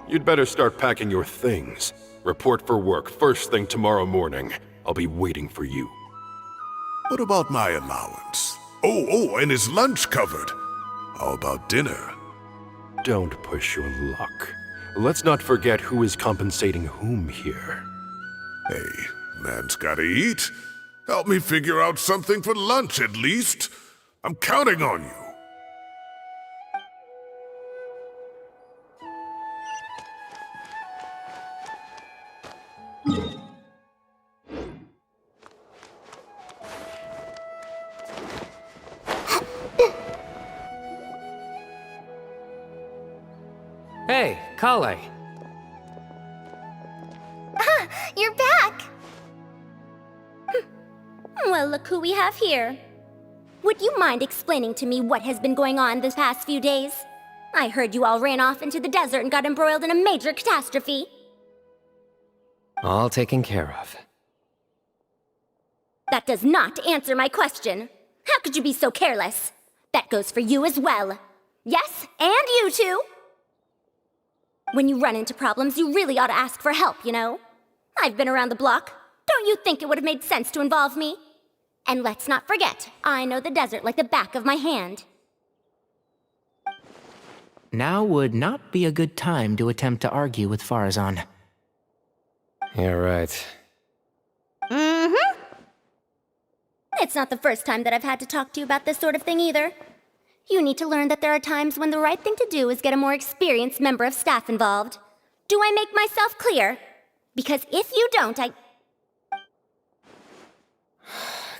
You'd better start packing your things. Report for work first thing tomorrow morning. I'll be waiting for you. What about my allowance? Oh, and his lunch covered. How about dinner? Don't push your luck. Let's not forget who is compensating whom here. Hey, man's gotta eat. Help me figure out something for lunch at least. I'm counting on you. Hey, Kale. You're back! Well, look who we have here. Would you mind explaining to me what has been going on this past few days? I heard you all ran off into the desert and got embroiled in a major catastrophe. All taken care of. That does not answer my question. How could you be so careless? That goes for you as well. Yes, and you too. When you run into problems, you really ought to ask for help, you know? I've been around the block. Don't you think it would have made sense to involve me? And let's not forget, I know the desert like the back of my hand. Now would not be a good time to attempt to argue with Farazan. You're right. Mm-hmm. It's not the first time that I've had to talk to you about this sort of thing either. You need to learn that there are times when the right thing to do is get a more experienced member of staff involved. Do I make myself clear? Because if you don't,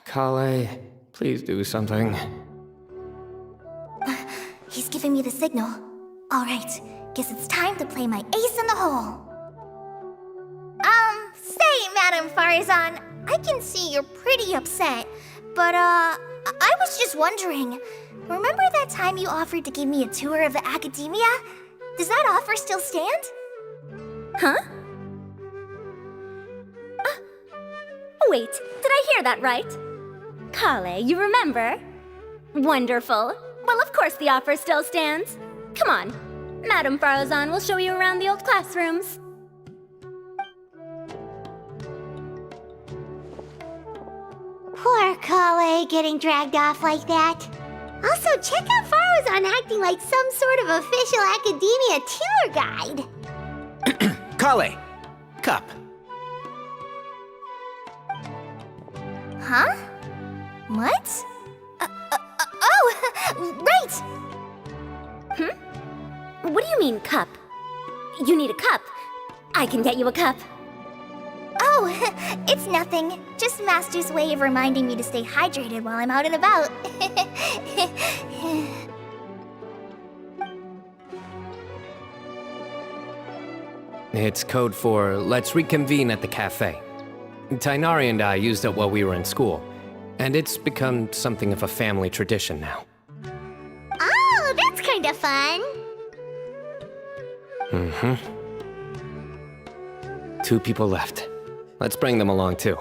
Kale, please do something. He's giving me the signal. All right, guess it's time to play my ace in the hole. Say, Madam Farazan, I can see you're pretty upset, but I was just wondering, remember that time you offered to give me a tour of the Academia? Does that offer still stand? Huh? Wait, did I hear that right? Kale, you remember? Wonderful. Well, of course the offer still stands. Come on. Madame Farazan will show you around the old classrooms. Poor Kale getting dragged off like that. Also, check out Farazan acting like some sort of official academia tour guide. Kale! Cup. Huh? What? Oh, right! What do you mean, cup? You need a cup. I can get you a cup. Oh, it's nothing. Just Master's way of reminding me to stay hydrated while I'm out and about. It's code for let's reconvene at the cafe. Tainari and I used it while we were in school, and it's become something of a family tradition now. Oh, that's kind of fun. Mm-hmm. 2 people left. Let's bring them along, too.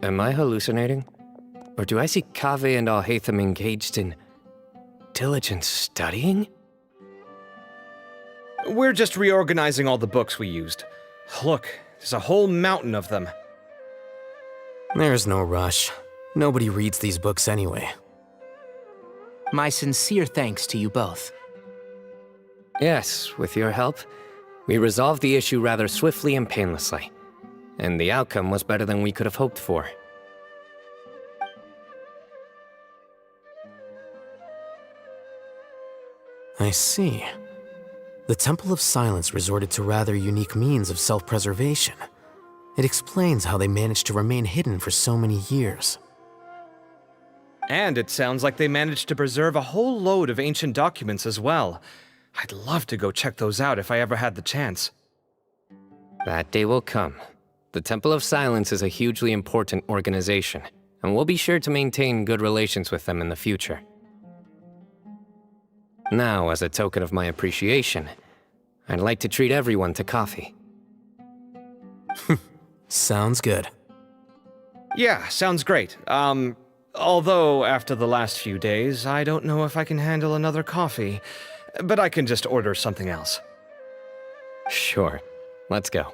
Am I hallucinating? Or do I see Kaveh and Alhaitham engaged in diligent studying? We're just reorganizing all the books we used. Look, there's a whole mountain of them. There's no rush. Nobody reads these books anyway. My sincere thanks to you both. Yes, with your help, we resolved the issue rather swiftly and painlessly. And the outcome was better than we could have hoped for. I see. The Temple of Silence resorted to rather unique means of self-preservation. It explains how they managed to remain hidden for so many years. And it sounds like they managed to preserve a whole load of ancient documents as well. I'd love to go check those out if I ever had the chance. That day will come. The Temple of Silence is a hugely important organization, and we'll be sure to maintain good relations with them in the future. Now, as a token of my appreciation, I'd like to treat everyone to coffee. Sounds good. Yeah, sounds great. Although after the last few days, I don't know if I can handle another coffee, but I can just order something else. Sure. Let's go.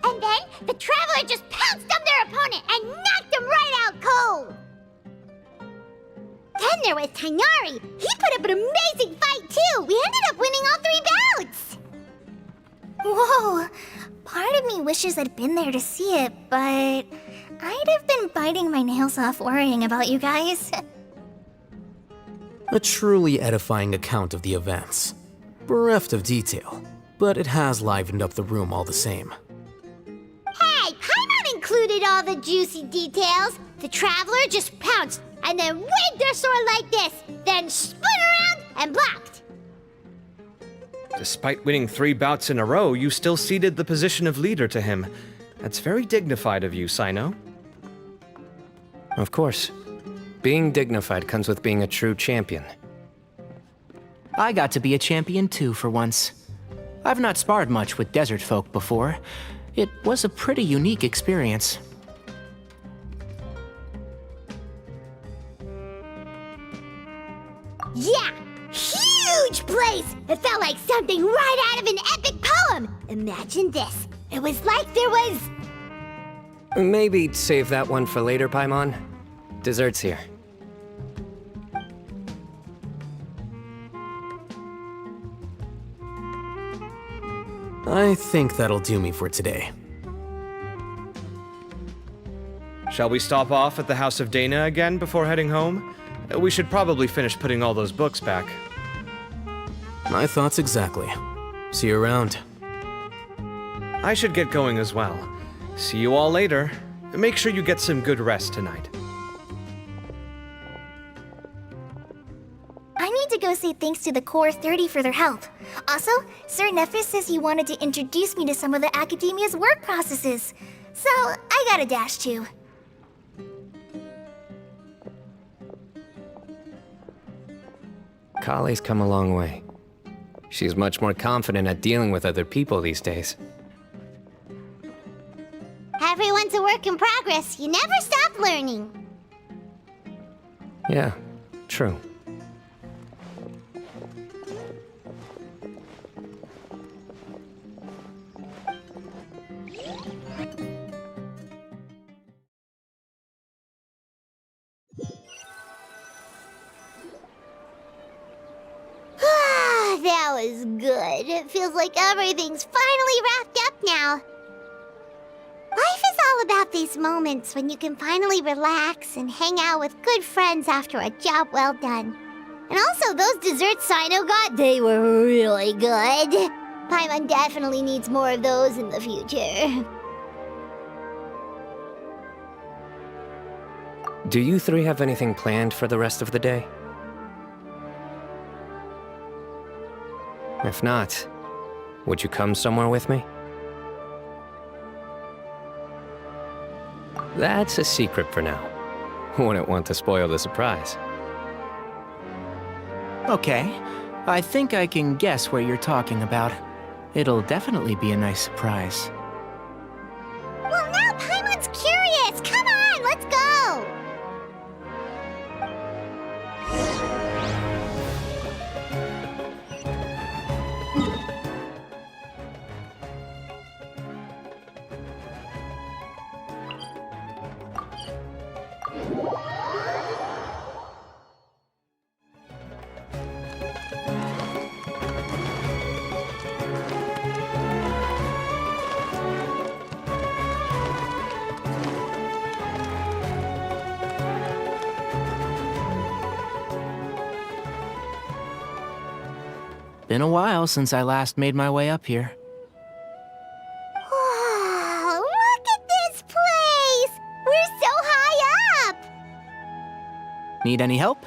And then, the Traveler just pounced on their opponent and knocked him right out cold! Then there was Tainari. He put up an amazing fight, too! We ended up winning all 3 bouts! Whoa! Part of me wishes I'd been there to see it, but I'd have been biting my nails off worrying about you guys. A truly edifying account of the events. Bereft of detail, but it has livened up the room all the same. Hey, Paimon included all the juicy details. The Traveler just pounced and then waved their sword like this, then spun around and blocked. Despite winning 3 bouts in a row, you still ceded the position of leader to him. That's very dignified of you, Cyno. Of course. Being dignified comes with being a true champion. I got to be a champion too for once. I've not sparred much with desert folk before. It was a pretty unique experience. Yeah! Huge place! It felt like something right out of an epic poem! Imagine this. It was like there was... Maybe save that one for later, Paimon. Dessert's here. I think that'll do me for today. Shall we stop off at the House of Dana again before heading home? We should probably finish putting all those books back. My thoughts exactly. See you around. I should get going as well. See you all later. Make sure you get some good rest tonight. I need to go say thanks to the Core 30 for their help. Also, Sir Nephis says he wanted to introduce me to some of the Academia's work processes. So, I gotta dash too. Kali's come a long way. She's much more confident at dealing with other people these days. Everyone's a work in progress. You never stop learning. Yeah, true. That was good. It feels like everything's finally wrapped up now. Life is all about these moments when you can finally relax and hang out with good friends after a job well done. And also, those desserts Cyno got, they were really good. Paimon definitely needs more of those in the future. Do you three have anything planned for the rest of the day? If not, would you come somewhere with me? That's a secret for now. Wouldn't want to spoil the surprise. Okay, I think I can guess what you're talking about. It'll definitely be a nice surprise. Well, now Paimon's curious! Come on, let's go! Been a while since I last made my way up here. Wow, look at this place! We're so high up! Need any help?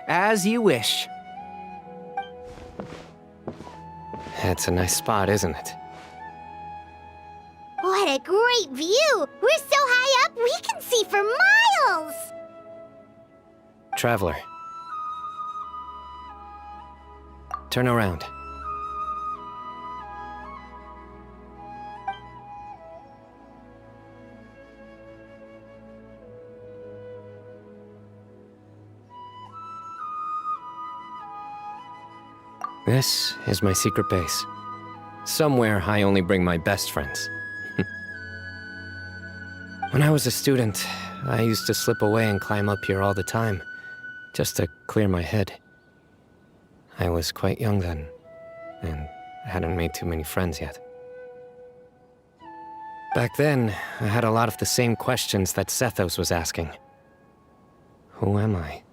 As you wish. It's a nice spot, isn't it? What a great view! We're so high up, we can see for miles! Traveler. Turn around. This is my secret base. Somewhere I only bring my best friends. When I was a student, I used to slip away and climb up here all the time, just to clear my head. I was quite young then, and hadn't made too many friends yet. Back then, I had a lot of the same questions that Sethos was asking. Who am I?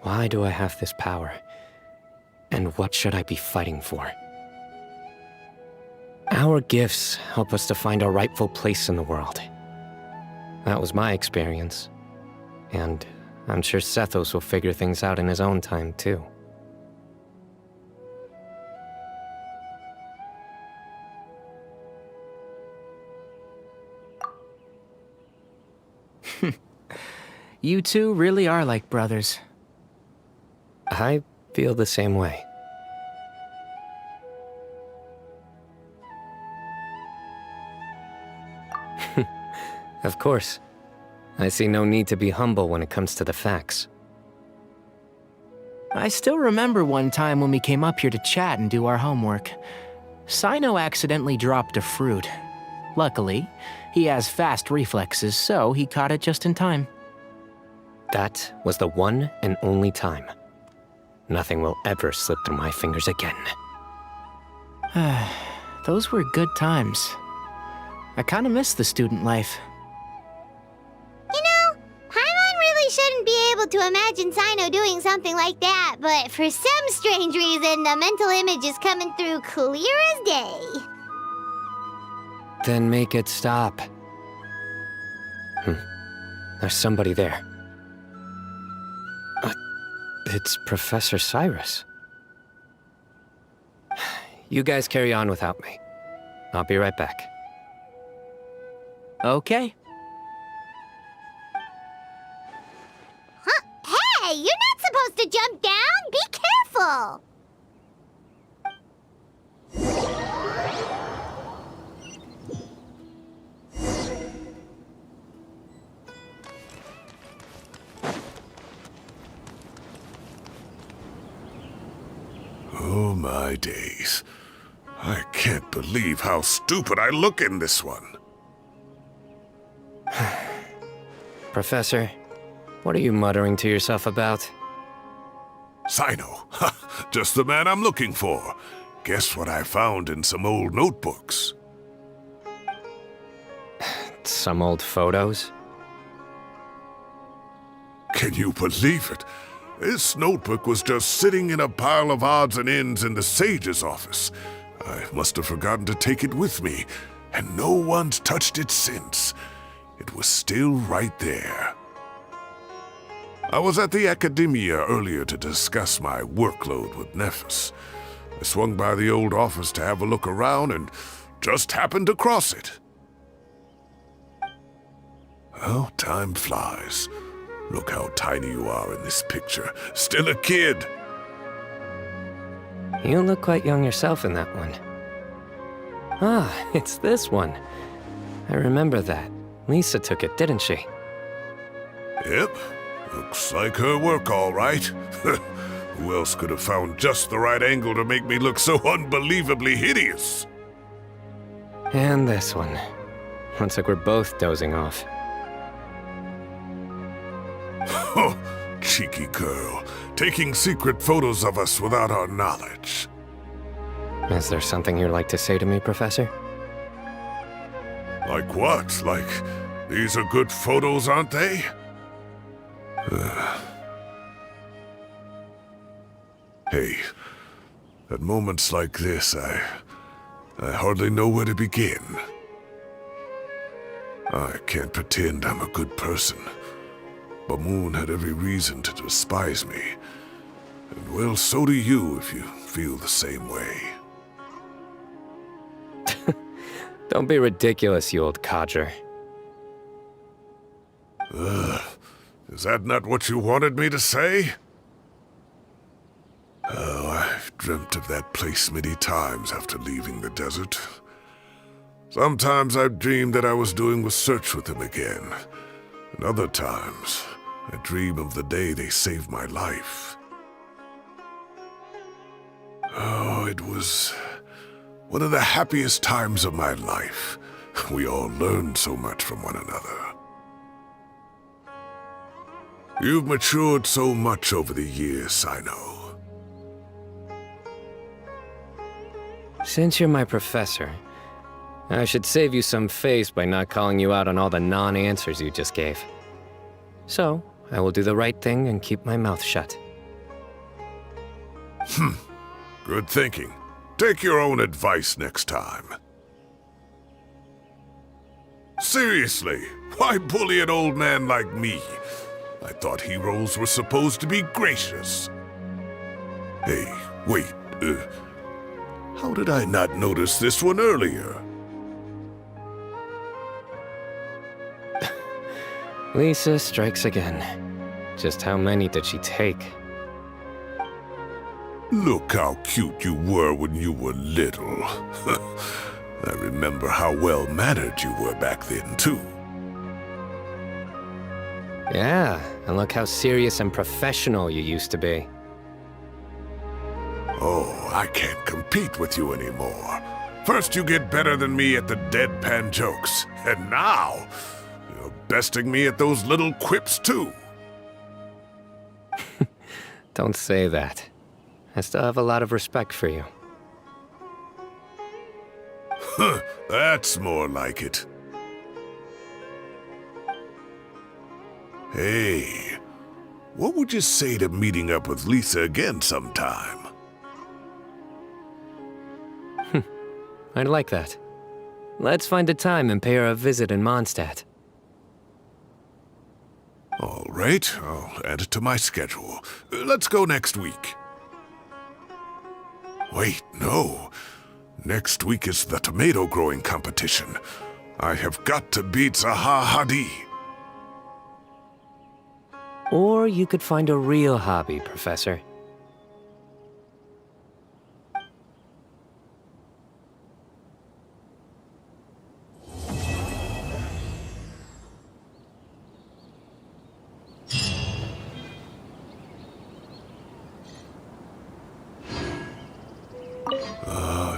Why do I have this power? And what should I be fighting for? Our gifts help us to find our rightful place in the world. That was my experience. And I'm sure Sethos will figure things out in his own time, too. You two really are like brothers. I feel the same way. Of course. I see no need to be humble when it comes to the facts. I still remember one time when we came up here to chat and do our homework. Cyno accidentally dropped a fruit. Luckily, he has fast reflexes, so he caught it just in time. That was the one and only time. Nothing will ever slip through my fingers again. Those were good times. I kinda miss the student life. You know, Paimon really shouldn't be able to imagine Cyno doing something like that, but for some strange reason, the mental image is coming through clear as day. Then make it stop. There's somebody there. It's Professor Cyrus. You guys carry on without me. I'll be right back. Okay. Huh? Hey, you're not supposed to jump down! Be careful! Oh my days. I can't believe how stupid I look in this one. Professor, what are you muttering to yourself about? Cyno, just the man I'm looking for. Guess what I found in some old notebooks? Some old photos? Can you believe it? This notebook was just sitting in a pile of odds and ends in the sage's office. I must have forgotten to take it with me, and no one's touched it since. It was still right there. I was at the Academia earlier to discuss my workload with Nephis. I swung by the old office to have a look around and just happened to cross it. Oh, time flies. Look how tiny you are in this picture. Still a kid. You look quite young yourself in that one. Ah, it's this one. I remember that. Lisa took it, didn't she? Yep. Looks like her work, all right. Who else could have found just the right angle to make me look so unbelievably hideous? And this one. Looks like we're both dozing off. Oh, cheeky girl. Taking secret photos of us without our knowledge. Is there something you'd like to say to me, Professor? Like what? Like, these are good photos, aren't they? Hey, at moments like this, I hardly know where to begin. I can't pretend I'm a good person. Bamoon had every reason to despise me. And well, so do you if you feel the same way. Don't be ridiculous, you old codger. Is that not what you wanted me to say? Oh, I've dreamt of that place many times after leaving the desert. Sometimes I've dreamed that I was doing a search with them again. And other times, I dream of the day they saved my life. Oh, it was one of the happiest times of my life. We all learned so much from one another. You've matured so much over the years, Cyno. Since you're my professor, I should save you some face by not calling you out on all the non-answers you just gave. So, I will do the right thing and keep my mouth shut. Good thinking. Take your own advice next time. Seriously, why bully an old man like me? I thought heroes were supposed to be gracious. Hey, wait, how did I not notice this one earlier? Lisa strikes again. Just how many did she take? Look how cute you were when you were little. I remember how well-mannered you were back then, too. Yeah, and look how serious and professional you used to be. Oh, I can't compete with you anymore. First you get better than me at the deadpan jokes, and now you're besting me at those little quips, too. Don't say that. I still have a lot of respect for you. Huh, that's more like it. Hey, what would you say to meeting up with Lisa again sometime? I'd like that. Let's find a time and pay her a visit in Mondstadt. All right, I'll add it to my schedule. Let's go next week. Wait, no. Next week is the tomato growing competition. I have got to beat Zaha Hadid. Or you could find a real hobby, Professor.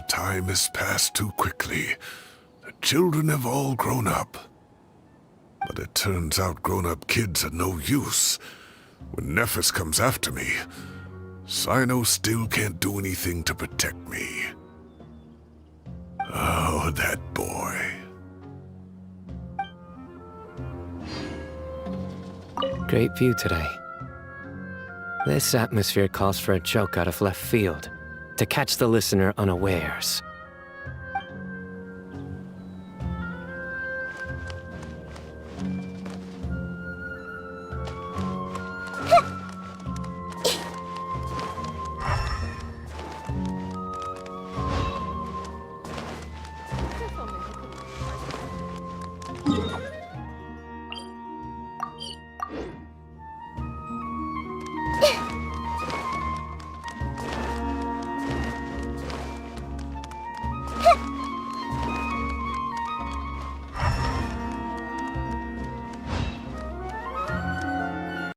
Time has passed too quickly. The children have all grown up. But it turns out grown-up kids are no use. When Nephis comes after me, Cyno still can't do anything to protect me. Oh, that boy. Great view today. This atmosphere calls for a joke out of left field, to catch the listener unawares.